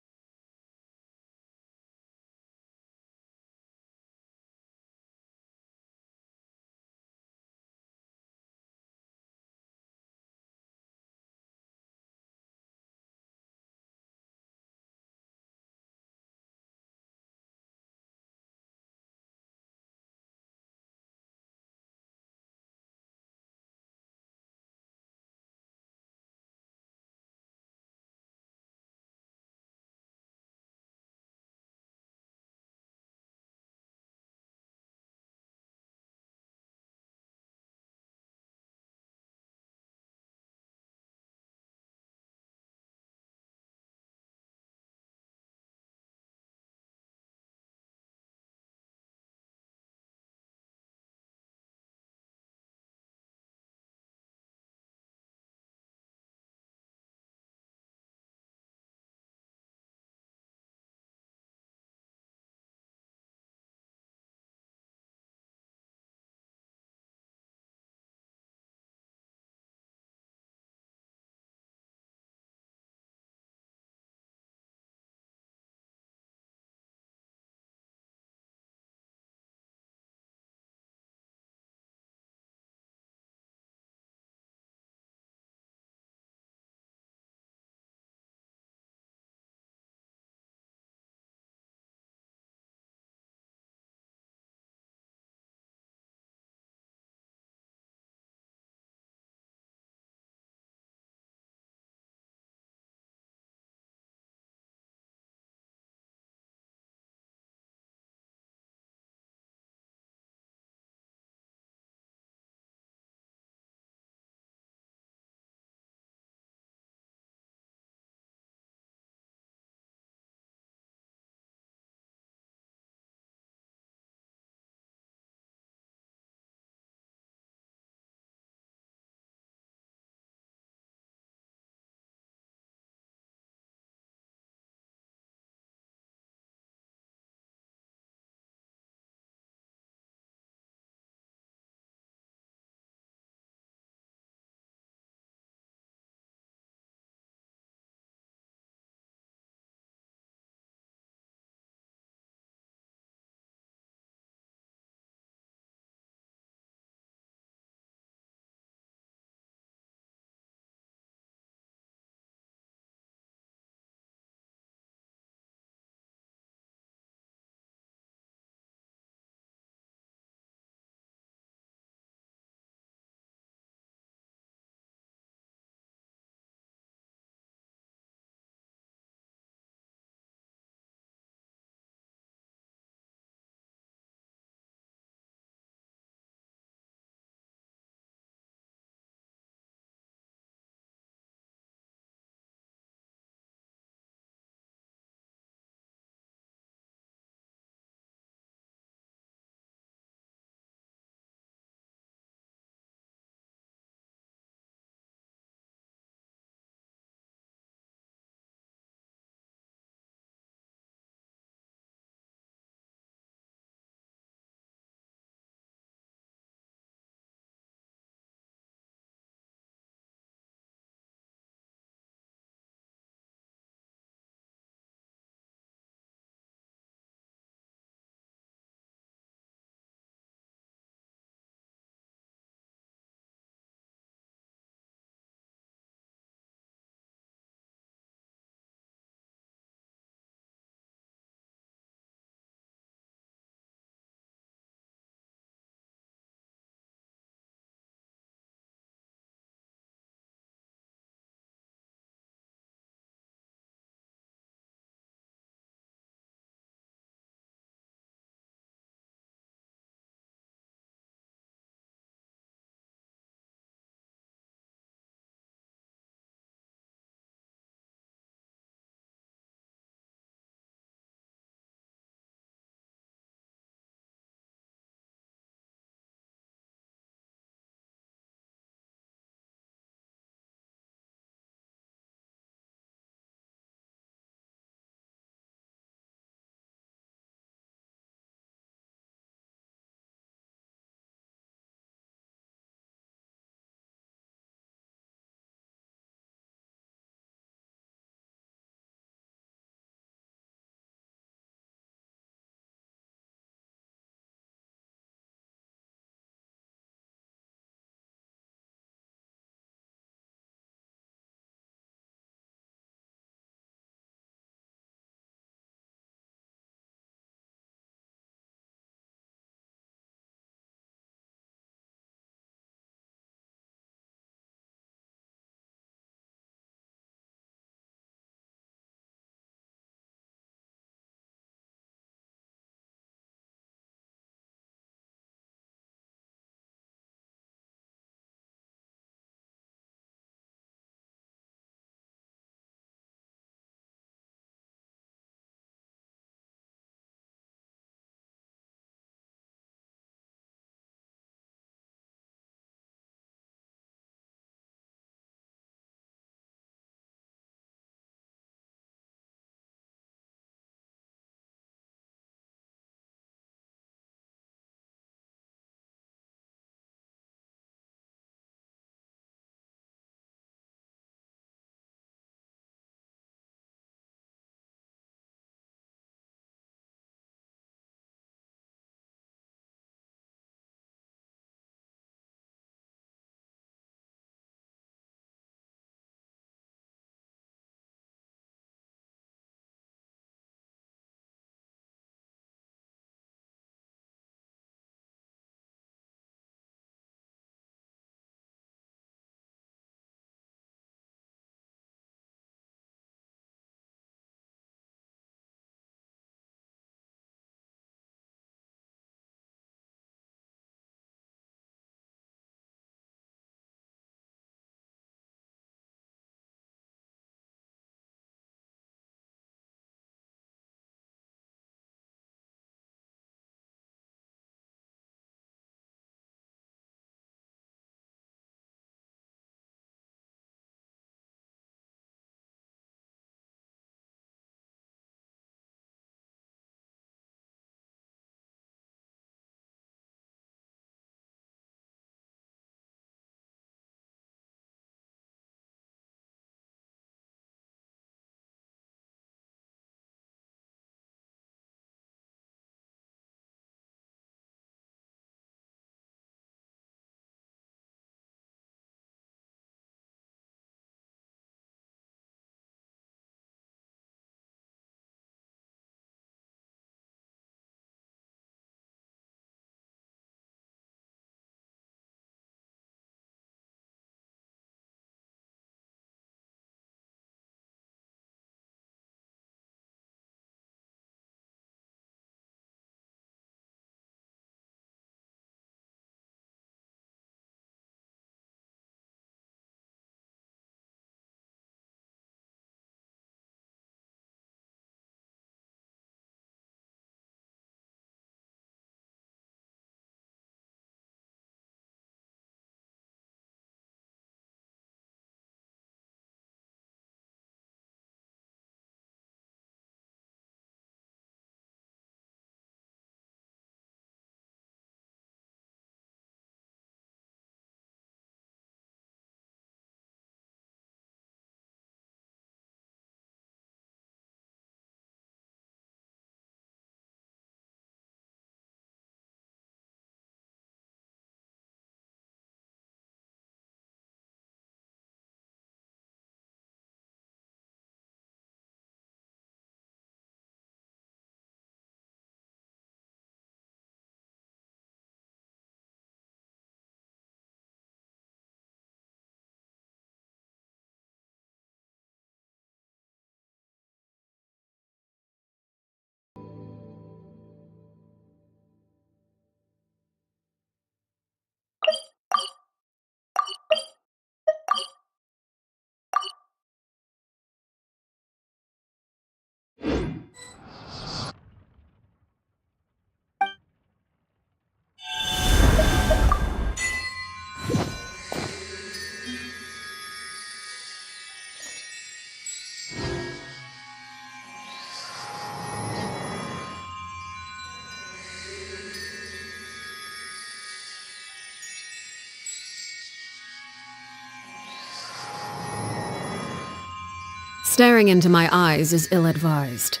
Staring into my eyes is ill-advised.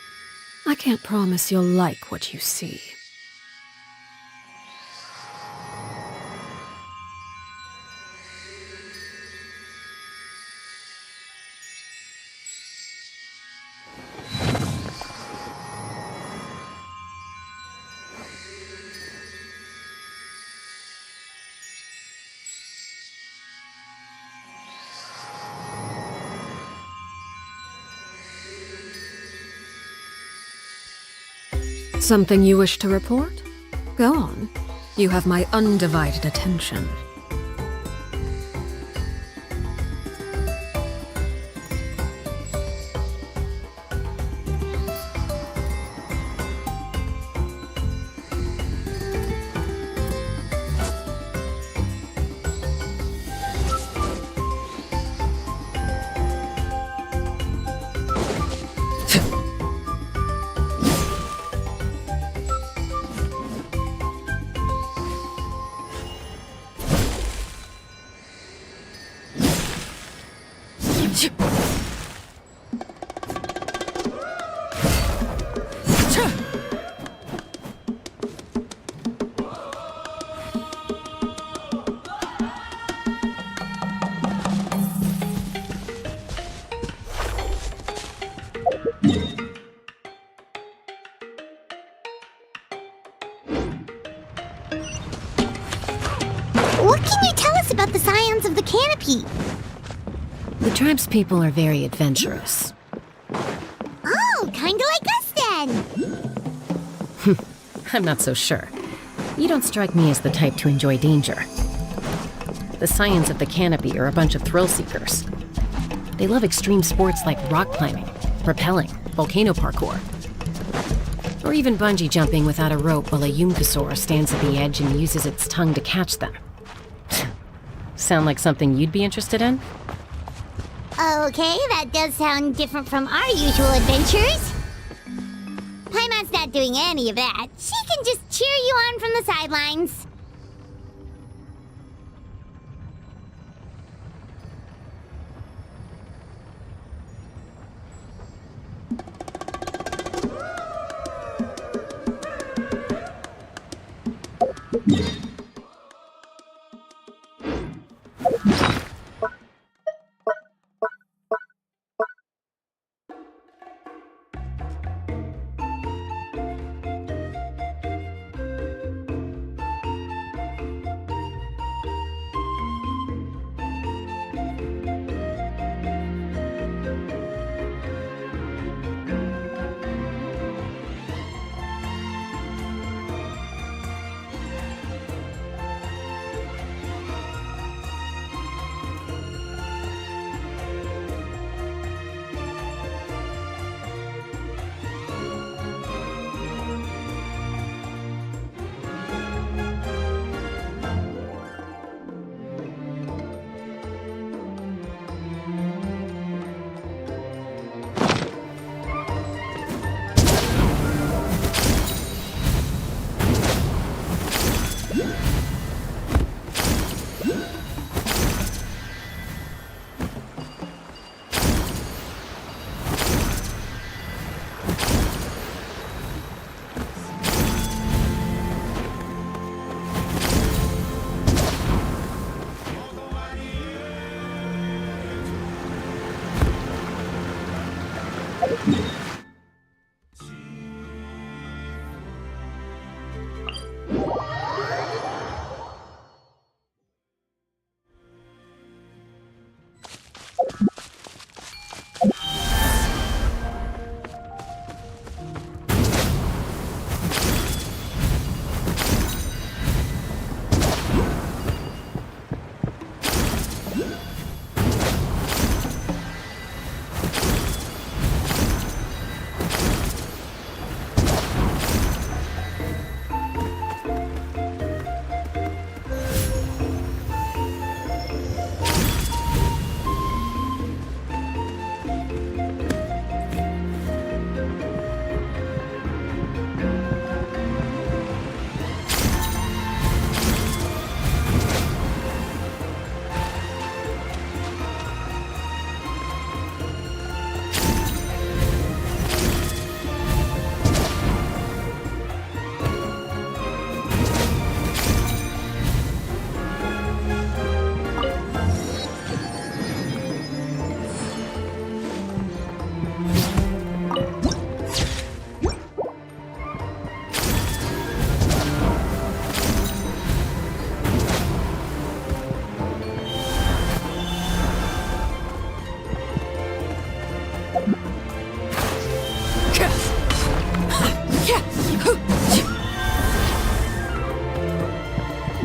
I can't promise you'll like what you see. Something you wish to report? Go on. You have my undivided attention. What can you tell us about the scions of the canopy? The tribe's people are very adventurous. Oh, kinda like us then. I'm not so sure. You don't strike me as the type to enjoy danger. The scions of the canopy are a bunch of thrill seekers. They love extreme sports like rock climbing, rappelling, volcano parkour, or even bungee jumping without a rope while a Yumkasaur stands at the edge and uses its tongue to catch them. Sound like something you'd be interested in? Okay, that does sound different from our usual adventures. Paimon's not doing any of that. She can just cheer you on from the sidelines.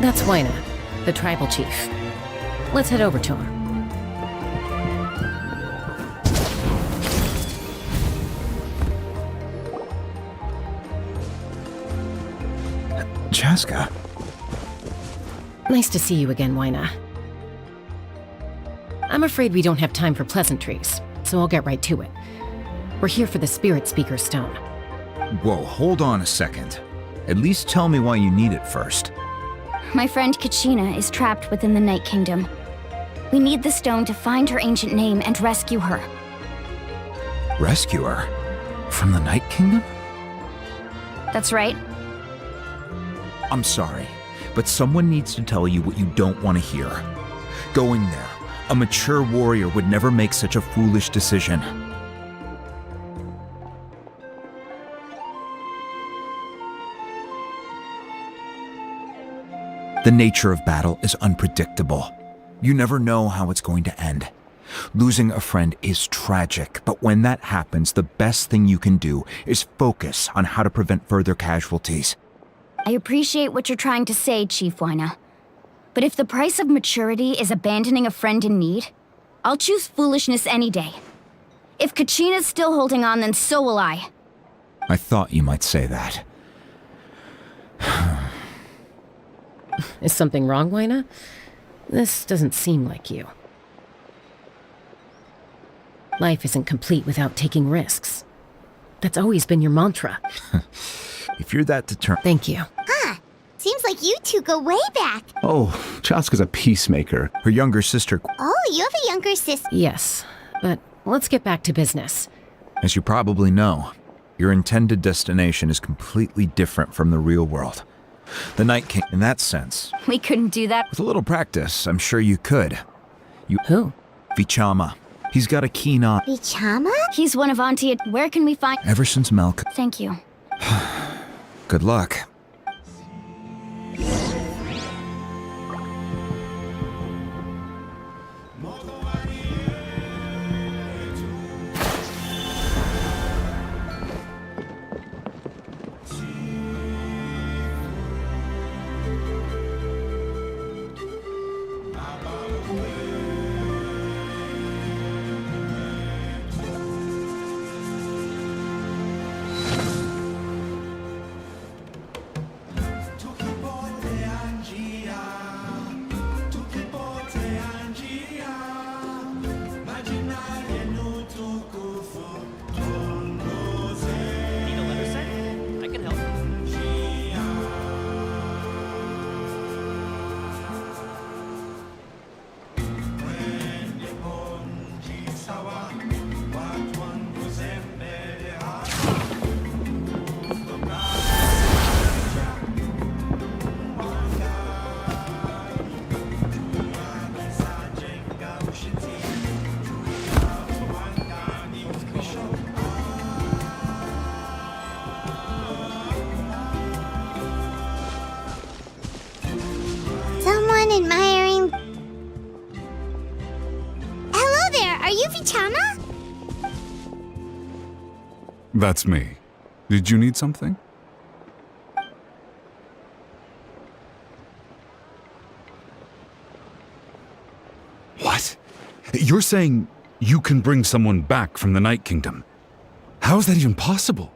That's Wyna, the tribal chief. Let's head over to him. Chaska. Nice to see you again, Wyna. I'm afraid we don't have time for pleasantries, so I'll get right to it. We're here for the Spirit Speaker Stone. Whoa, hold on a second. At least tell me why you need it first. My friend Kachina is trapped within the Night Kingdom. We need the stone to find her ancient name and rescue her. Rescue her? From the Night Kingdom? That's right. I'm sorry, but someone needs to tell you what you don't want to hear. Going there. A mature warrior would never make such a foolish decision. The nature of battle is unpredictable. You never know how it's going to end. Losing a friend is tragic, but when that happens, the best thing you can do is focus on how to prevent further casualties. I appreciate what you're trying to say, Chief Wyna. But if the price of maturity is abandoning a friend in need, I'll choose foolishness any day. If Kachina's still holding on, then so will I. I thought you might say that. Is something wrong, Wyna? This doesn't seem like you. Life isn't complete without taking risks. That's always been your mantra. If you're that determined... Thank you. Huh. Seems like you two go way back. Oh, Chaska's a peacemaker. Her younger sister... Oh, you have a younger sister. Yes, but let's get back to business. As you probably know, your intended destination is completely different from the real world. The Night King, in that sense... We couldn't do that. With a little practice, I'm sure you could. Who? Vichama. He's got a keen eye. Vichama? He's one of Auntie... Where can we find... Ever since Melk... Thank you. Good luck. Someone admiring... Hello there, are you Vichama? That's me. Did you need something? What? You're saying you can bring someone back from the Night Kingdom? How is that even possible?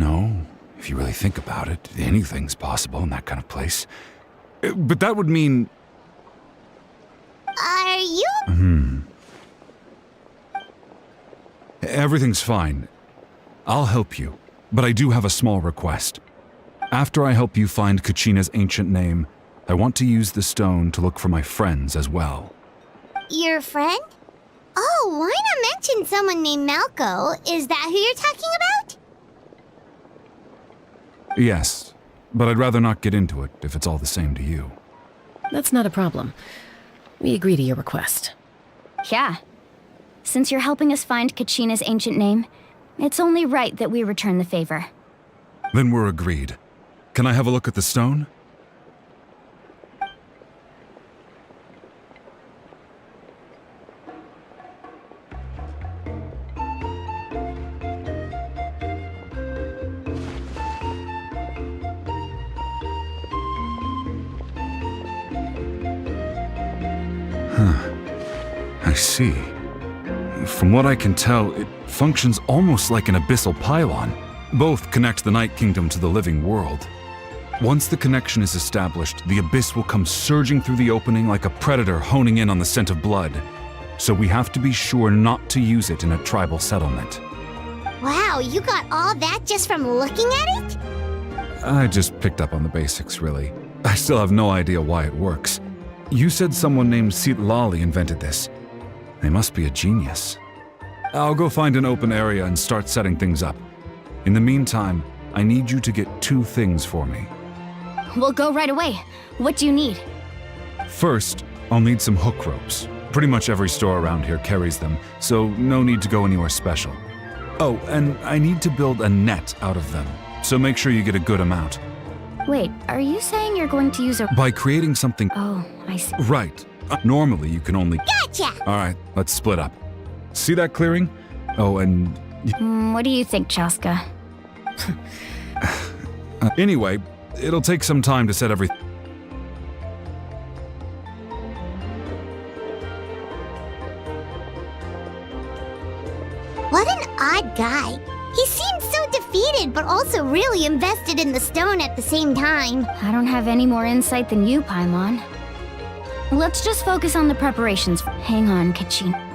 No, if you really think about it, anything's possible in that kind of place. But that would mean... Are you... Everything's fine. I'll help you, but I do have a small request. After I help you find Kachina's ancient name, I want to use the stone to look for my friends as well. Your friend? Oh, why not mention someone named Malco? Is that who you're talking about? Yes, but I'd rather not get into it if it's all the same to you. That's not a problem. We agree to your request. Yeah. Since you're helping us find Kachina's ancient name, it's only right that we return the favor. Then we're agreed. Can I have a look at the stone? I see. From what I can tell, it functions almost like an abyssal pylon. Both connect the Night Kingdom to the living world. Once the connection is established, the abyss will come surging through the opening like a predator honing in on the scent of blood. So we have to be sure not to use it in a tribal settlement. Wow, you got all that just from looking at it? I just picked up on the basics, really. I still have no idea why it works. You said someone named Sitlali invented this. They must be a genius. I'll go find an open area and start setting things up. In the meantime, I need you to get 2 things for me. We'll go right away. What do you need? First, I'll need some hook ropes. Pretty much every store around here carries them, so no need to go anywhere special. Oh, and I need to build a net out of them, so make sure you get a good amount. Wait, are you saying you're going to use a... By creating something... Oh, I see. Right. Normally you can only... Gotcha! Alright, let's split up. See that clearing? Oh, and... What do you think, Chaska? Anyway, it'll take some time to set everything... What an odd guy. He seems so defeated, but also really invested in the stone at the same time. I don't have any more insight than you, Paimon. Let's just focus on the preparations. Hang on, Kachin.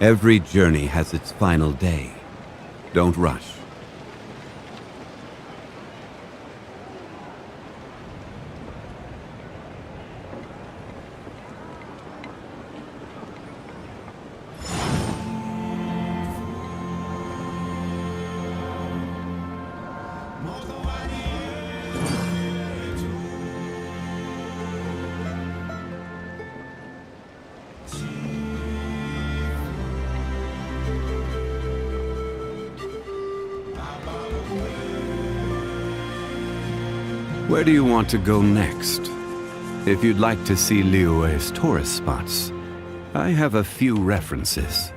Every journey has its final day. Don't rush. Where do you want to go next? If you'd like to see Liyue's tourist spots, I have a few references.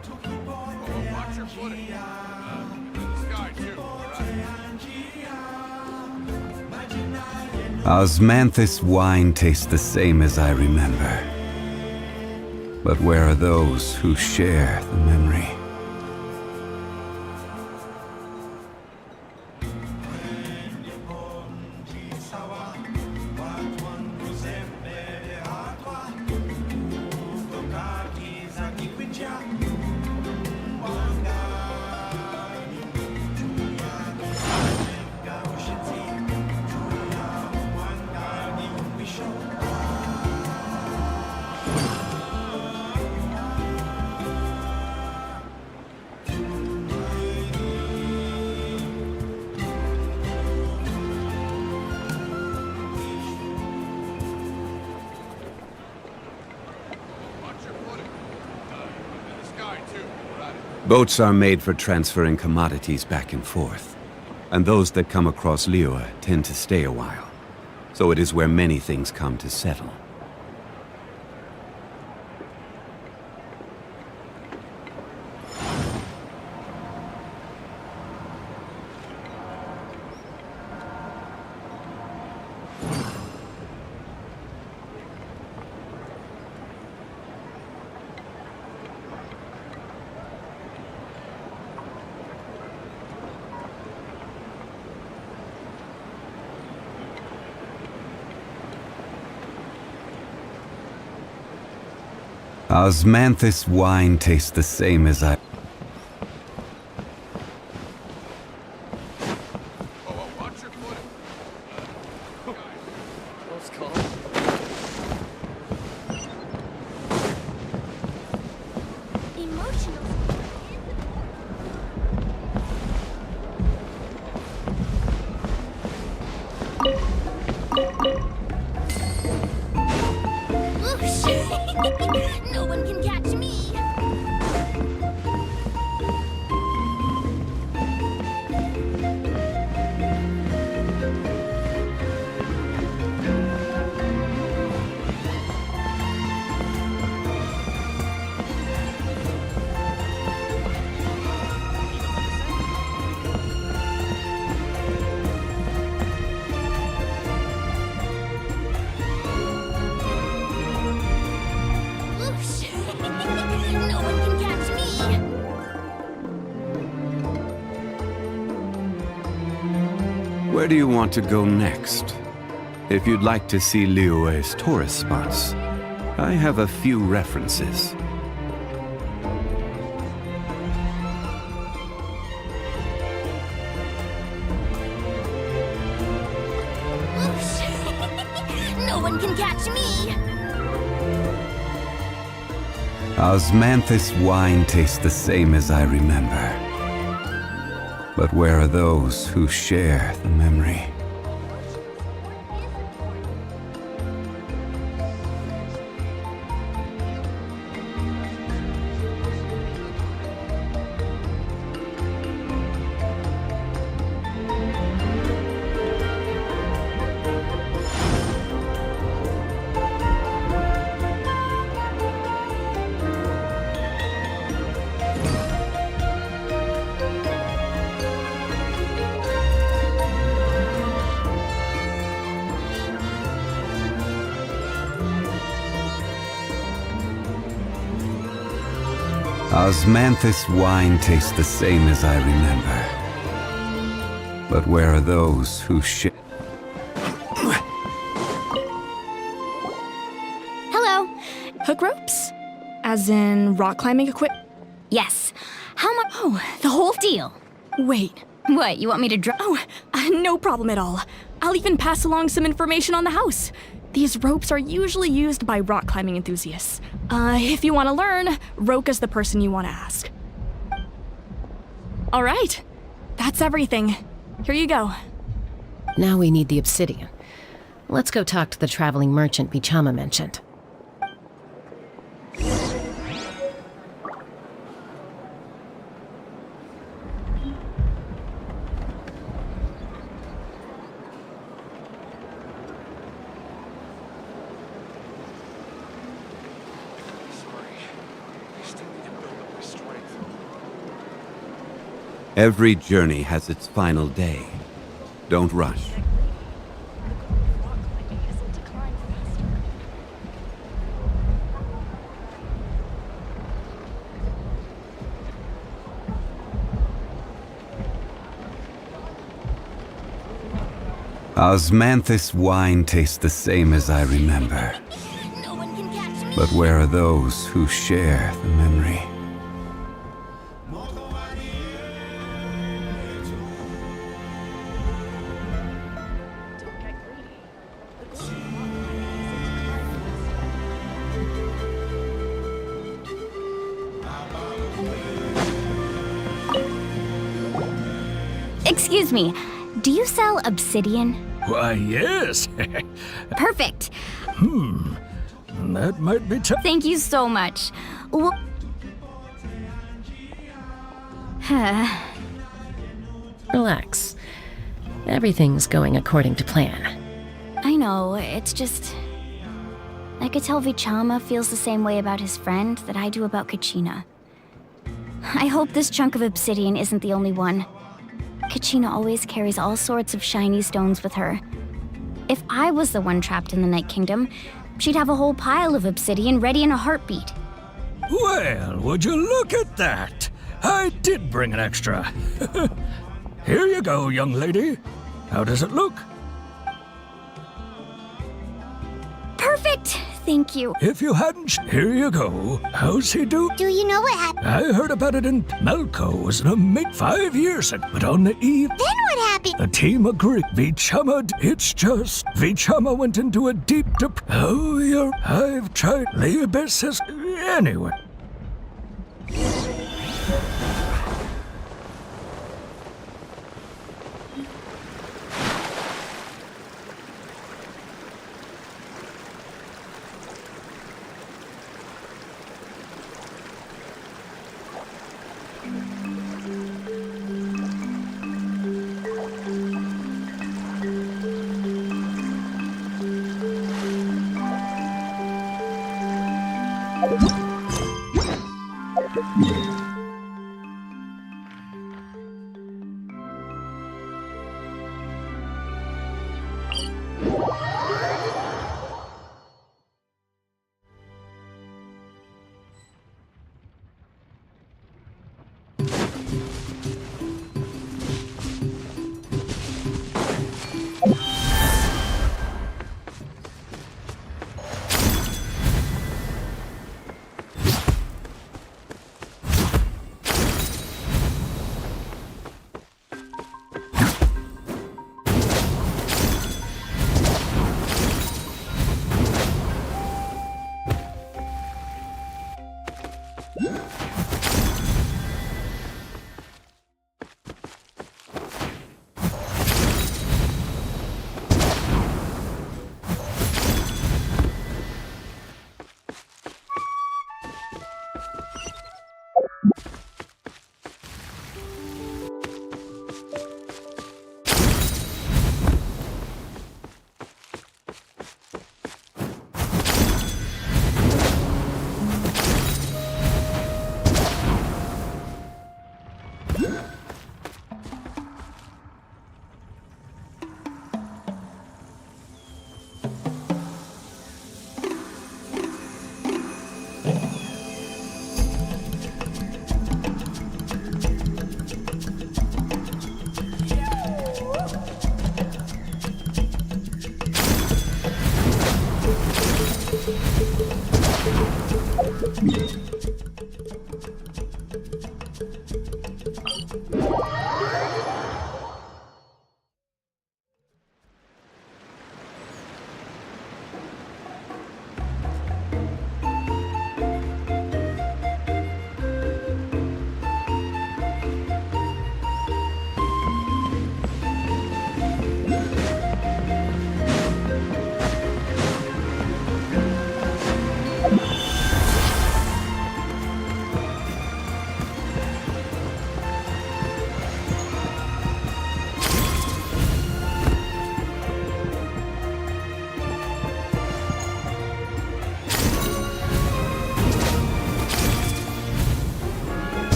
Osmanthus wine tastes the same as I remember. But where are those who share the memory? Boats are made for transferring commodities back and forth, and those that come across Liyue tend to stay a while, so it is where many things come to settle. Osmanthus wine tastes the same as I... No one can catch me. No one can catch me. Where do you want to go next? If you'd like to see Liyue's tourist spots, I have a few references. No one can catch me. Osmanthus wine tastes the same as I remember. But where are those who share the memory? Osmanthus wine tastes the same as I remember. But where are those who share? Hello. Hook ropes? As in rock climbing equipment? Yes. How much? Oh, the whole deal. Wait. What, you want me to draw? Oh, no problem at all. I'll even pass along some information on the house. These ropes are usually used by rock climbing enthusiasts. If you want to learn, Roka's the person you want to ask. All right. That's everything. Here you go. Now we need the obsidian. Let's go talk to the traveling merchant Bichama mentioned. Every journey has its final day. Don't rush. Osmanthus wine tastes the same as I remember. But where are those who share the memory? Excuse me, do you sell obsidian? Why, yes. Perfect. That might be tough. Thank you so much. Relax. Everything's going according to plan. I know, it's just... I could tell Bichama feels the same way about his friend that I do about Kachina. I hope this chunk of obsidian isn't the only one. Kachina always carries all sorts of shiny stones with her. If I was the one trapped in the Night Kingdom, she'd have a whole pile of obsidian ready in a heartbeat. Well, would you look at that? I did bring an extra. Here you go, young lady. How does it look? Perfect! Thank you. If you hadn't, here you go. How's he do? Do you know what happened? I heard about it in Melko was an amazing 5 years ago, but on the eve. Then what happened? The team agreed. Vichama, it's just Vichama went into a deep Oh, I've tried. The abyss has. Anyway.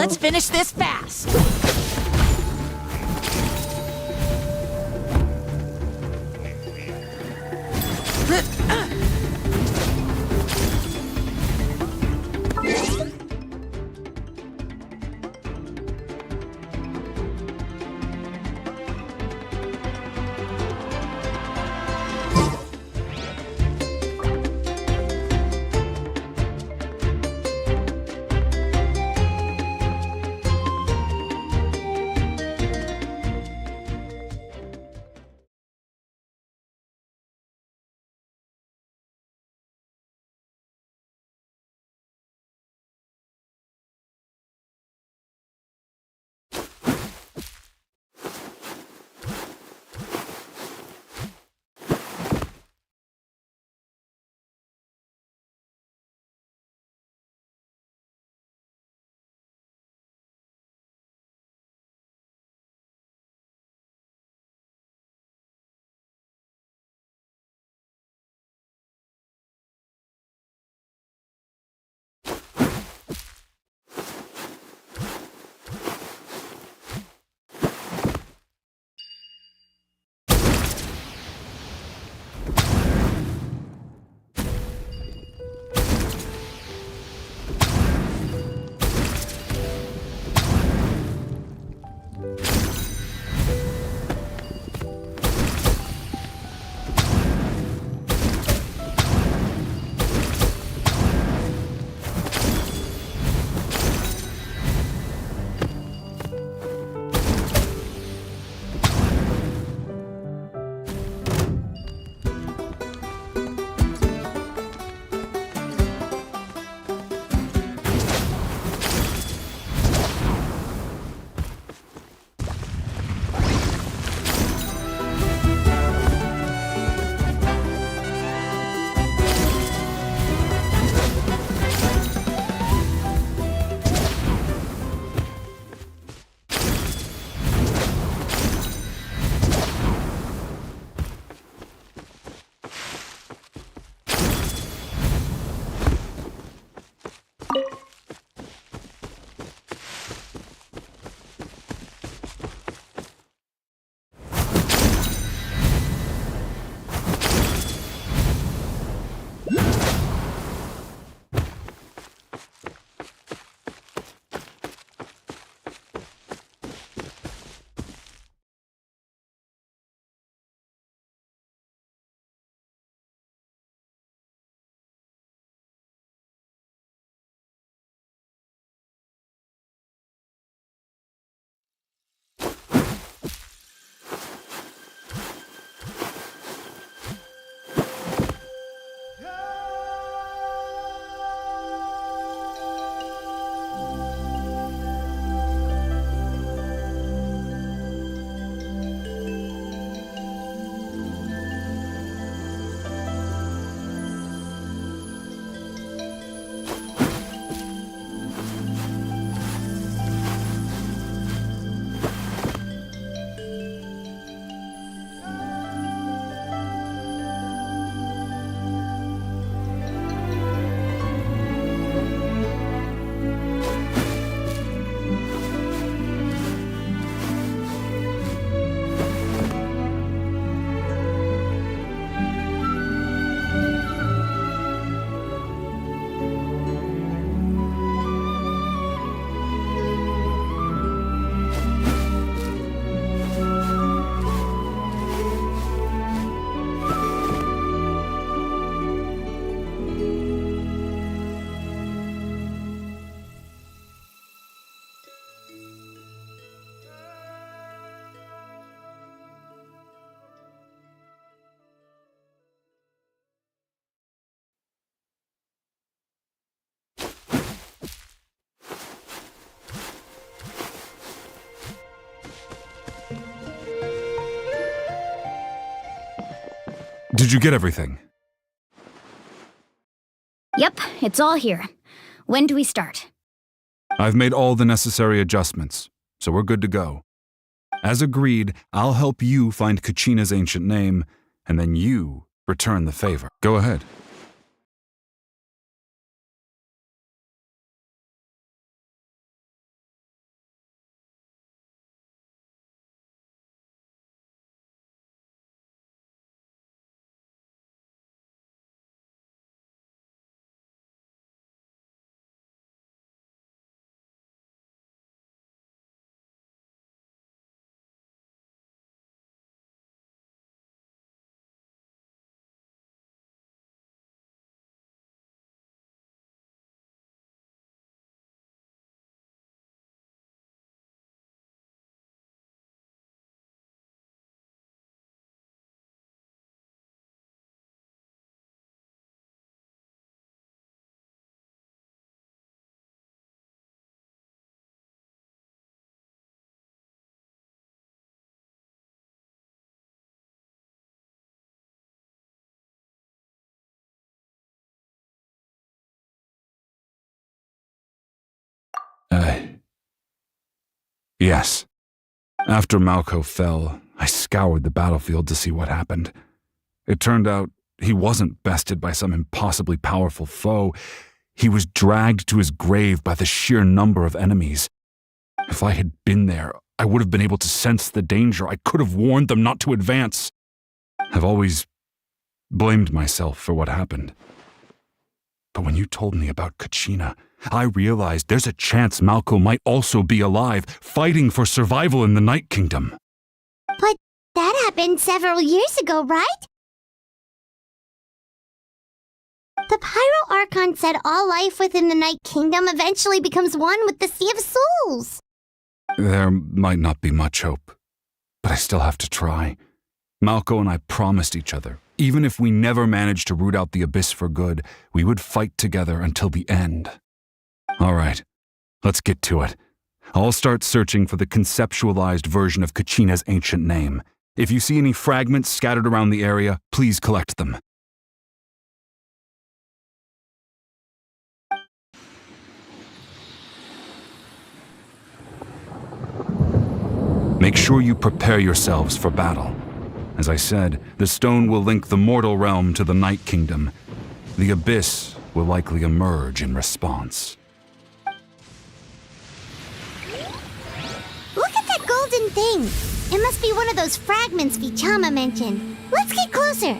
Let's finish this fast. Did you get everything? Yep, it's all here. When do we start? I've made all the necessary adjustments, so we're good to go. As agreed, I'll help you find Kachina's ancient name, and then you return the favor. Go ahead. Yes. After Malco fell, I scoured the battlefield to see what happened. It turned out he wasn't bested by some impossibly powerful foe. He was dragged to his grave by the sheer number of enemies. If I had been there, I would have been able to sense the danger. I could have warned them not to advance. I've always blamed myself for what happened. But when you told me about Kachina, I realized there's a chance Malco might also be alive, fighting for survival in the Night Kingdom. But that happened several years ago, right? The Pyro Archon said all life within the Night Kingdom eventually becomes one with the Sea of Souls. There might not be much hope, but I still have to try. Malco and I promised each other, even if we never managed to root out the Abyss for good, we would fight together until the end. All right, let's get to it. I'll start searching for the conceptualized version of Kachina's ancient name. If you see any fragments scattered around the area, please collect them. Make sure you prepare yourselves for battle. As I said, the stone will link the mortal realm to the Night Kingdom. The Abyss will likely emerge in response. Look at that golden thing. It must be one of those fragments Vichama mentioned. Let's get closer.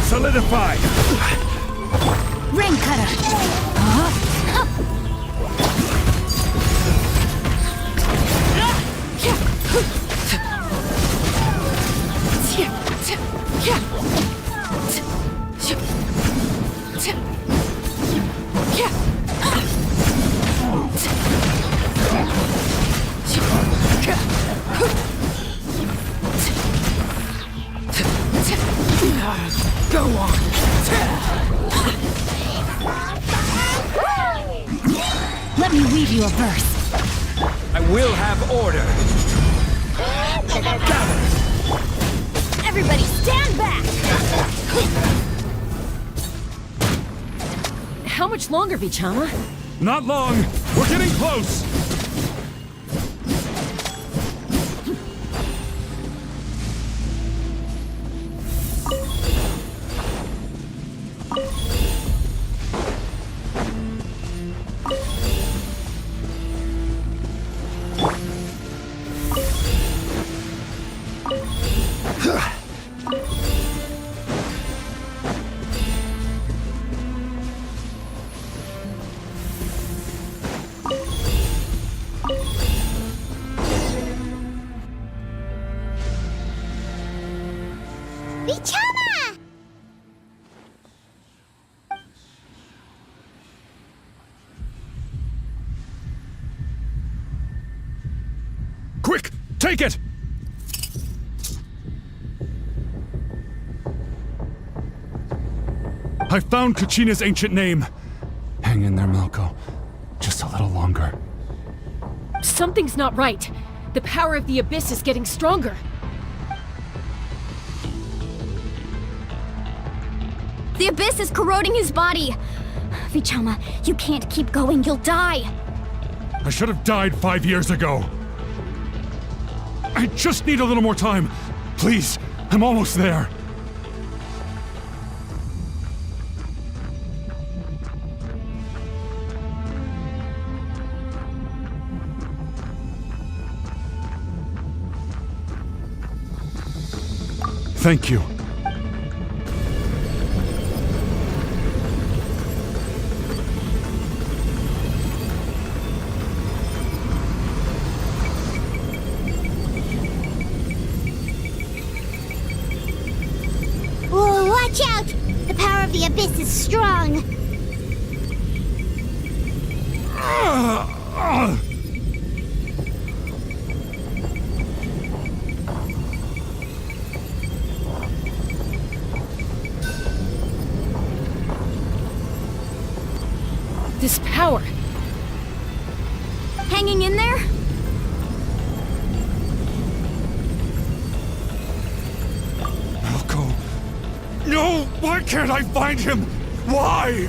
Solidified! Rain cutter! Go on! Let me weave you a verse. I will have order. Everybody stand back! How much longer, Vichama? Not long! We're getting close! Vichama! Quick! Take it! I found Kachina's ancient name. Hang in there, Malko. Just a little longer. Something's not right. The power of the Abyss is getting stronger. The Abyss is corroding his body. Vichama, you can't keep going. You'll die. I should have died 5 years ago. I just need a little more time. Please, I'm almost there. Thank you. Whoa, watch out! The power of the Abyss is strong. This power. Hanging in there? Malko. No! Why can't I find him? Why?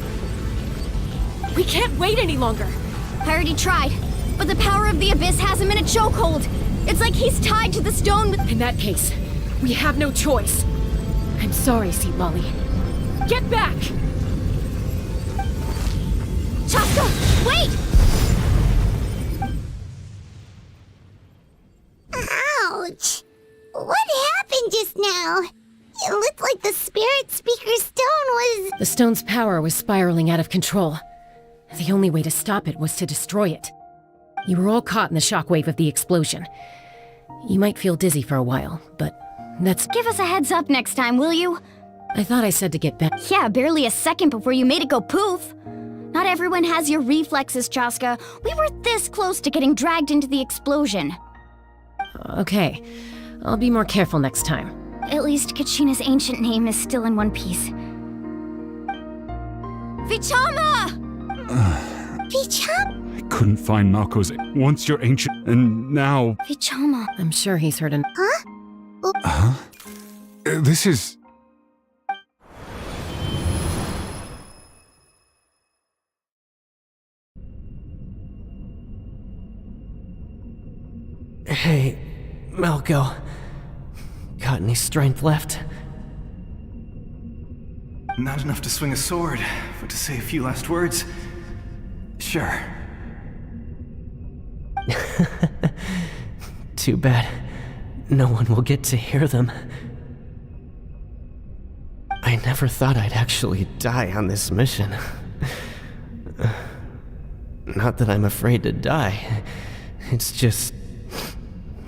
We can't wait any longer. I already tried, but the power of the Abyss has him in a chokehold. It's like he's tied to the stone with— In that case, we have no choice. I'm sorry, Seat Lolly. Get back! Chaska, wait! Ouch! What happened just now? It looked like the Spirit Speaker's stone was— The stone's power was spiraling out of control. The only way to stop it was to destroy it. You were all caught in the shockwave of the explosion. You might feel dizzy for a while, but that's— Give us a heads up next time, will you? I thought I said to get back. Yeah, barely a second before you made it go poof. Not everyone has your reflexes, Chaska. We were this close to getting dragged into the explosion. Okay, I'll be more careful next time. At least Kachina's ancient name is still in one piece. Vichama! Vichama? I couldn't find Malko's once you're ancient, and now... Vichama. I'm sure he's heard an— Huh? Huh? This is... Hey, Malko. Got any strength left? Not enough to swing a sword, but to say a few last words? Sure. Too bad. No one will get to hear them. I never thought I'd actually die on this mission. Not that I'm afraid to die. It's just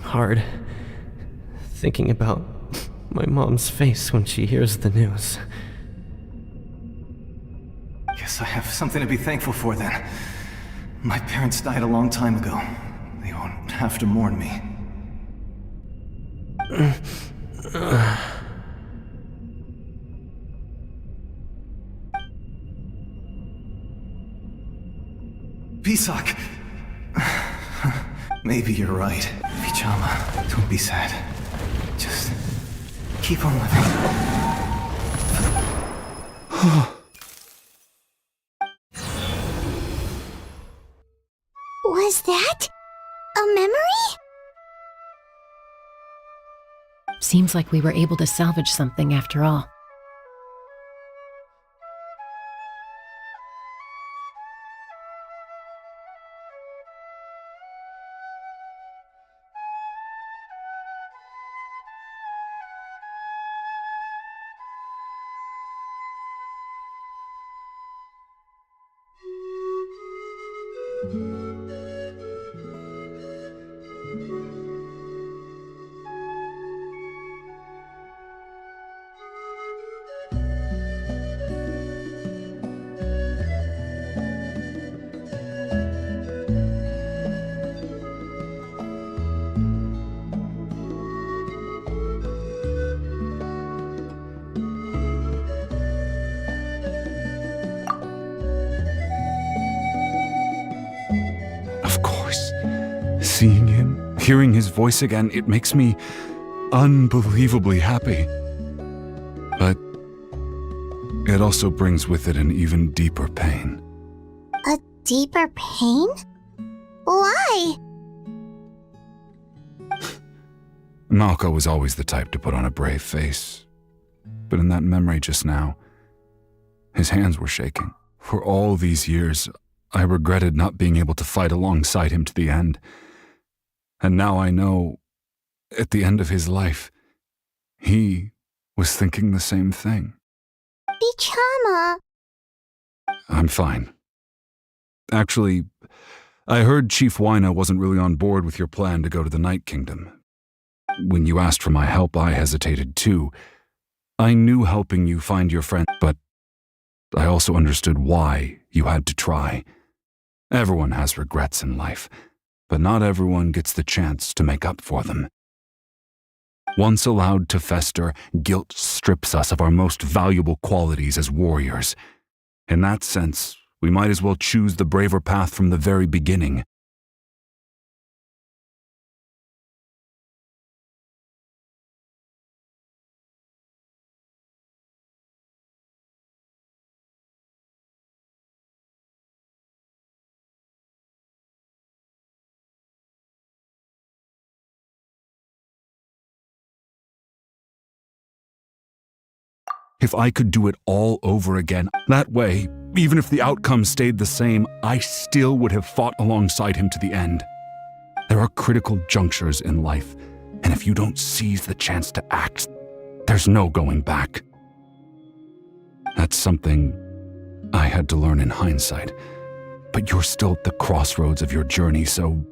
hard thinking about my mom's face when she hears the news. Guess I have something to be thankful for then. My parents died a long time ago. They won't have to mourn me. Pisak. Maybe you're right. Vichama, don't be sad. Just keep on living. Was that a memory? Seems like we were able to salvage something after all. Seeing him, hearing his voice again, it makes me unbelievably happy. But it also brings with it an even deeper pain. A deeper pain? Why? Malco was always the type to put on a brave face. But in that memory just now, his hands were shaking. For all these years, I regretted not being able to fight alongside him to the end. And now I know, at the end of his life, he was thinking the same thing. Vichama. I'm fine. Actually, I heard Chief Wyna wasn't really on board with your plan to go to the Night Kingdom. When you asked for my help, I hesitated too. I knew helping you find your friend, but I also understood why you had to try. Everyone has regrets in life, but not everyone gets the chance to make up for them. Once allowed to fester, guilt strips us of our most valuable qualities as warriors. In that sense, we might as well choose the braver path from the very beginning. If I could do it all over again, that way, even if the outcome stayed the same, I still would have fought alongside him to the end. There are critical junctures in life, and if you don't seize the chance to act, there's no going back. That's something I had to learn in hindsight, but you're still at the crossroads of your journey, so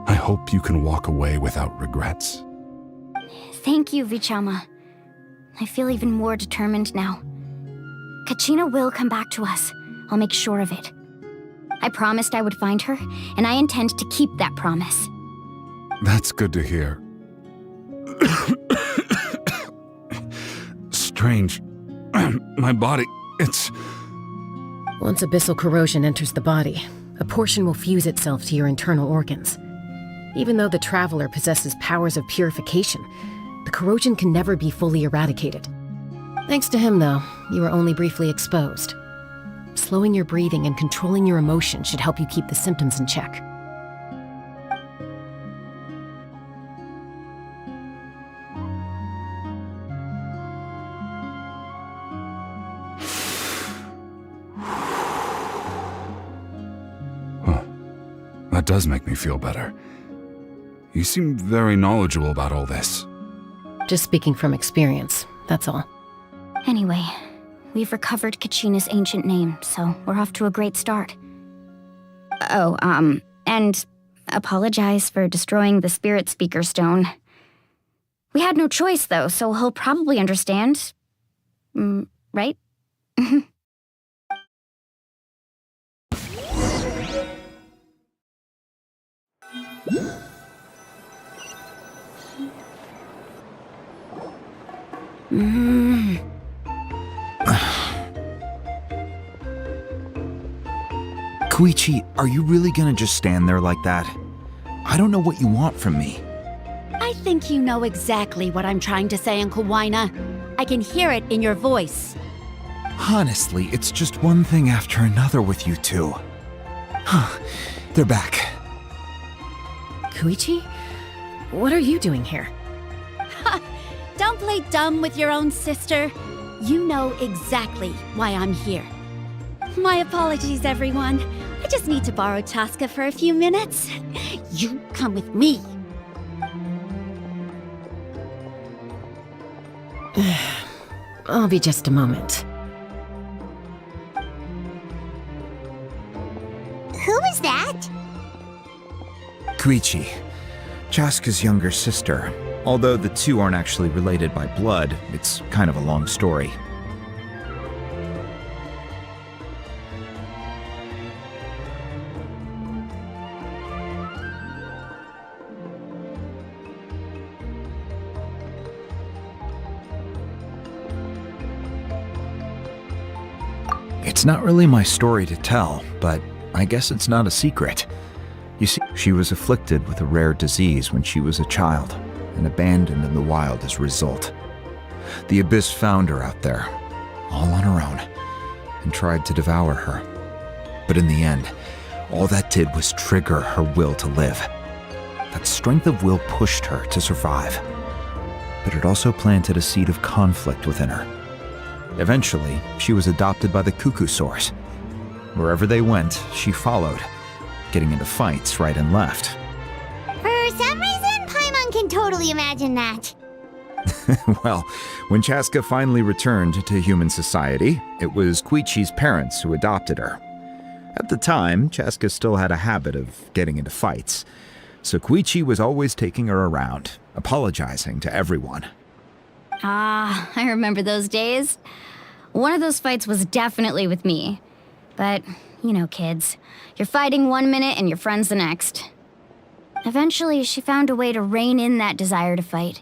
I hope you can walk away without regrets. Thank you, Vichama. I feel even more determined now. Kachina will come back to us. I'll make sure of it. I promised I would find her, and I intend to keep that promise. That's good to hear. Strange. My body, it's... Once abyssal corrosion enters the body, a portion will fuse itself to your internal organs. Even though the Traveler possesses powers of purification, the corrosion can never be fully eradicated. Thanks to him, though, you were only briefly exposed. Slowing your breathing and controlling your emotions should help you keep the symptoms in check. That does make me feel better. You seem very knowledgeable about all this. Just speaking from experience, that's all. Anyway, we've recovered Kachina's ancient name, so we're off to a great start. Oh, and apologize for destroying the Spirit Speaker Stone. We had no choice, though, so he'll probably understand. Right? Koichi, are you really gonna just stand there like that? I don't know what you want from me. I think you know exactly what I'm trying to say, Uncle Wina. I can hear it in your voice. Honestly, it's just one thing after another with you two. They're back. Koichi? What are you doing here? Don't play dumb with your own sister. You know exactly why I'm here. My apologies, everyone. I just need to borrow Chaska for a few minutes. You come with me. I'll be just a moment. Who is that? Koichi, Chaska's younger sister. Although the two aren't actually related by blood, it's kind of a long story. It's not really my story to tell, but I guess it's not a secret. You see, she was afflicted with a rare disease when she was a child, and abandoned in the wild as a result. The Abyss found her out there, all on her own, and tried to devour her. But in the end, all that did was trigger her will to live. That strength of will pushed her to survive, but it also planted a seed of conflict within her. Eventually, she was adopted by the Cuckoo Source. Wherever they went, she followed, getting into fights right and left. For some reason, Paimon can totally imagine that. Well, when Chaska finally returned to human society, it was Koichi's parents who adopted her. At the time, Chaska still had a habit of getting into fights, so Koichi was always taking her around, apologizing to everyone. Ah, I remember those days. One of those fights was definitely with me. But, you know, kids. You're fighting one minute and your friend's the next. Eventually, she found a way to rein in that desire to fight.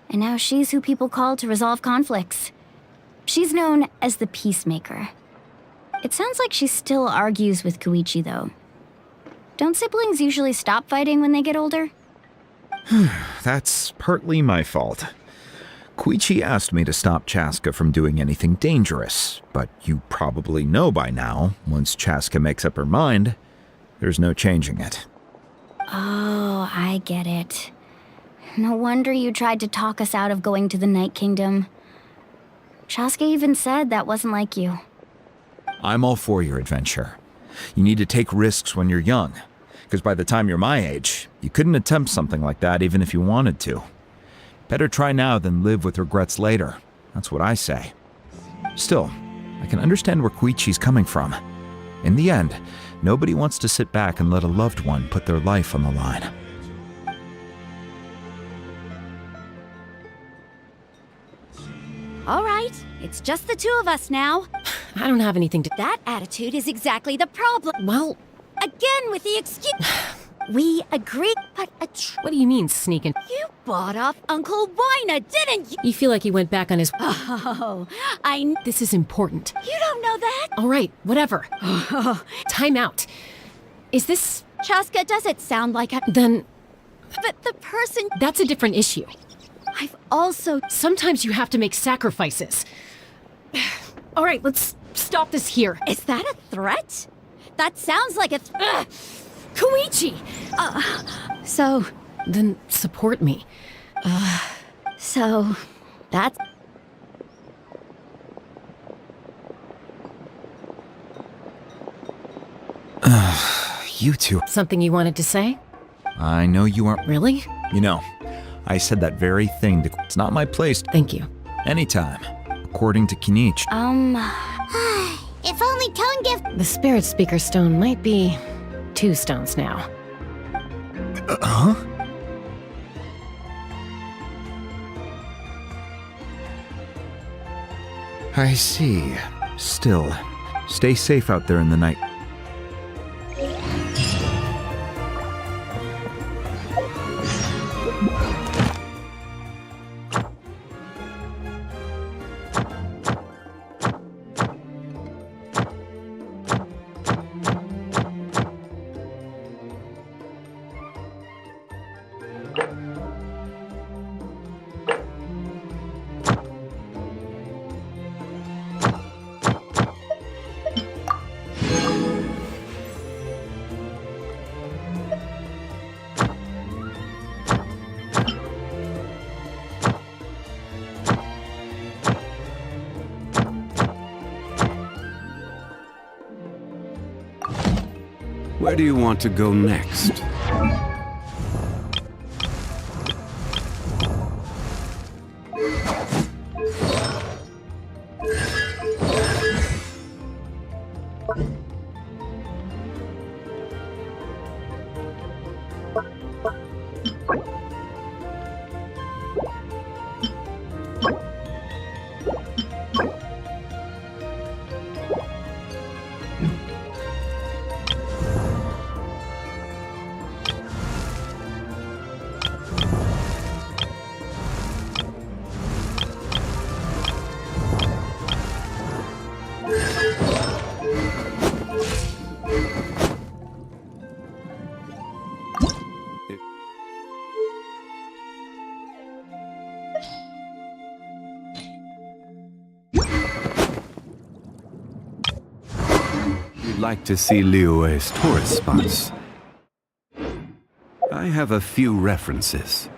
And now she's who people call to resolve conflicts. She's known as the Peacemaker. It sounds like she still argues with Koichi, though. Don't siblings usually stop fighting when they get older? That's partly my fault. Koichi asked me to stop Chaska from doing anything dangerous, but you probably know by now, once Chaska makes up her mind, there's no changing it. Oh, I get it. No wonder you tried to talk us out of going to the Night Kingdom. Chaska even said that wasn't like you. I'm all for your adventure. You need to take risks when you're young, because by the time you're my age, you couldn't attempt something like that even if you wanted to. Better try now than live with regrets later. That's what I say. Still, I can understand where Koichi's coming from. In the end, nobody wants to sit back and let a loved one put their life on the line. All right, it's just the two of us now. I don't have anything to... That attitude is exactly the problem. Well... Again with the excuse... We agreed, but What do you mean, sneaking? You bought off Uncle Wina, didn't you? You feel like he went back on his... Oh, This is important. You don't know that? All right, whatever. Time out. Is this... Chaska, does it sound like a... Then... But the person... That's a different issue. I've also... Sometimes you have to make sacrifices. All right, let's stop this here. Is that a threat? That sounds like a... Koichi! So... Then support me. So... That's... You two... Something you wanted to say? I know you aren't... Really? You know, I said that very thing to... It's not my place. Thank you. Anytime. According to Kinich. If only Tone Gift... The Spirit Speaker Stone might be 2 stones now. Huh? I see. Still, stay safe out there in the night. Where do you want to go next? You'd like to see Liyue's tourist spots. I have a few references.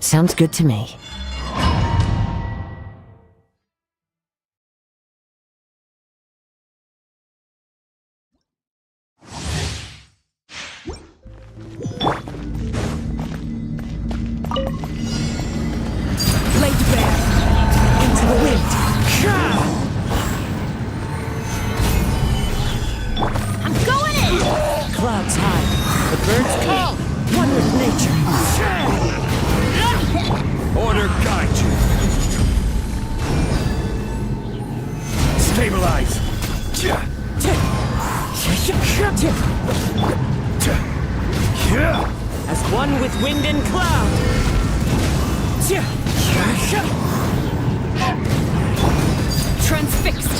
Sounds good to me. Laid bare into the wind. I'm going in! Clouds high, the birds call, one with nature. Order guide you. Stabilize. As one with wind and cloud. Transfixed.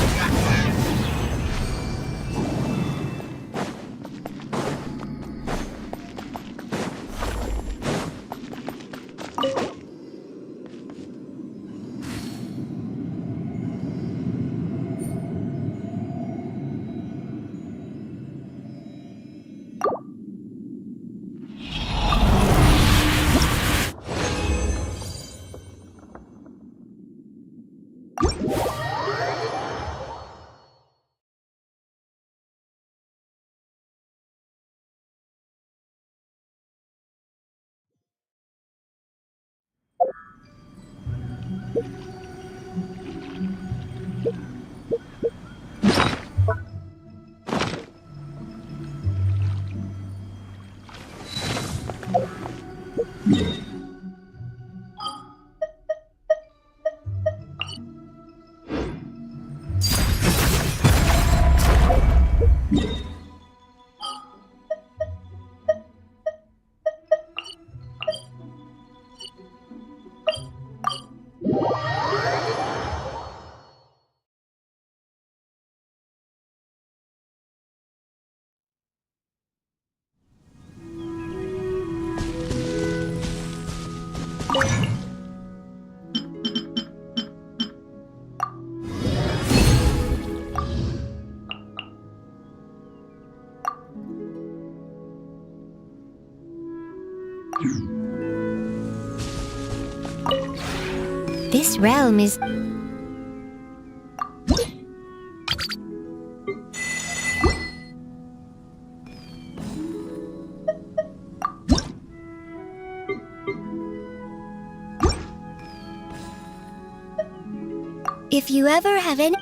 This realm is... If you ever have any...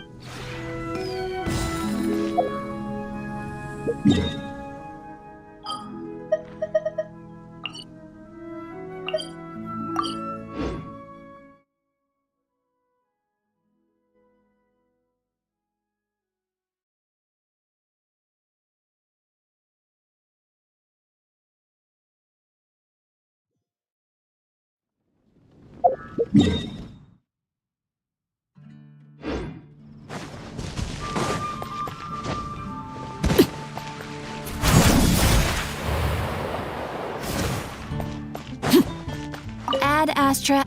Ad Astra.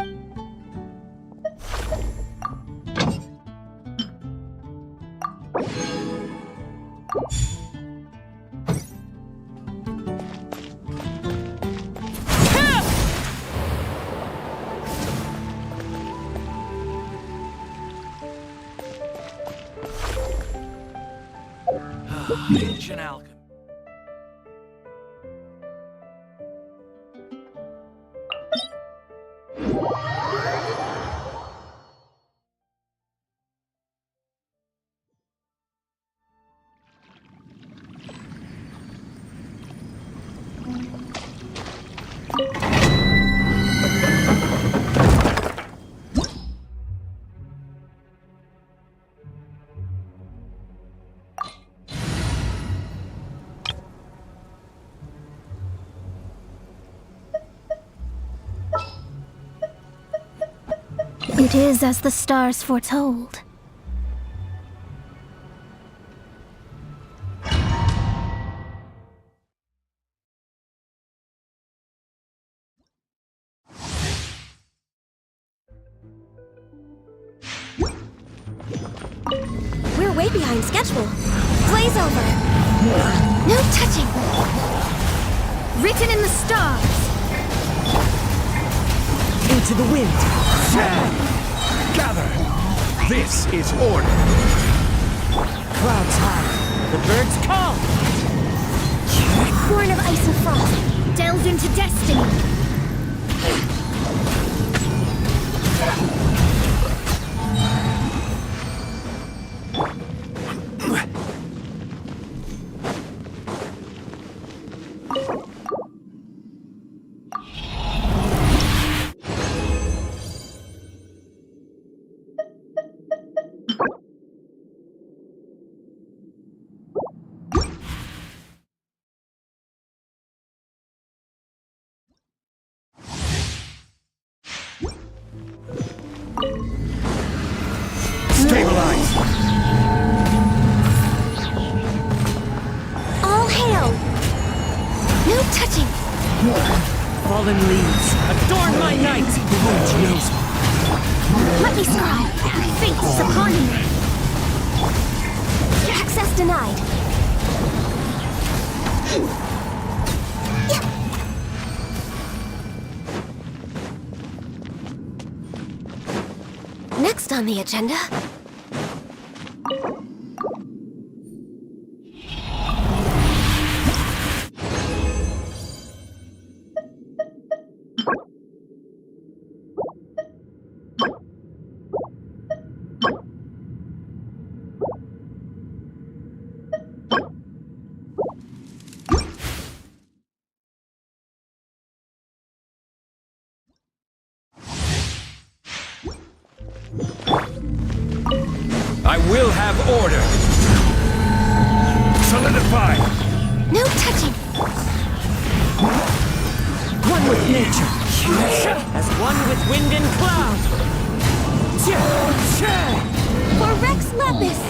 Ancient alchemy. It is as the stars foretold. We're way behind schedule. Blaze over. No touching. Written in the stars. Into the wind. Gather. This is order. Clouds high. The birds come. Born of ice and frost. Delved into destiny. Stabilize. All hail. No touching. Fallen leaves. Adorn my night. Who knows? Let me scribe. Fate is upon you. Access denied. Next on the agenda. will have order. Solidify! No touching! One with nature, as one with wind and cloud. For Rex Lepus!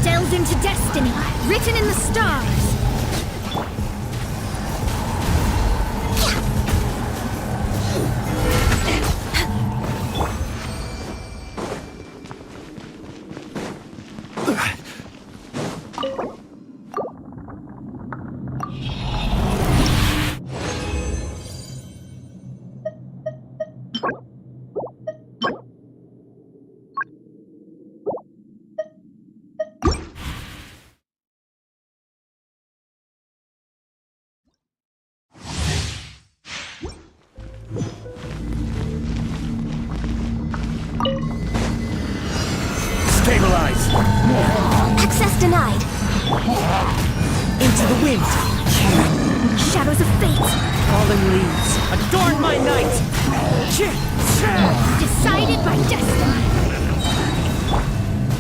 Delves into destiny, written in the stars. Stabilize! Access denied. Into the wind! Shadows of fate. Fallen leaves, adorn my night! Decided by destiny.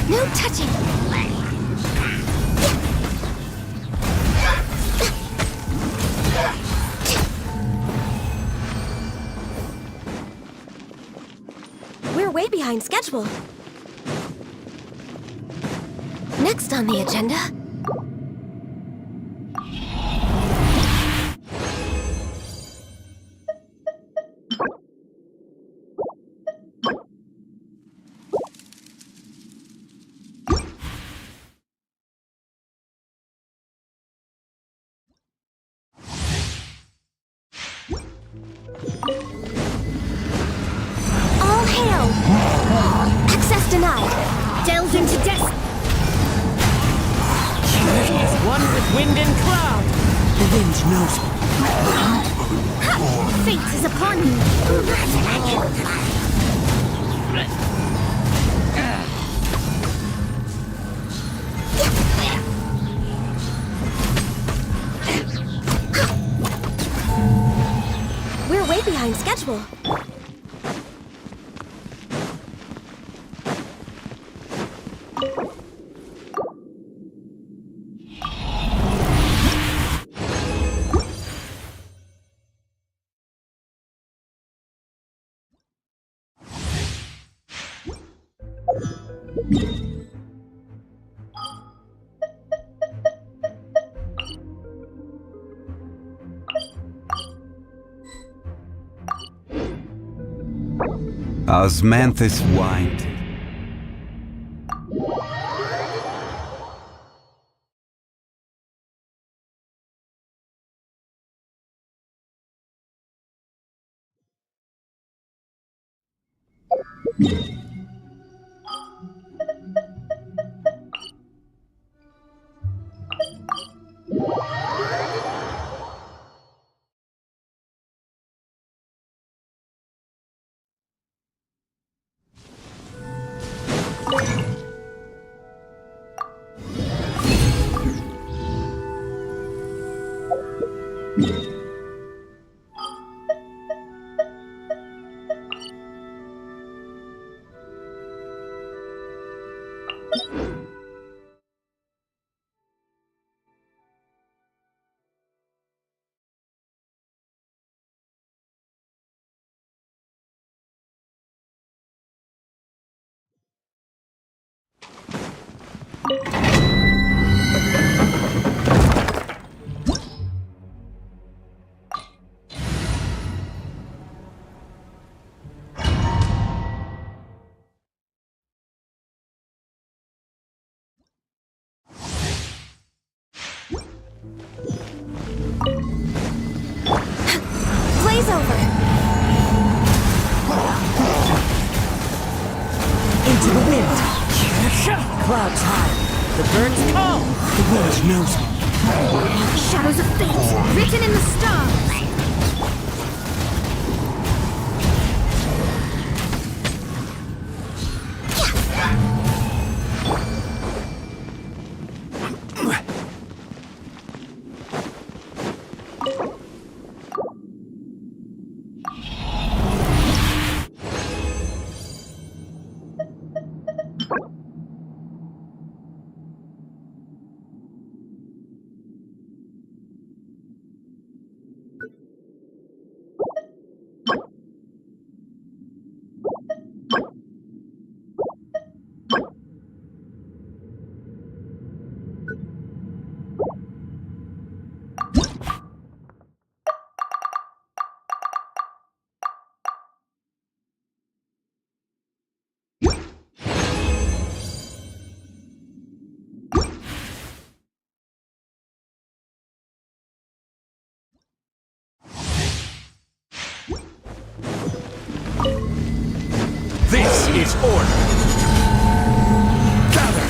No touching. We're way behind schedule. Next on the agenda... All hail! Access denied. Delves into destiny. As one with wind and cloud. The wind knows me. Fate is upon you. We're way behind schedule. Osmanthus whined. Blaze over. Into the wind. Clouds high. The birds call. The wind knows me. Shadows of fate, written in the stars. This is order. Gather.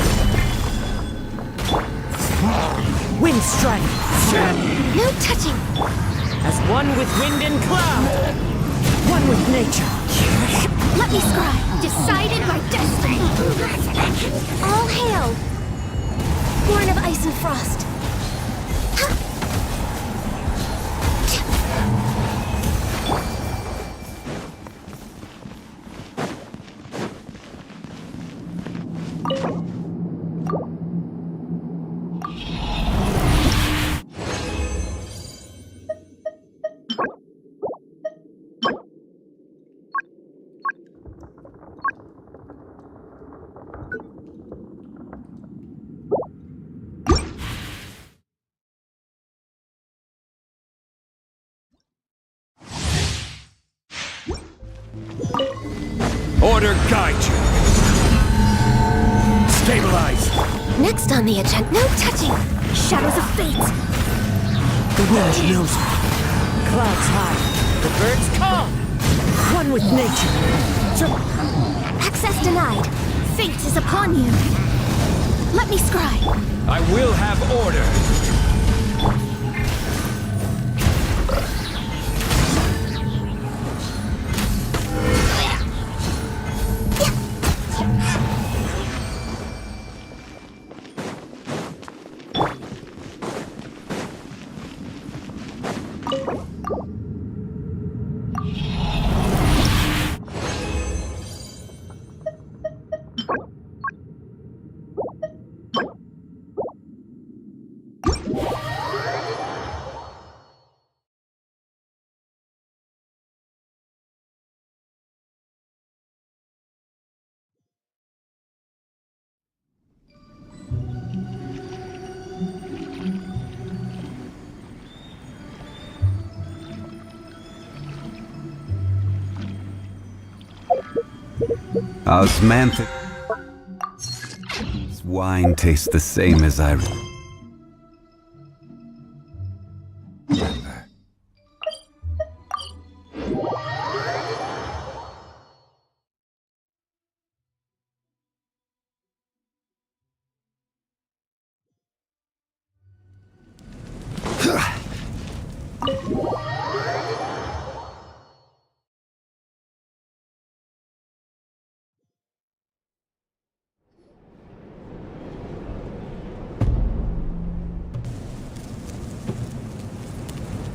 Wind strike. No touching. As one with wind and cloud. One with nature. Let me scribe. Decided by destiny. All hail. Born of ice and frost. Order guide you. Stabilize. Next on the agenda. No touching. Shadows of fate. The wind knows me. Clouds high. The birds calm. One with nature. Access denied. Fate is upon you. Let me scribe. I will have order. Osmanthic. This wine tastes the same as I remember.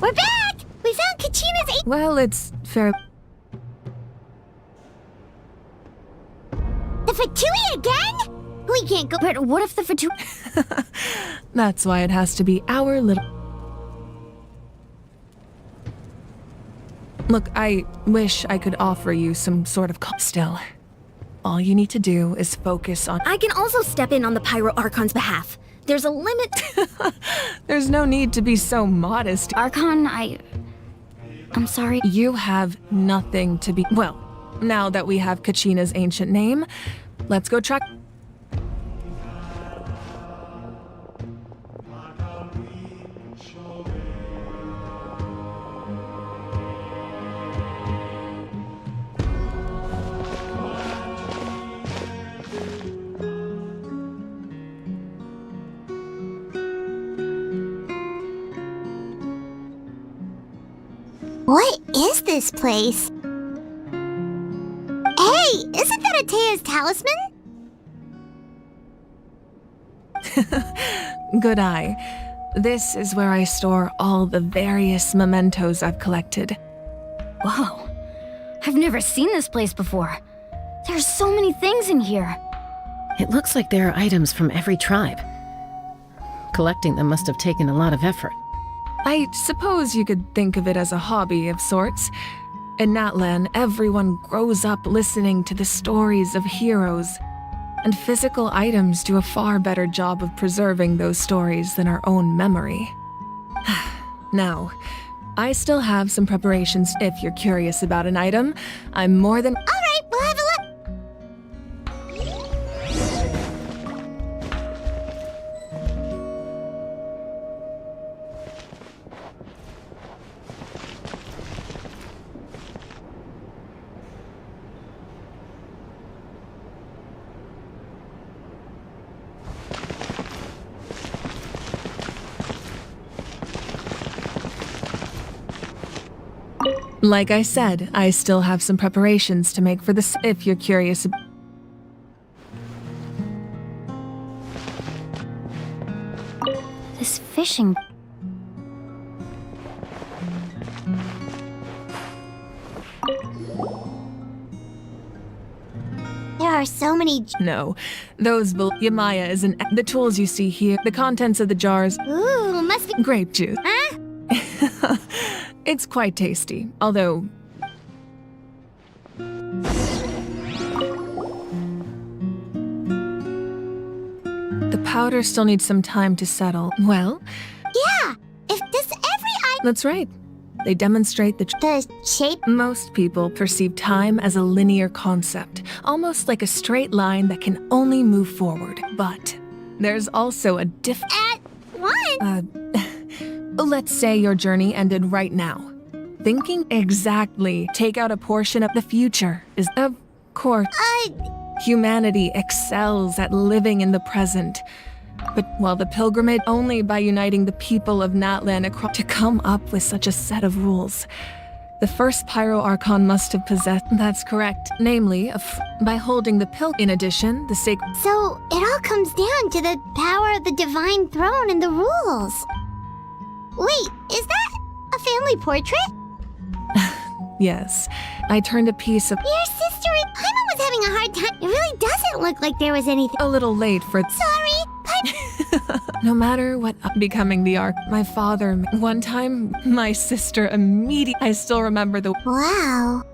We're back! We found Kachina's Well, it's fair. The Fatui again? We can't go. But what if the Fatui... That's why it has to be our little... Look, I wish I could offer you some sort of... Still, all you need to do is focus on... I can also step in on the Pyro Archon's behalf. There's a limit... There's no need to be so modest. Archon, I'm sorry. You have nothing to be... Well, now that we have Kachina's ancient name, let's go track... What is this place? Hey, isn't that Atea's talisman? Good eye. This is where I store all the various mementos I've collected. Whoa. I've never seen this place before. There's so many things in here. It looks like there are items from every tribe. Collecting them must have taken a lot of effort. I suppose you could think of it as a hobby of sorts. In Natlan, everyone grows up listening to the stories of heroes, and physical items do a far better job of preserving those stories than our own memory. Now, I still have some preparations. If you're curious about an item, I'm more than... All right, we'll have a look. Like I said, I still have some preparations to make for this if you're curious. This fishing... There are so many... No, Yamaya is the tools you see here, the contents of the jars. Ooh, must be... Grape juice. Huh? It's quite tasty, although... The powder still needs some time to settle. Well... Yeah! If this every That's right. They demonstrate the shape. Most people perceive time as a linear concept, almost like a straight line that can only move forward. But there's also a At what? Let's say your journey ended right now. Thinking exactly, take out a portion of the future is, of course, humanity excels at living in the present. But while the pilgrimage only by uniting the people of Natlan across to come up with such a set of rules. The first Pyro Archon must have possessed, that's correct, namely, by holding the pill. In addition, the sacred... So, it all comes down to the power of the divine throne and the rules. Wait, is that a family portrait? Yes, I turned a piece of... Your sister... Paimon was having a hard time. It really doesn't look like there was anything... A little late for... Sorry, No matter what becoming the Ark, my father... One time, my sister immediately... I still remember the... Wow.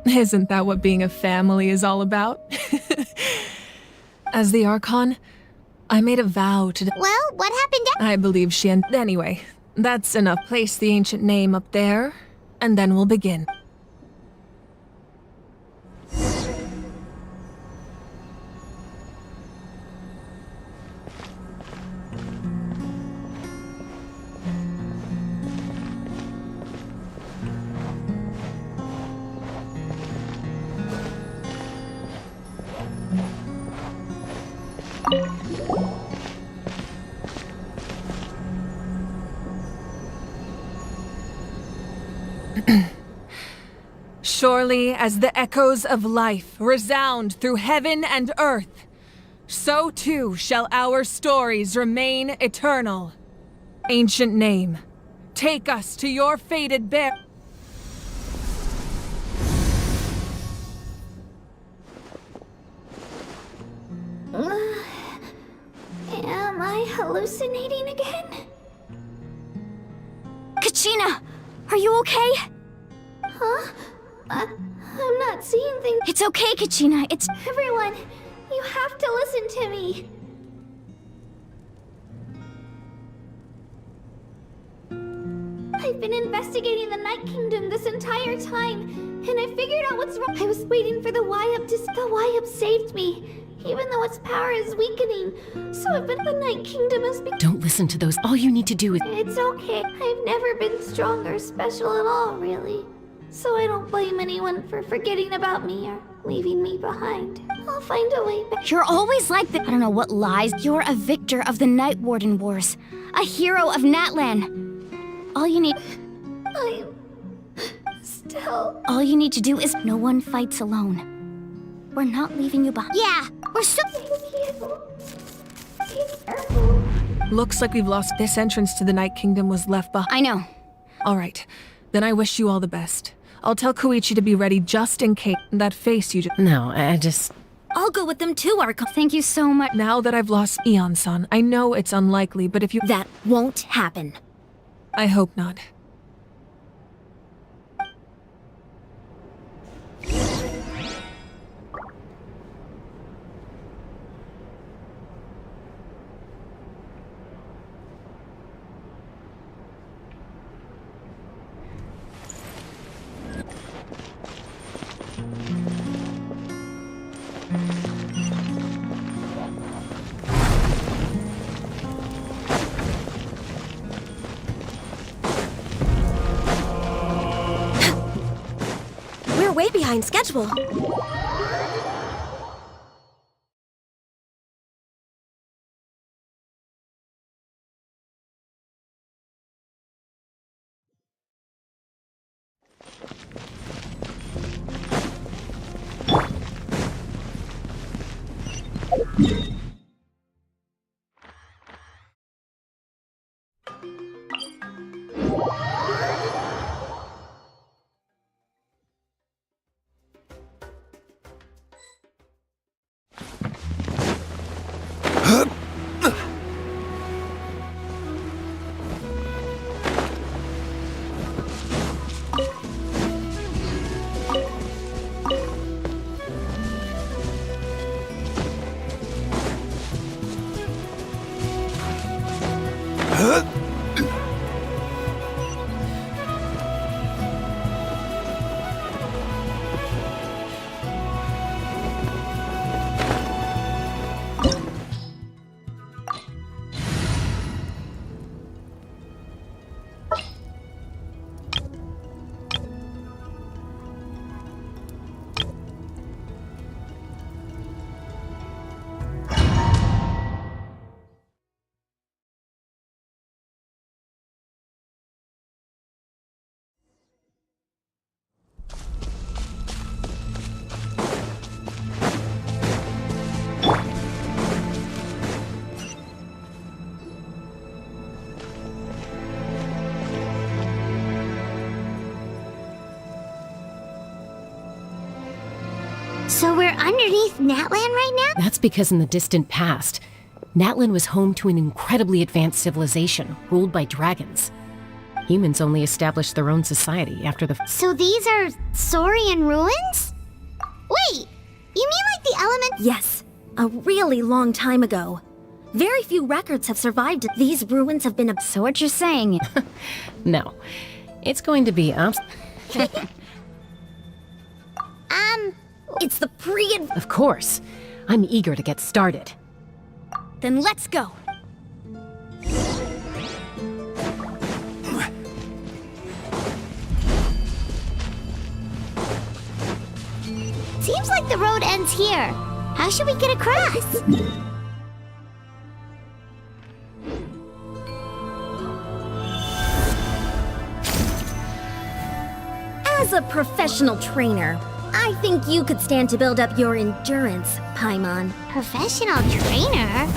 Isn't that what being a family is all about? As the Archon, I made a vow to... Well, what happened? I believe she... Anyway, that's enough. Place the ancient name up there, and then we'll begin. Surely as the echoes of life resound through heaven and earth, so too shall our stories remain eternal. Ancient name, take us to your fated bear. Am I hallucinating again? Kachina! Are you okay? Huh? I'm not seeing things. It's okay, Kachina. It's... Everyone, you have to listen to me. I've been investigating the Night Kingdom this entire time, and I figured out what's wrong. I was waiting for the Y-Up to... The Y-Up saved me, even though its power is weakening. So I've been... The Night Kingdom has been... Don't listen to those. All you need to do is... It's okay. I've never been strong or special at all, really. So I don't blame anyone for forgetting about me or leaving me behind. I'll find a way back. You're always like the... I don't know what lies. You're a victor of the Night Warden Wars. A hero of Natlan. All you need... I'm... still... All you need to do is... No one fights alone. We're not leaving you behind. Yeah, we're so... Be careful. Looks like we've lost. This entrance to the Night Kingdom was left behind. I know. All right, then I wish you all the best. I'll tell Koichi to be ready just in case. That face you just... No, I just... I'll go with them too, Arco. Thank you so much. Now that I've lost Eon-san, I know it's unlikely, but if you... That won't happen. I hope not. We're way behind schedule. So we're underneath Natlan right now? That's because in the distant past, Natlan was home to an incredibly advanced civilization ruled by dragons. Humans only established their own society after the... So these are Saurian ruins? Wait, you mean like the elements? Yes, a really long time ago. Very few records have survived. These ruins have been... So what you're saying? No. It's going to be up... It's the Of course. I'm eager to get started. Then let's go. Seems like the road ends here. How should we get across? As a professional trainer, I think you could stand to build up your endurance, Paimon. Professional trainer?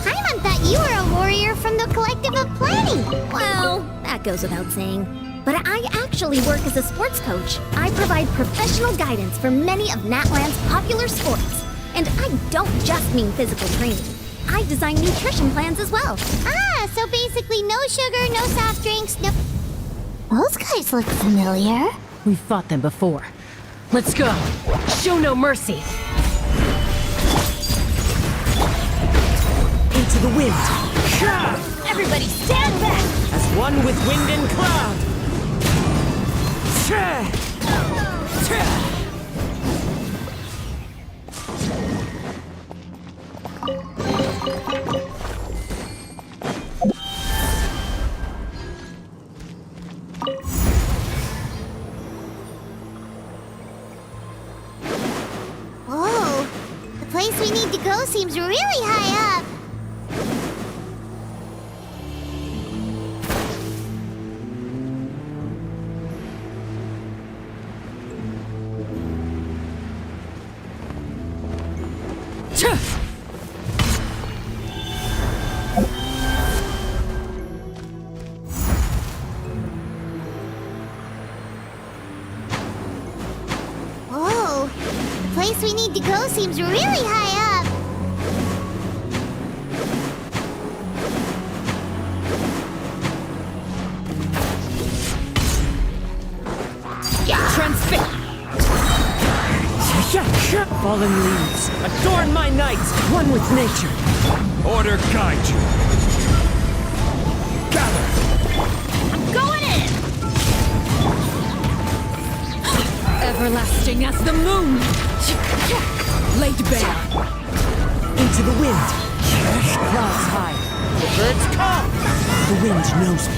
Paimon thought you were a warrior from the Collective of Plenty. Well, that goes without saying. But I actually work as a sports coach. I provide professional guidance for many of Natlan's popular sports. And I don't just mean physical training. I design nutrition plans as well. Ah, so basically no sugar, no soft drinks, no... Those guys look familiar. We've fought them before. Let's go! Show no mercy! Into the wind! Everybody stand back! As one with wind and cloud! Whoa! The place we need to go seems really high up. Whoa! The place we need to go seems really high up. Fallen leaves, adorn my nights, one with nature. Order guide you. Gather. I'm going in! Everlasting as the moon! Laid bare. Into the wind. Clouds high. The birds come. The wind knows me.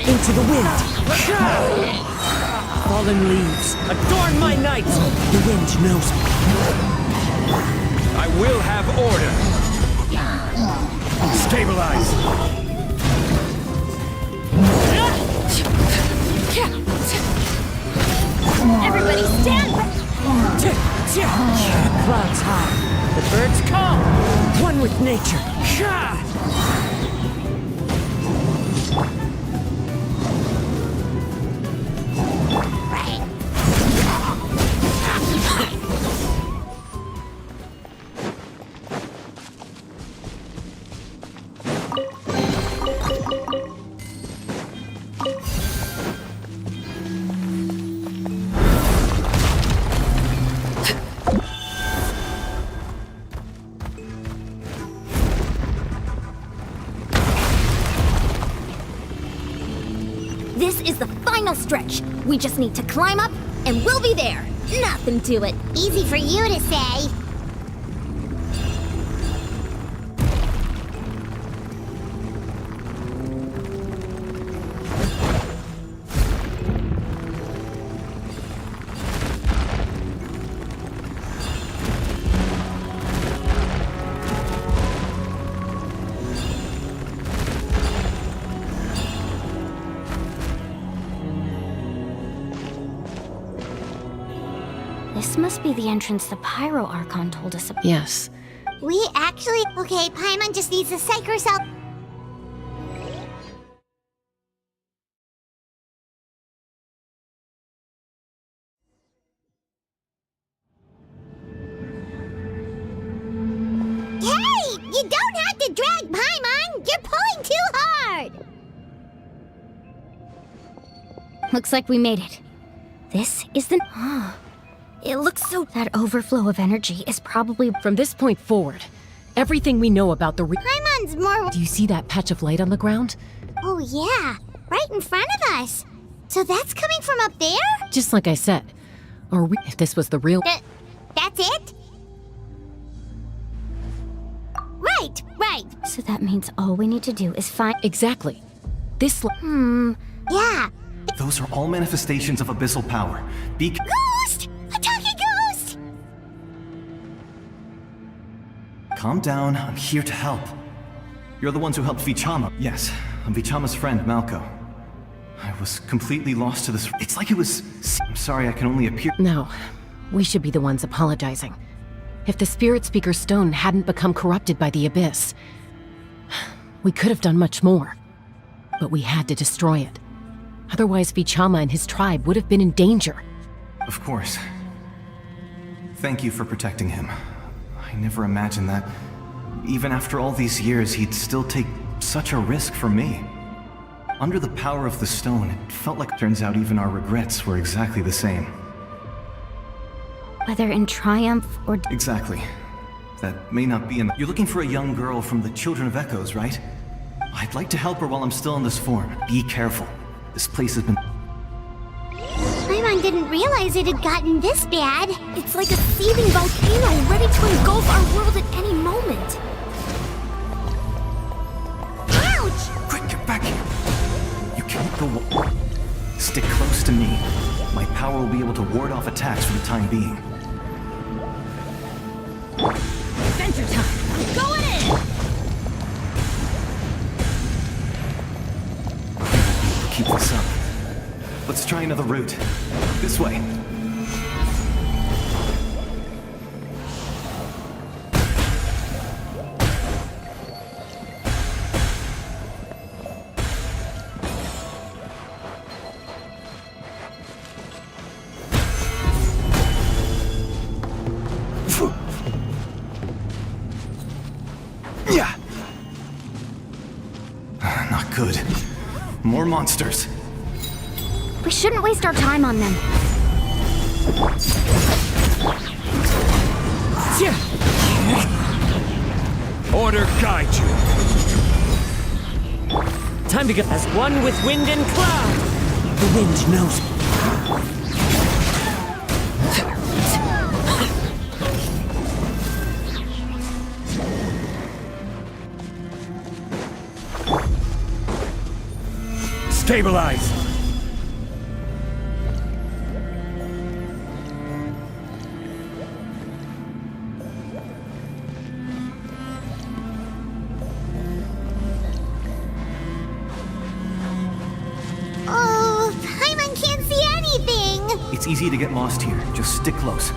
Into the wind. Fallen leaves, adorn my night. The wind knows me. I will have order. Stabilize. Everybody stand back! Clouds high, the birds call. One with nature. This is the final stretch. We just need to climb up, and we'll be there. Nothing to it. Easy for you to say. This must be the entrance the Pyro Archon told us about. Yes. We actually... Okay, Paimon just needs to psych herself... Hey! You don't have to drag Paimon! You're pulling too hard! Looks like we made it. This is the... It looks so... That overflow of energy is probably... From this point forward, everything we know about the Paimon's more... Do you see that patch of light on the ground? Oh yeah, right in front of us. So that's coming from up there? Just like I said. Or if this was the real... That's it? Right. So that means all we need to do is find... Exactly. This... Yeah. Those are all manifestations of abyssal power. Ghost! A talking ghost! Calm down, I'm here to help. You're the ones who helped Vichama. Yes, I'm Vichama's friend, Malko. I was completely lost to this. It's like it was... I'm sorry I can only appear... No, we should be the ones apologizing. If the Spirit Speaker's stone hadn't become corrupted by the Abyss, we could have done much more. But we had to destroy it. Otherwise, Vichama and his tribe would have been in danger. Of course. Thank you for protecting him. I never imagined that, even after all these years, he'd still take such a risk for me. Under the power of the stone, it felt like... Turns out even our regrets were exactly the same. Whether in triumph or... Exactly. That may not be in... You're looking for a young girl from the Children of Echoes, right? I'd like to help her while I'm still in this form. Be careful. This place has been... Paimon didn't realize it had gotten this bad. It's like a seething volcano ready to engulf our world at any moment. Ouch! Quick, get back here! You can't go... Stick close to me. My power will be able to ward off attacks for the time being. Adventure time! Going in! Keep this up. Let's try another route. This way. Yeah. Not good. More monsters. We shouldn't waste our time on them. Order guide you. Time to get as one with wind and cloud. The wind knows me. Stabilize! Oh, Paimon can't see anything! It's easy to get lost here. Just stick close.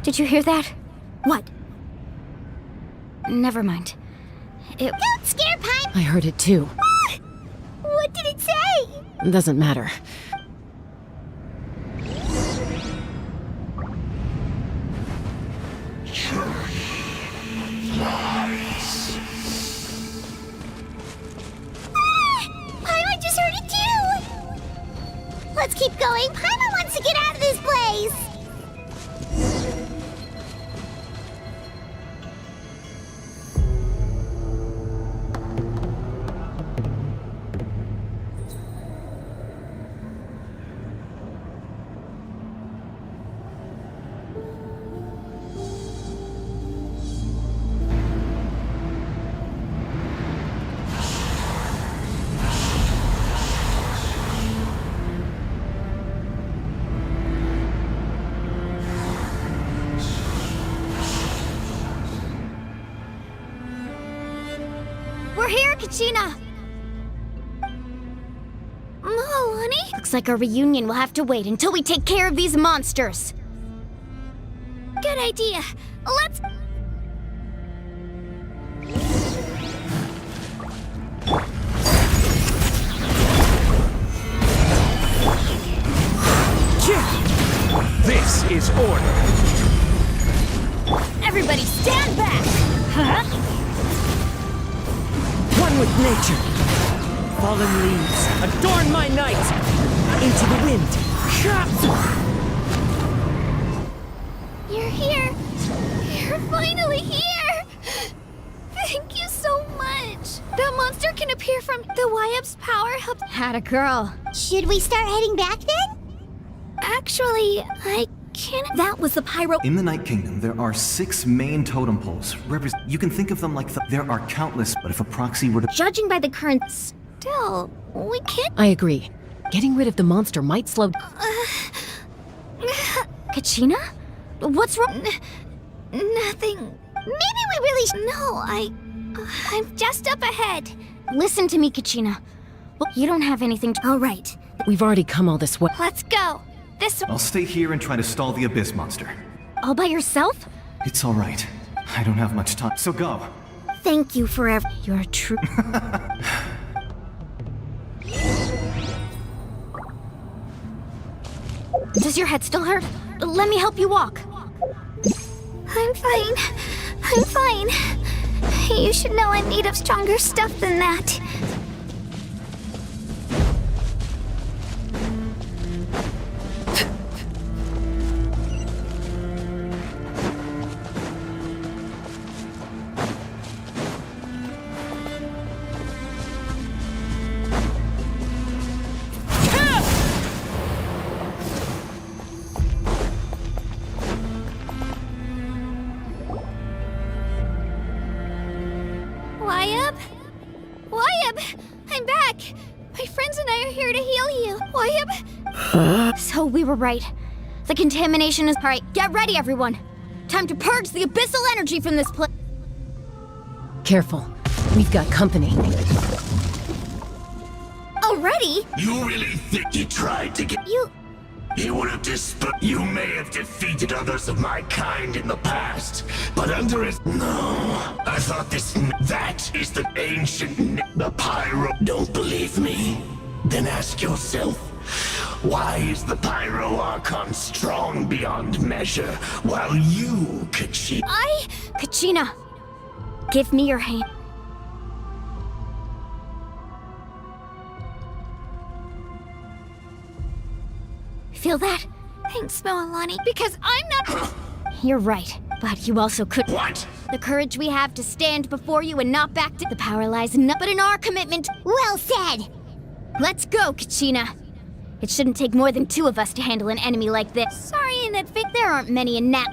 Did you hear that? What? Never mind. It... Don't scare Paimon! I heard it too. What did it say? Doesn't matter. Paimon just heard it too! Let's keep going. Paimon wants to get out of this place! We're here, Kachina! Oh, honey? Looks like our reunion will have to wait until we take care of these monsters. Good idea. Let's... This is order. Everybody stand back! Huh? One with nature. Fallen leaves, adorn my night. Into the wind. Caption! You're here. You're finally here. Thank you so much. That monster can appear from the Wyab's power helps. Had a girl. Should we start heading back then? Actually, I can't. That was the pyro. In the Night Kingdom, there are 6 main totem poles. You can think of them like there are countless, but if a proxy were to... Judging by the current... Still, we can't... I agree. Getting rid of the monster might slow... Kachina? What's wrong? Nothing. Maybe we really No, I'm just up ahead. Listen to me, Kachina. You don't have anything to... All right. We've already come all this way. Let's go. This... I'll stay here and try to stall the Abyss monster. All by yourself? It's all right. I don't have much time, so go. Thank you forever. You're a true... Does your head still hurt? Let me help you walk. I'm fine. I'm fine. You should know I'm made of stronger stuff than that. Wyab! I'm back! My friends and I are here to heal you. Wyab? So we were right. The contamination is... Alright, get ready, everyone! Time to purge the abyssal energy from this place. Careful. We've got company. Already? You really think you tried to get... You would have You may have defeated others of my kind in the past, but under his... No, I thought that is the ancient... The Pyro... Don't believe me? Then ask yourself, why is the Pyro Archon strong beyond measure, while you, Kachina... Kachina, give me your hand. Feel that? Thanks, Moalani, because I'm not... You're right, but you also could... What? The courage we have to stand before you and not back down. The power lies not but in our commitment. Well said! Let's go, Kachina. It shouldn't take more than 2 of us to handle an enemy like this. Sorry in advance, there aren't many in that.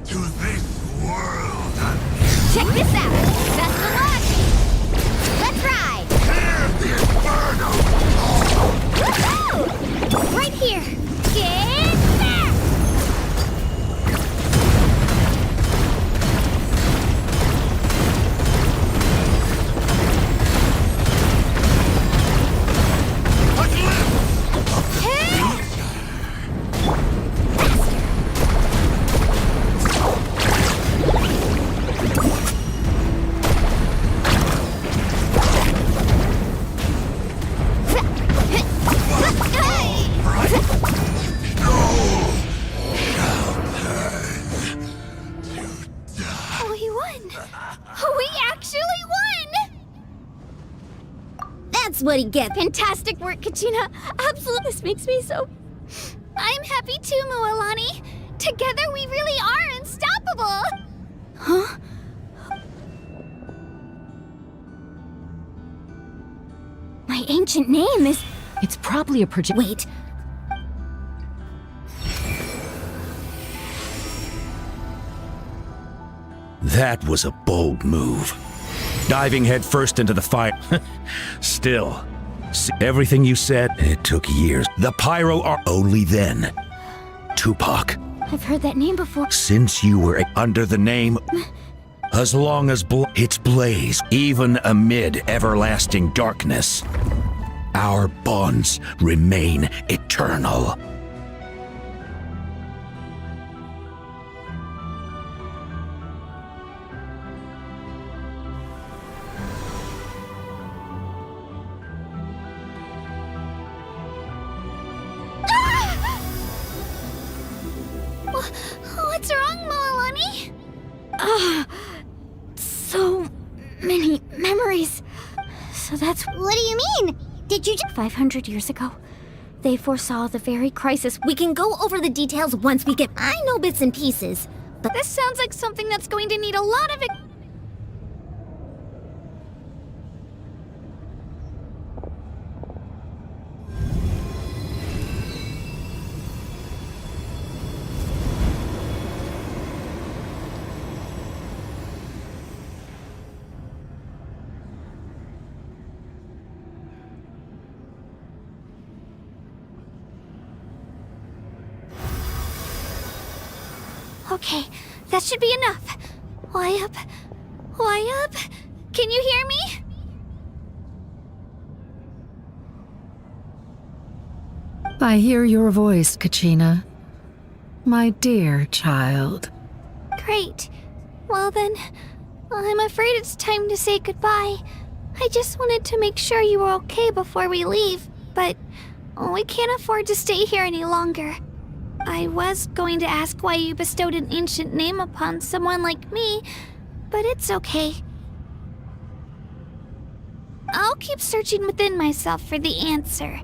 To this world. Check this out! Best of luck! Let's ride! Hear the inferno! Woohoo! Right here! Get back! We won! We actually won! That's what he gets. Fantastic work, Kachina. Absolutely. This makes me so... I'm happy too, Moalani. Together we really are unstoppable! Huh? My ancient name is... It's probably a project. Wait. That was a bold move. Diving headfirst into the fire. Still, everything you said, it took years. The Pyro are only then. Tupac, I've heard that name before. since you were under the name, as long as it's blaze, even amid everlasting darkness, our bonds remain eternal. What's wrong, Moalani? So many memories. So that's... What do you mean? Did you 500 years ago, they foresaw the very crisis. We can go over the details once we get... I know bits and pieces, but This sounds like something that's going to need a lot of... Okay, that should be enough. Why up? Why up? Can you hear me? I hear your voice, Kachina. My dear child. Great. Well then, I'm afraid it's time to say goodbye. I just wanted to make sure you were okay before we leave, but we can't afford to stay here any longer. I was going to ask why you bestowed an ancient name upon someone like me, but it's okay. I'll keep searching within myself for the answer.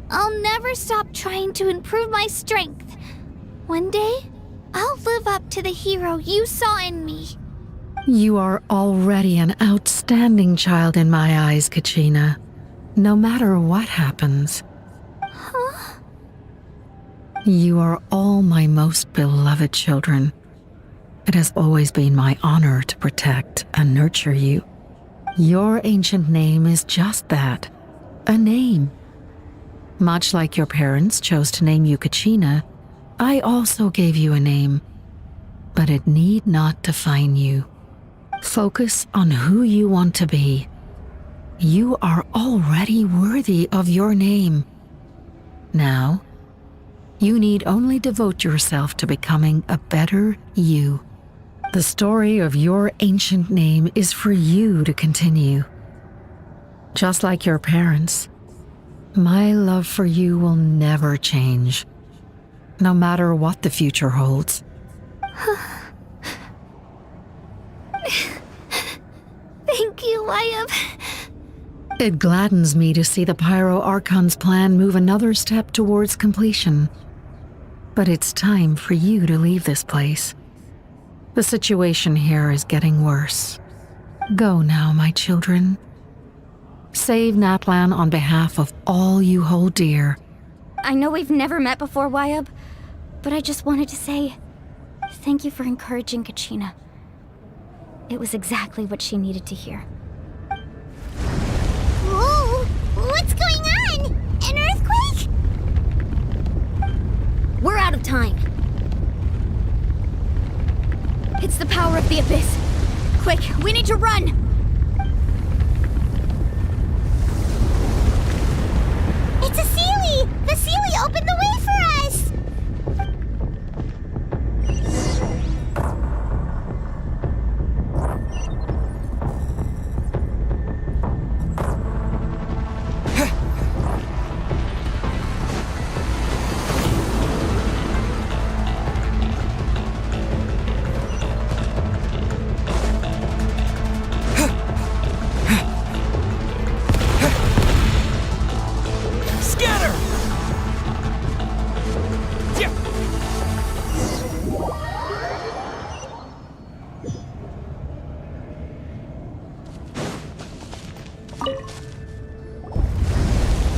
I'll never stop trying to improve my strength. One day, I'll live up to the hero you saw in me. You are already an outstanding child in my eyes, Kachina. No matter what happens. Huh? You are all my most beloved children. It has always been my honor to protect and nurture you. Your ancient name is just that, a name. Much like your parents chose to name you Kachina, I also gave you a name, but it need not define you. Focus on who you want to be. You are already worthy of your name. Now, you need only devote yourself to becoming a better you. The story of your ancient name is for you to continue. Just like your parents, my love for you will never change, no matter what the future holds. Thank you, Wayab. It gladdens me to see the Pyro Archon's plan move another step towards completion. But it's time for you to leave this place. The situation here is getting worse. Go now, my children. Save Natlan on behalf of all you hold dear. I know we've never met before, Wyab, but I just wanted to say thank you for encouraging Kachina. It was exactly what she needed to hear. Whoa! What's going on? An earthquake? We're out of time. It's the power of the Abyss. Quick, we need to run! It's a Sealy! The Sealy opened the way for us!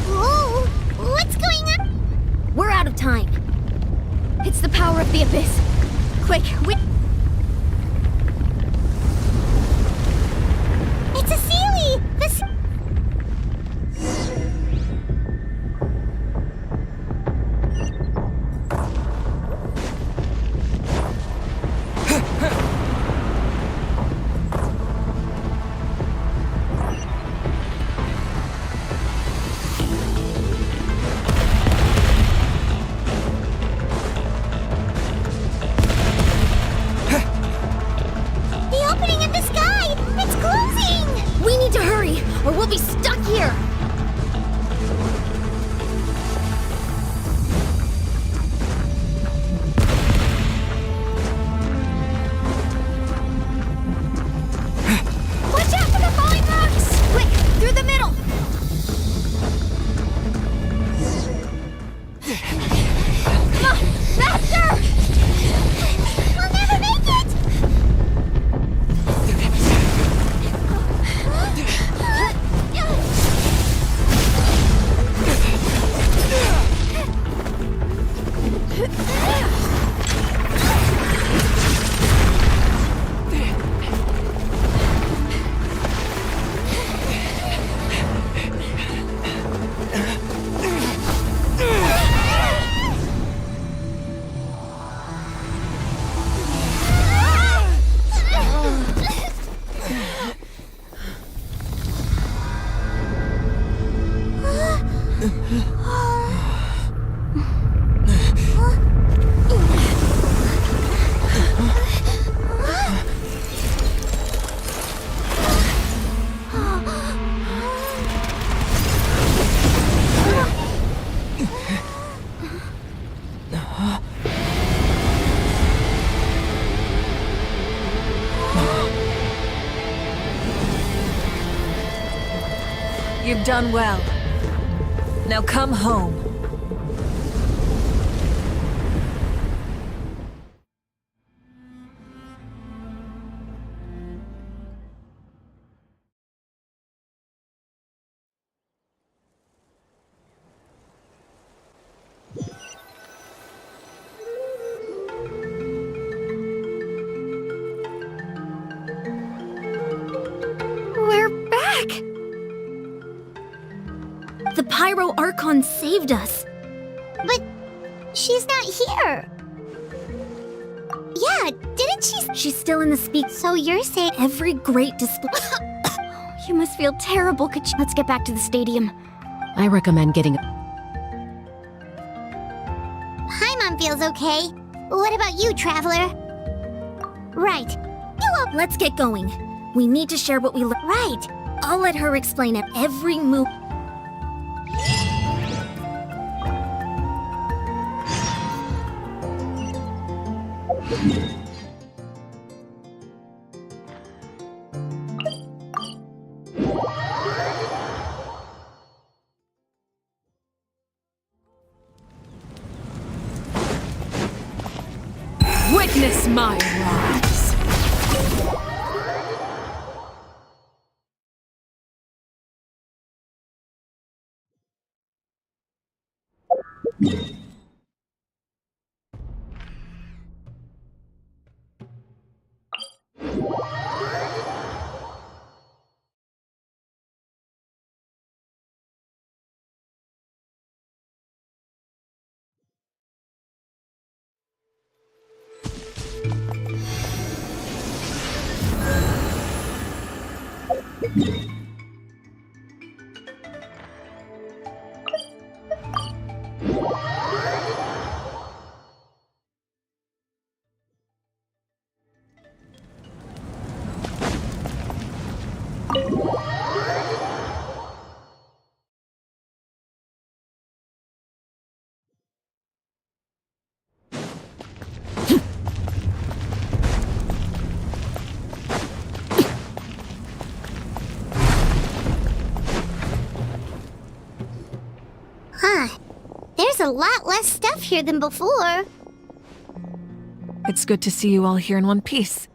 Whoa! What's going on? We're out of time. It's the power of the Abyss. Quick, we... It's a Sealy! The opening in the sky! It's closing! We need to hurry, or we'll be stuck here! Watch out for the falling rocks! Quick, through the middle! Come on, faster! We'll never make it! You've done well. Now come home. We're back! The Pyro Archon saved us. But she's not here. Yeah, didn't she? She's still in the speak. So you're saying Every great display. You must feel terrible, Let's get back to the stadium. I recommend getting. Paimon feels okay. What about you, Traveler? Right. Let's get going. We need to share what we learned. Right. I'll let her explain it. Every move. my rise. Huh. There's a lot less stuff here than before. It's good to see you all here in one piece.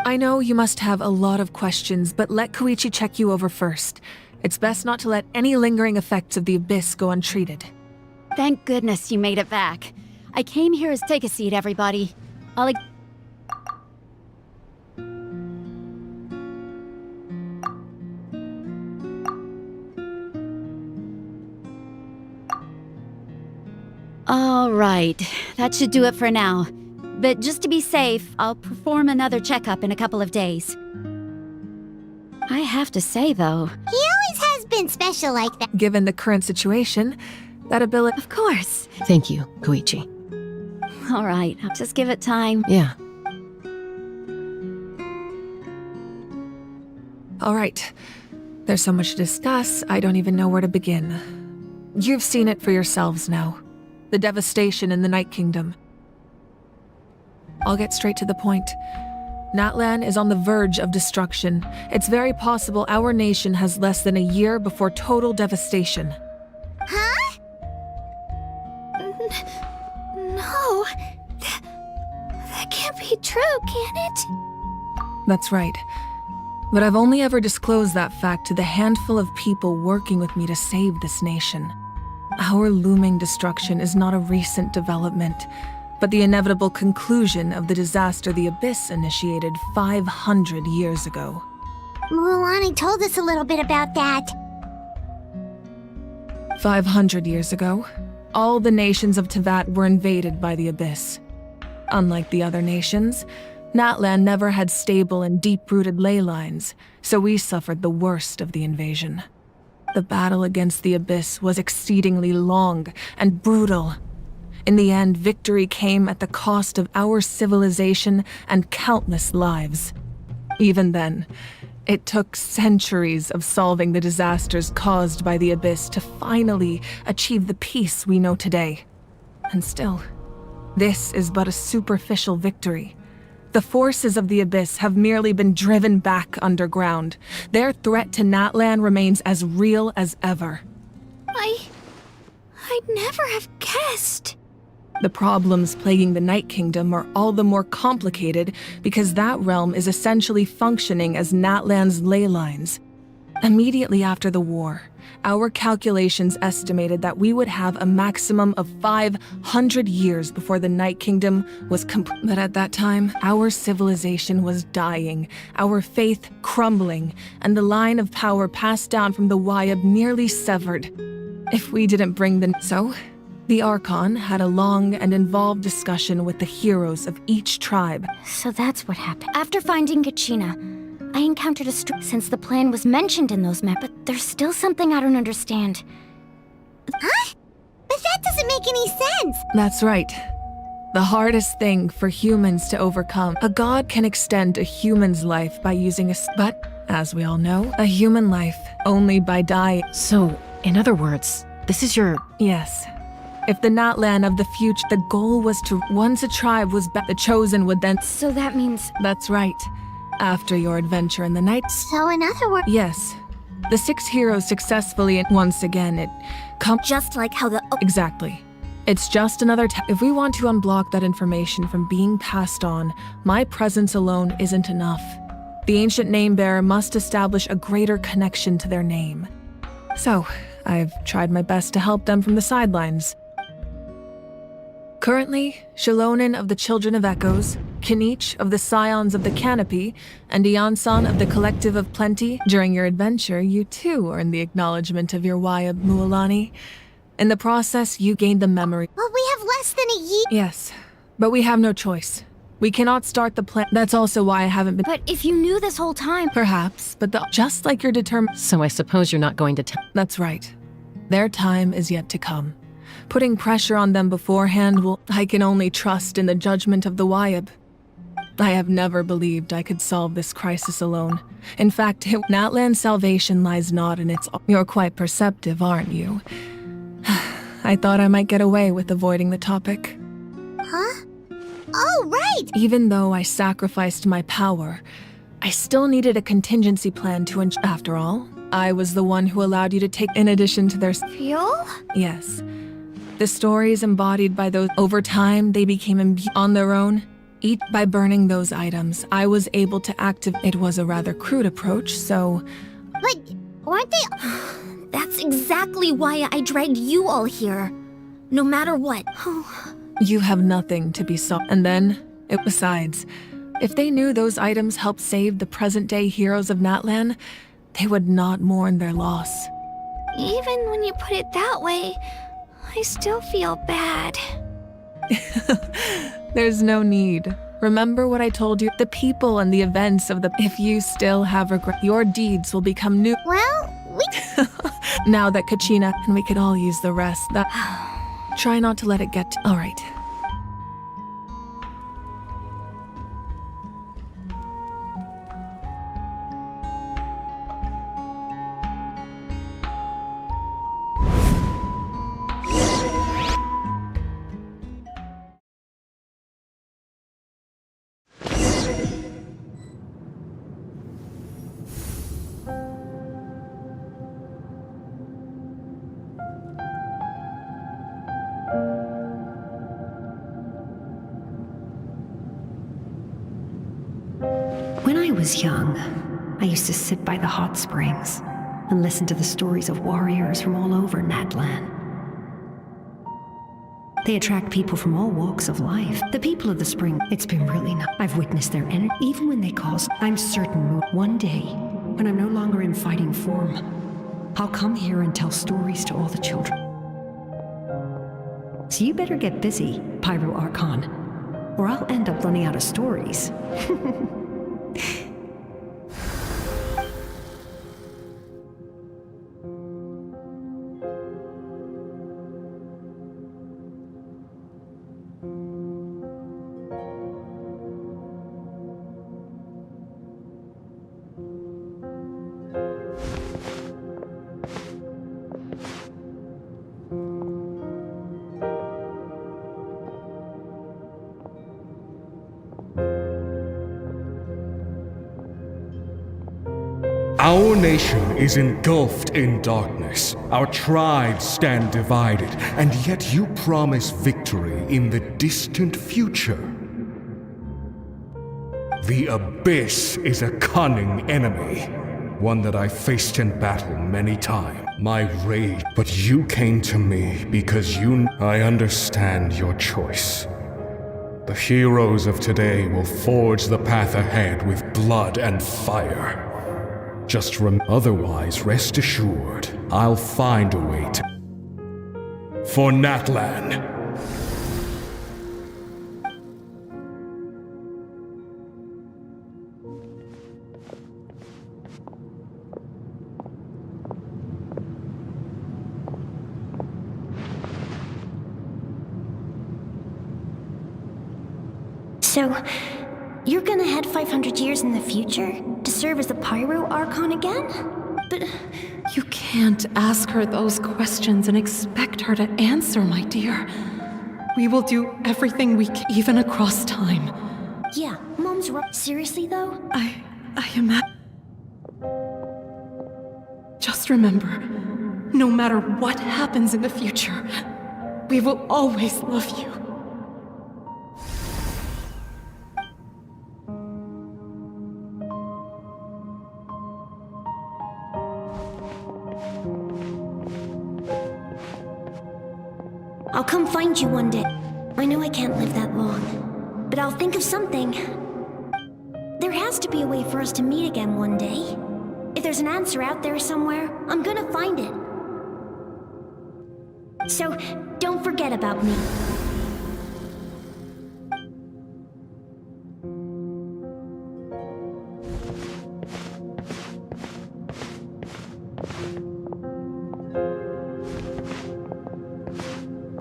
I know you must have a lot of questions, but let Koichi check you over first. It's best not to let any lingering effects of the Abyss go untreated. Thank goodness you made it back. I came here as take a seat, everybody. All right, that should do it for now. But just to be safe, I'll perform another checkup in a couple of days. I have to say, though... He always has been special like that. Given the current situation, that ability... Of course. Thank you, Koichi. All right, I'll just give it time. Yeah. All right. There's so much to discuss, I don't even know where to begin. You've seen it for yourselves now. The devastation in the Night Kingdom. I'll get straight to the point. Natlan is on the verge of destruction. It's very possible our nation has less than a year before total devastation. Huh? No. That can't be true, can it? That's right. But I've only ever disclosed that fact to the handful of people working with me to save this nation. Our looming destruction is not a recent development, but the inevitable conclusion of the disaster the Abyss initiated 500 years ago. Mulani told us a little bit about that. 500 years ago, all the nations of Tevat were invaded by the Abyss. Unlike the other nations, Natlan never had stable and deep-rooted ley lines, so we suffered the worst of the invasion. The battle against the Abyss was exceedingly long and brutal. In the end, victory came at the cost of our civilization and countless lives. Even then, it took centuries of solving the disasters caused by the Abyss to finally achieve the peace we know today. And still, this is but a superficial victory. The forces of the Abyss have merely been driven back underground. Their threat to Natlan remains as real as ever. I'd never have guessed. The problems plaguing the Night Kingdom are all the more complicated because that realm is essentially functioning as Natlan's ley lines. Immediately after the war, our calculations estimated that we would have a maximum of 500 years before the Night Kingdom was complete. But at that time, our civilization was dying, our faith crumbling, and the line of power passed down from the Wayab nearly severed. If we didn't bring the... So, the Archon had a long and involved discussion with the heroes of each tribe. So that's what happened. After finding Kachina, I encountered a since the plan was mentioned in those maps, but there's still something I don't understand. Huh? But that doesn't make any sense! That's right. The hardest thing for humans to overcome. A god can extend a human's life by using but, as we all know, a human life only by dying. So, in other words, this is your... Yes. If the Natlan of the future, the goal was to, once a tribe was the chosen would then... So that means... That's right. After your adventure in the night... So in other words... Yes. The 6 heroes successfully, and once again, it Just like how the... Exactly. It's just another if we want to unblock that information from being passed on, my presence alone isn't enough. The ancient name bearer must establish a greater connection to their name. So, I've tried my best to help them from the sidelines. Currently, Shalonen of the Children of Echoes, Kinich of the Scions of the Canopy, and Iansan of the Collective of Plenty. During your adventure, you too earned the acknowledgement of your Wayab Mualani. In the process, you gained the memory. Well, we have less than a year. Yes, but we have no choice. We cannot start the plan. That's also why I haven't been. But if you knew this whole time. Perhaps, but just like you're determined. So I suppose you're not going to tell. That's right. Their time is yet to come. Putting pressure on them beforehand will. I can only trust in the judgment of the Wayab. I have never believed I could solve this crisis alone. In fact, Natlan's salvation lies not in its. You're quite perceptive, aren't you? I thought I might get away with avoiding the topic. Huh? Oh, right! Even though I sacrificed my power, I still needed a contingency plan to ensure. After all, I was the one who allowed you to take in addition to their. Fuel? Yes. The stories embodied by those. Over time, they became on their own. Each by burning those items, I was able to activate. It was a rather crude approach, so. But weren't they? That's exactly why I dragged you all here. No matter what. You have nothing to be and then, besides, if they knew those items helped save the present-day heroes of Natlan, they would not mourn their loss. Even when you put it that way, I still feel bad. There's no need. Remember what I told you? The people and the events of the. If you still have regret, your deeds will become new. Well, we. Now that Kachina, and we could all use the rest. Try not to let it get. All right. When I was young, I used to sit by the hot springs and listen to the stories of warriors from all over Natlan. They attract people from all walks of life. The people of the spring, it's been really nice. I've witnessed their energy, even when they cause. I'm certain one day, when I'm no longer in fighting form, I'll come here and tell stories to all the children. So you better get busy, Pyro Archon, or I'll end up running out of stories. Our nation is engulfed in darkness. Our tribes stand divided, and yet you promise victory in the distant future. The Abyss is a cunning enemy, one that I faced in battle many times. My rage, but you came to me because I understand your choice. The heroes of today will forge the path ahead with blood and fire. Just otherwise, rest assured, I'll find a way to. For Natlan. So, you're gonna head 500 years in the future to serve as the Pyro Archon again? But you can't ask her those questions and expect her to answer, my dear. We will do everything we can, even across time. yeah, Mom's right. Seriously though? I am. Just remember, no matter what happens in the future, We will always love you. I'll come find you one day. I know I can't live that long, but I'll think of something. There has to be a way for us to meet again one day. If there's an answer out there somewhere, I'm gonna find it. So, don't forget about me.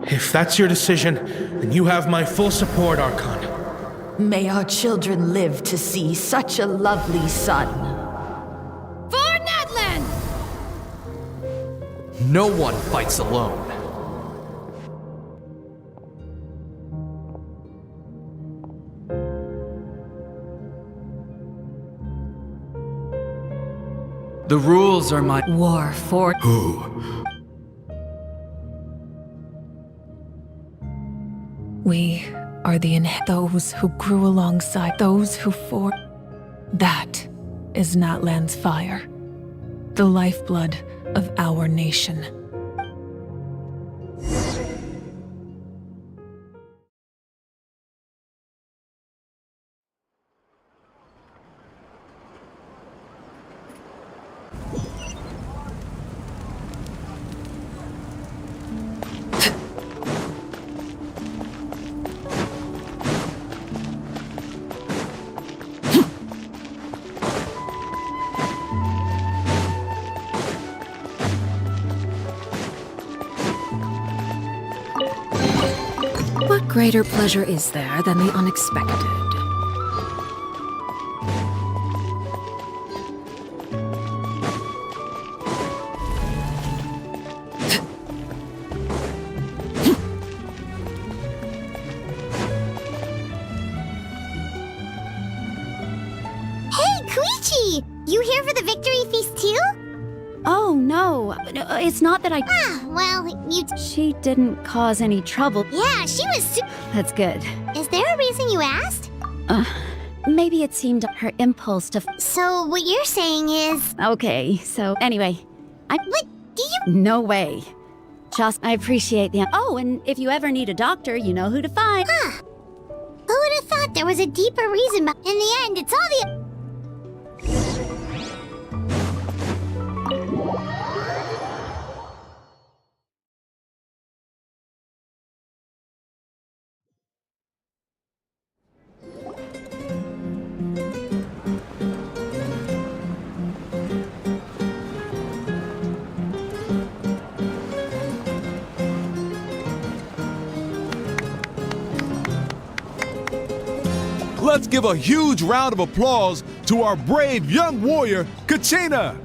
If that's your decision, then you have my full support, Archon. May our children live to see such a lovely son. For Nadland! No one fights alone. The rules are my war for who? We are those who grew alongside those who fought. That is Natlan's fire, the lifeblood of our nation. What greater pleasure is there than the unexpected? Hey, Koichi! You here for the victory feast too? Oh, no. It's not that I... Ah, well, you... She didn't cause any trouble. Yeah, she was That's good. Is there a reason you asked? Maybe it seemed her impulse to... So, what you're saying is... Okay, so anyway, What? Do you... No way. I appreciate the... Oh, and if you ever need a doctor, you know who to find. Huh. Who would have thought there was a deeper reason, but in the end, it's all the... Let's give a huge round of applause to our brave young warrior, Kachina!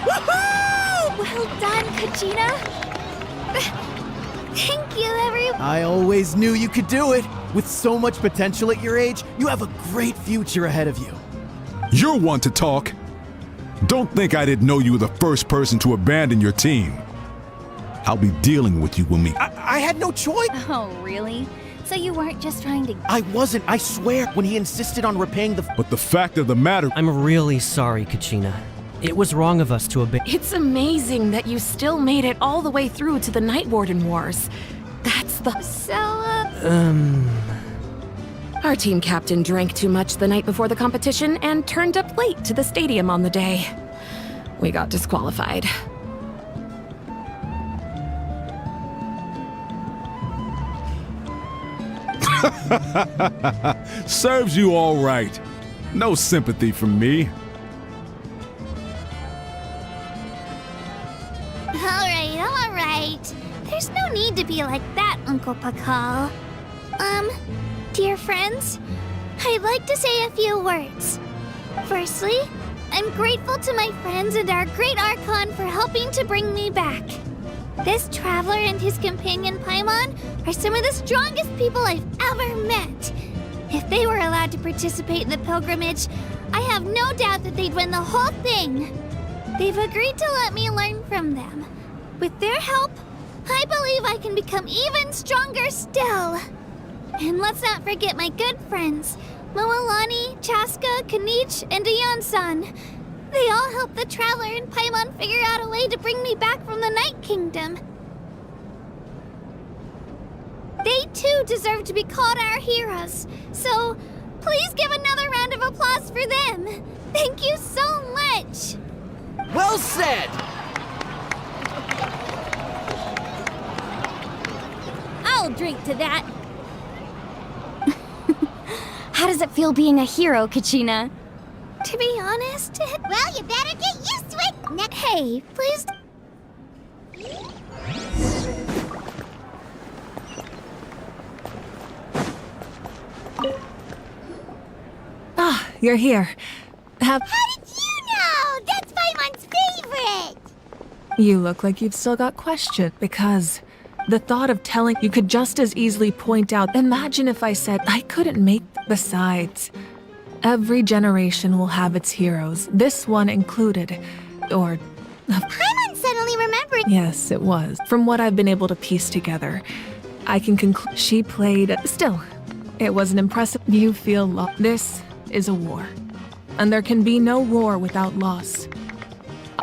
Woohoo! Well done, Kachina! Thank you, everyone! I always knew you could do it. With so much potential at your age, you have a great future ahead of you. You're one to talk. Don't think I didn't know you were the first person to abandon your team. I'll be dealing with you when we... I had no choice! Oh, really? So you weren't just trying to... I wasn't, I swear, when he insisted on repaying the... But the fact of the matter... I'm really sorry, Kachina. It was wrong of us to abandon... It's amazing that you still made it all the way through to the Night Warden Wars. That's the... So, Our team captain drank too much the night before the competition and turned up late to the stadium on the day. We got disqualified. Serves you all right. No sympathy from me. All right. There's no need to be like that, Uncle Pakal. Dear friends, I'd like to say a few words. Firstly, I'm grateful to my friends and our great Archon for helping to bring me back. This traveler and his companion Paimon are some of the strongest people I've ever met. If they were allowed to participate in the pilgrimage, I have no doubt that they'd win the whole thing. They've agreed to let me learn from them. With their help, I believe I can become even stronger still. And let's not forget my good friends, Moalani, Chaska, Kanich, and Dion-san. They all helped the Traveler and Paimon figure out a way to bring me back from the Night Kingdom. They too deserve to be called our heroes, so please give another round of applause for them. Thank you so much. Well said! I'll drink to that. How does it feel being a hero, Kachina? To be honest, well, you better get used to it. Hey, please. Ah, you're here. How did you know? That's Paimon's favorite. You look like you've still got questions, because the thought of telling you could just as easily point out, imagine if I said I couldn't make. Besides, every generation will have its heroes, this one included. Or... Paimon suddenly remembered. Yes, it was. From what I've been able to piece together, I can conclude she played... Still, it was an impressive... You feel lost. This is a war. And there can be no war without loss.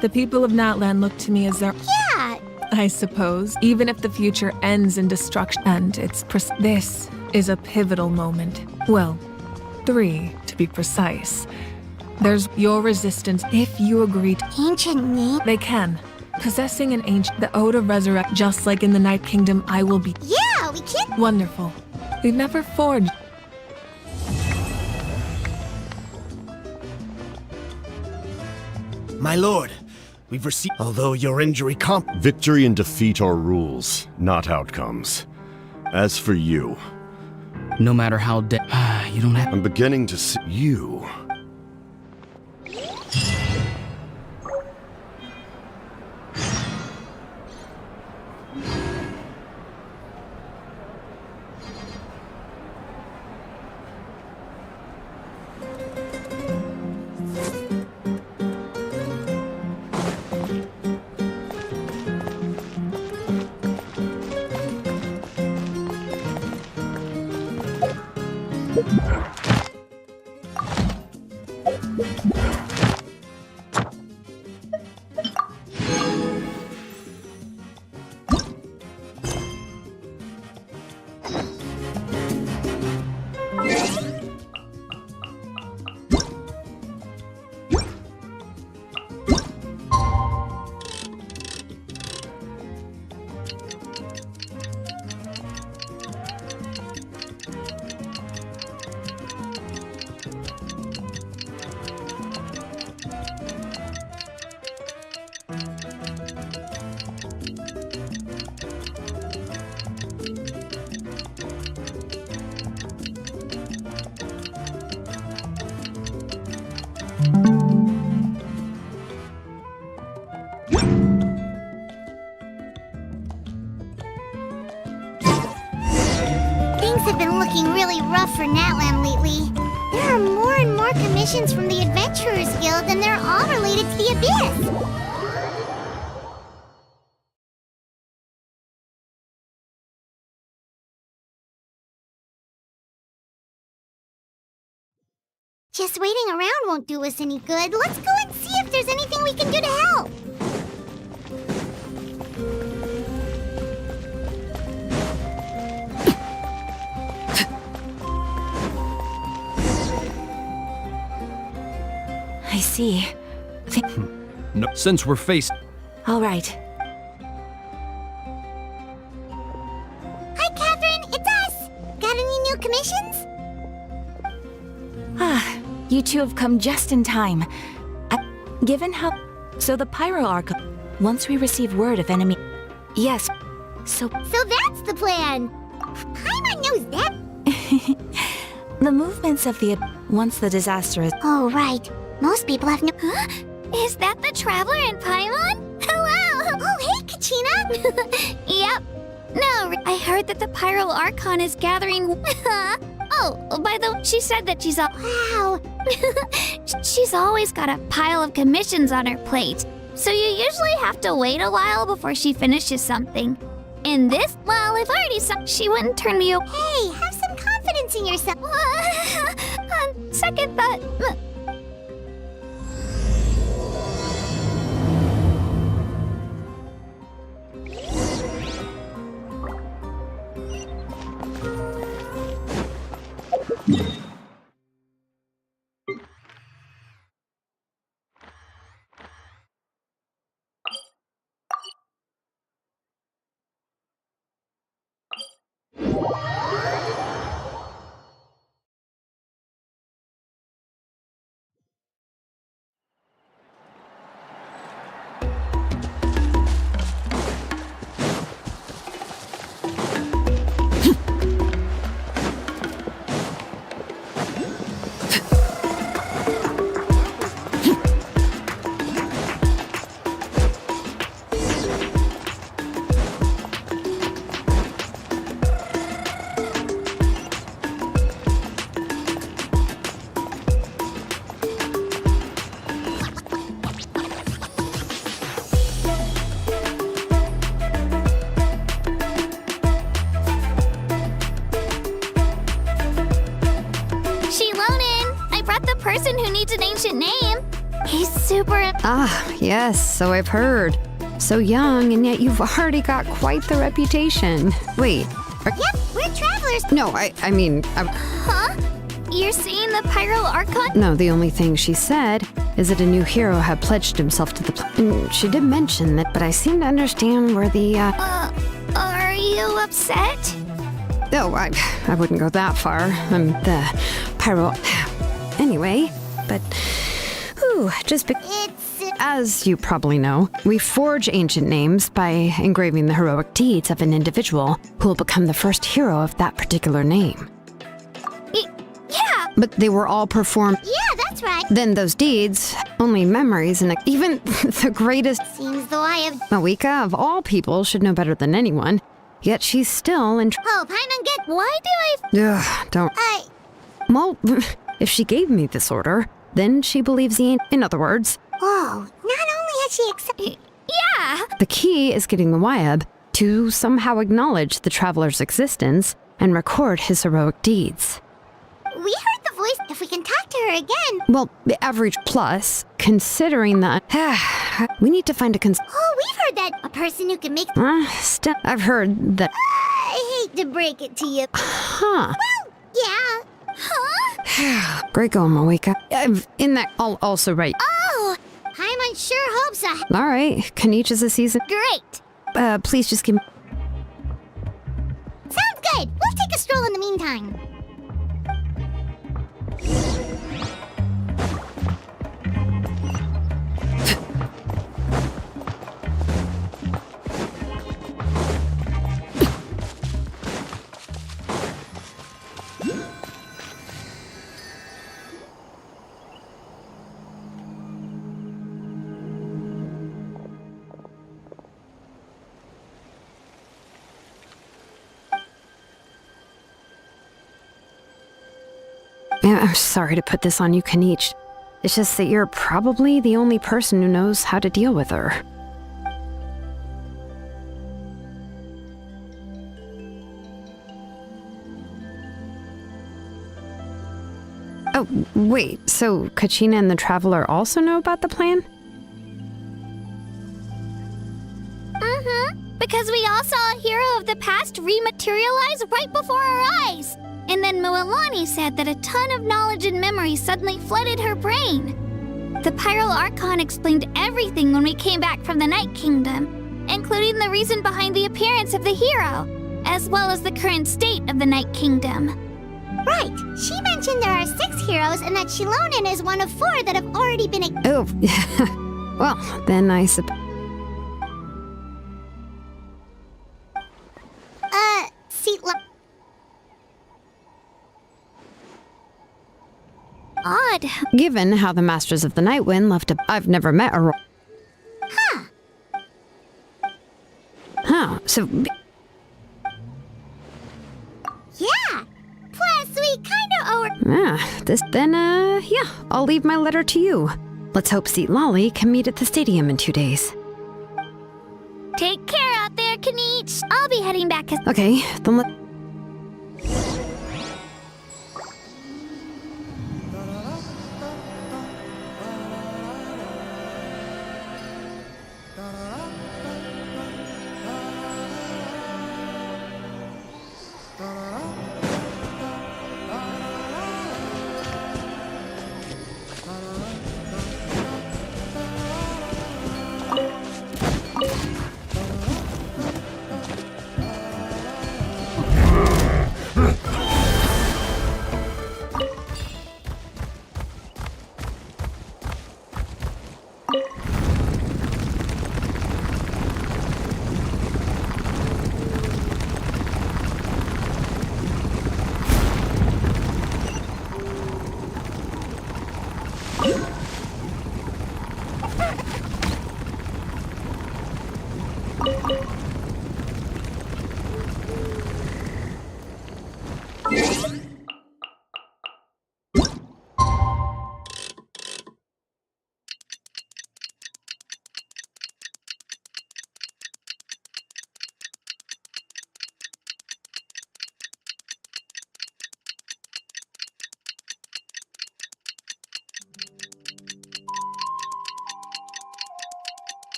The people of Natlan look to me as their... Yeah! I suppose, even if the future ends in destruction, and it's this is a pivotal moment. Well, 3, to be precise. There's your resistance if you agree to... Ancient name? They can. Possessing an ancient... The ode of resurrect, just like in the Night Kingdom, I will be... Yeah, we can... Wonderful. We've never forged... My lord, we've received... Although your injury Victory and defeat are rules, not outcomes. As for you... No matter how you don't have... I'm beginning to see you. Things have been looking really rough for Natlan lately. There are more and more commissions from the Adventurers Guild, and they're all related to the Abyss. Just waiting around won't do us any good. Let's go and see if there's anything we can do to help. I see. No, since we're faced... All right. Hi, Catherine. It's us. Got any new commissions? Ah, you two have come just in time. Given how... So the Pyro Arc... Once we receive word of enemy... Yes, So that's the plan. Paimon knows that. the movements of the... Once the disaster is... Oh, right. Most people have no... Huh? Is that the Traveler and Paimon? Hello! Oh, hey, Kachina! Yep. No, I heard that the Pyro Archon is gathering... Oh, by the way, she said that she's all... Wow! She's always got a pile of commissions on her plate. So you usually have to wait a while before she finishes something. In this? Well, I've already saw she wouldn't turn me away. Hey, have some confidence in yourself. On second thought. Person who needs an ancient name. He's super... Ah, yes, so I've heard. So young, and yet you've already got quite the reputation. Wait. Yep, we're travelers. No, I mean... Huh? You're seeing the Pyro Archon? No, the only thing she said is that a new hero had pledged himself to the... And she did mention that, but I seem to understand where the, Are you upset? Oh, I wouldn't go that far. I'm the Pyro... Anyway, but... As you probably know, we forge ancient names by engraving the heroic deeds of an individual who will become the first hero of that particular name. Yeah! But they were all performed... Yeah, that's right. Then those deeds, only memories, and even the greatest... Seems though I have... Mawika, of all people, should know better than anyone. Yet she's still in... Oh, Paimon, get... Why do I... Ugh, don't... Well, if she gave me this order, then she believes in other words... Whoa, not only has she accepted... Yeah! The key is getting the Wyab to somehow acknowledge the traveler's existence and record his heroic deeds. We heard the voice. If we can talk to her again... Well, the average plus, considering that... we need to find a Oh, we've heard that. A person who can make... I've heard that... I hate to break it to you. Huh. Well, yeah. Huh? Great going, Mawika. In that, I'll also write... Oh! Paimon sure hopes so. All right, Kaniche is a season... Great! Please just give me... Sounds good. We'll take a stroll in the meantime. I'm sorry to put this on you, Kaniche. It's just that you're probably the only person who knows how to deal with her. Oh, wait, so Kachina and the Traveler also know about the plan? Mm-hmm, because we all saw a hero of the past rematerialize right before our eyes. And then Mualani said that a ton of knowledge and memory suddenly flooded her brain. The Pyro Archon explained everything when we came back from the Night Kingdom, including the reason behind the appearance of the hero, as well as the current state of the Night Kingdom. Right. She mentioned there are 6 heroes and that Shilonen is one of 4 that have already been... Oh, well, then I suppose... Odd. Given how the Masters of the Night Wind left a... I've never met a... Huh. Huh, so... Yeah. Plus, we kinda owe her... Yeah, I'll leave my letter to you. Let's hope Seat Lolly can meet at the stadium in 2 days. Take care out there, Kaniche. I'll be be heading back. Okay, then let...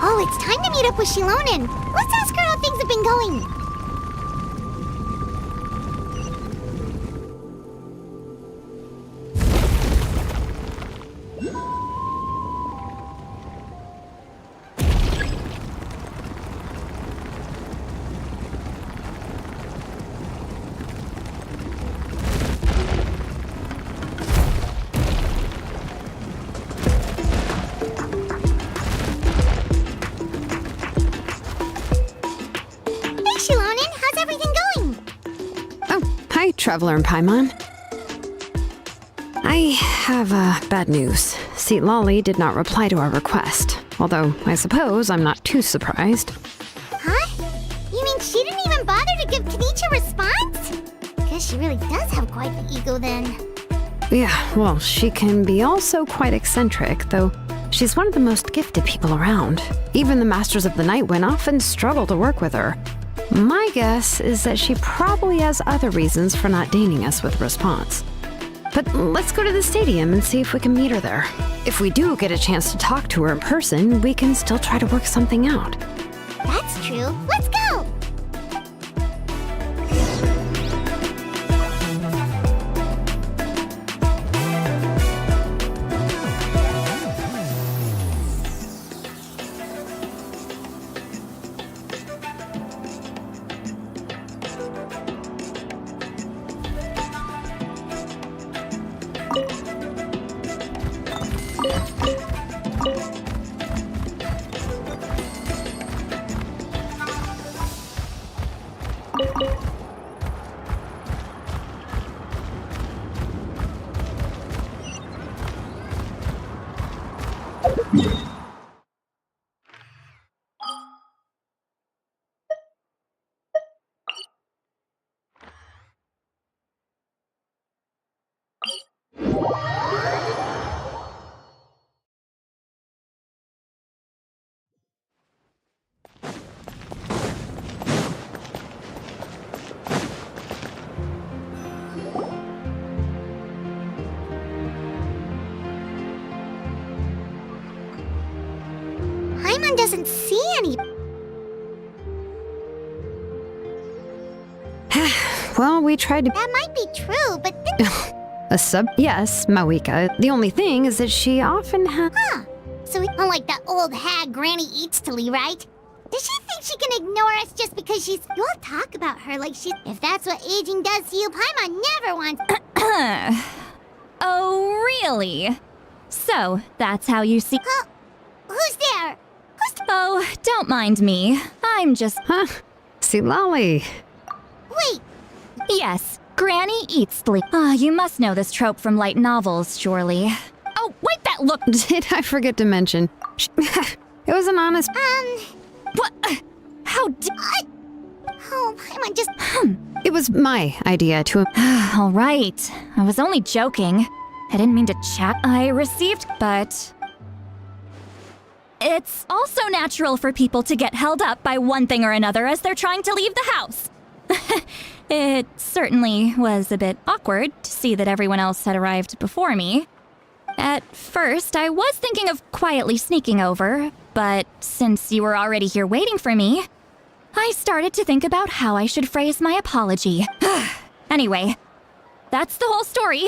Oh, it's time to meet up with Shilonen. Let's ask her how things have been going. Traveler and Paimon. I have bad news. Lolly did not reply to our request, although I suppose I'm not too surprised. Huh? You mean she didn't even bother to give Kenichi a response? Guess she really does have quite the ego then. Yeah, well, she can be also quite eccentric, though she's one of the most gifted people around. Even the Masters of the Nightwind often struggle to work with her. My guess is that she probably has other reasons for not deigning us with a response. But let's go to the stadium and see if we can meet her there. If we do get a chance to talk to her in person, we can still try to work something out. That's true. Let's go! Paimon doesn't see any. Well, we tried to... That might be true, but... Yes, Mawika. The only thing is that she often has... Huh. So it's not like that old hag Granny Eatstily, right? Does she think she can ignore us just because she's... You all talk about her like she's... If that's what aging does to you, Paimon never wants... Oh, really? So, that's how you see... Huh? Who's there? Oh, don't mind me. I'm just... Huh? Lolly. Wait. Yes, Granny Eatstily. Ah, you must know this trope from light novels, surely. Oh, wait, that look... Did I forget to mention? It was an honest... What? How Oh, Paimon just... It was my idea to... All right. I was only joking. I didn't mean to chat. I received, but... It's also natural for people to get held up by one thing or another as they're trying to leave the house. It certainly was a bit awkward to see that everyone else had arrived before me. At first, I was thinking of quietly sneaking over, but since you were already here waiting for me, I started to think about how I should phrase my apology. Anyway, that's the whole story.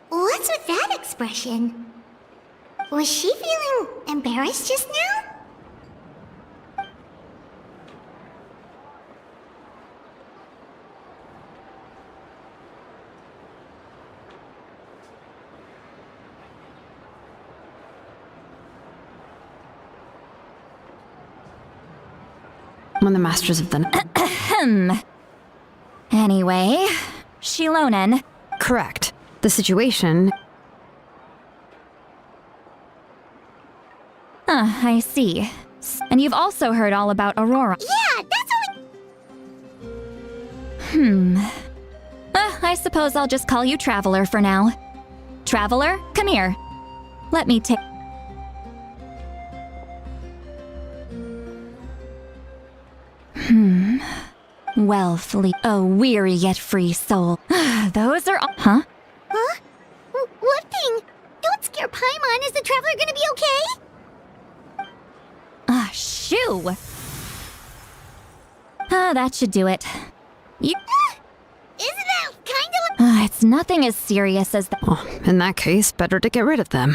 What's with that expression? Was she feeling embarrassed just now? When the Masters of the... Anyway, Shilonen. Correct. The situation... I see. And you've also heard all about Aurora. Yeah, that's what I suppose I'll just call you Traveler for now. Traveler, come here. Let me take... Well, Fleet, a weary yet free soul. Those are all... Huh? Huh? What thing? Don't scare Paimon. Is the Traveler gonna be okay? Shoo! That should do it. You... Isn't that kind of... it's nothing as serious as that. Oh, in that case, better to get rid of them.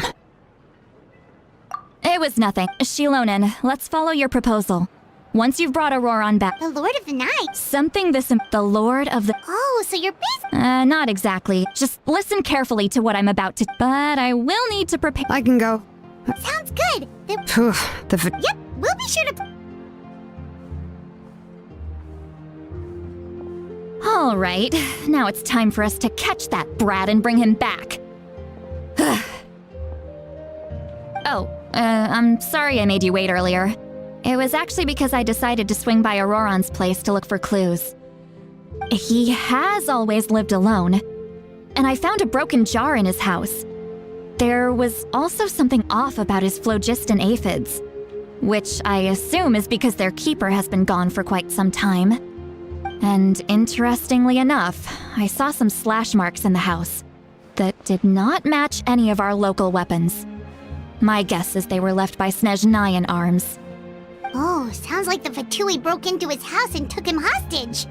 It was nothing. Shilonen, let's follow your proposal. Once you've brought Auroron back... The Lord of the Night? Something the Lord of the... Oh, so you're busy... not exactly. Just listen carefully to what I'm about to... But I will need to prepare... I can go. Sounds good. Yep, we'll be sure to... All right, now it's time for us to catch that brat and bring him back. I'm sorry I made you wait earlier. It was actually because I decided to swing by Auroron's place to look for clues. He has always lived alone, and I found a broken jar in his house. There was also something off about his phlogiston aphids, which I assume is because their keeper has been gone for quite some time. And interestingly enough, I saw some slash marks in the house that did not match any of our local weapons. My guess is they were left by Snezhnayan arms. Oh, sounds like the Fatui broke into his house and took him hostage.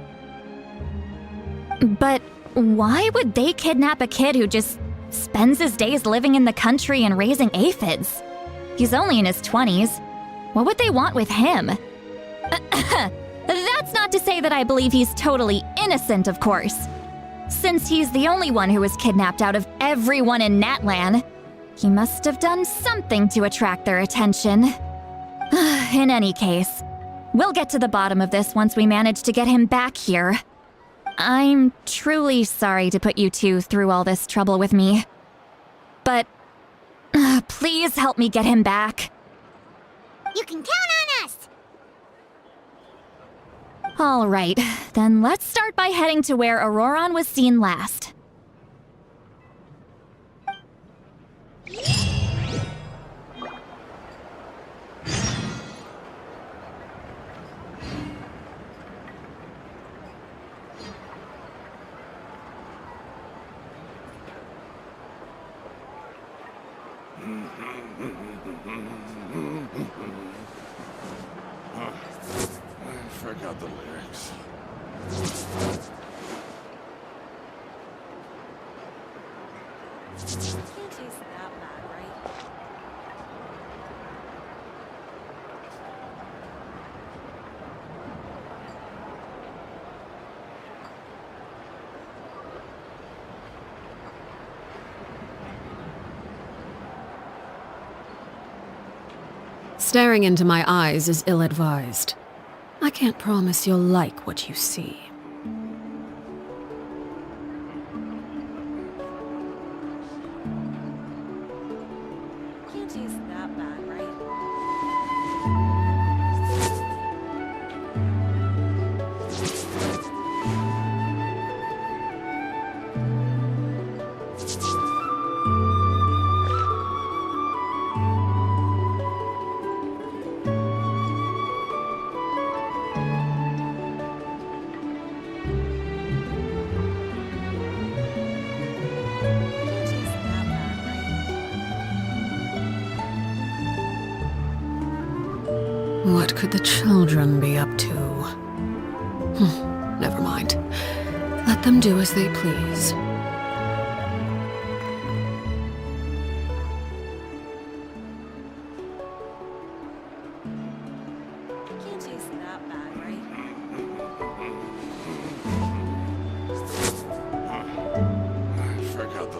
But why would they kidnap a kid who just spends his days living in the country and raising aphids? He's only in his 20s. What would they want with him? That's not to say that I believe he's totally innocent, of course. Since he's the only one who was kidnapped out of everyone in Natlan, he must have done something to attract their attention. In any case, we'll get to the bottom of this once we manage to get him back here. I'm truly sorry to put you two through all this trouble with me. But please help me get him back. You can count on us! All right, then let's start by heading to where Auroron was seen last. I forgot the lyrics. Can't taste that bad, right? Staring into my eyes is ill-advised. I can't promise you'll like what you see. What could the children be up to? Never mind. Let them do as they please. Can't taste that bad, right? I forgot the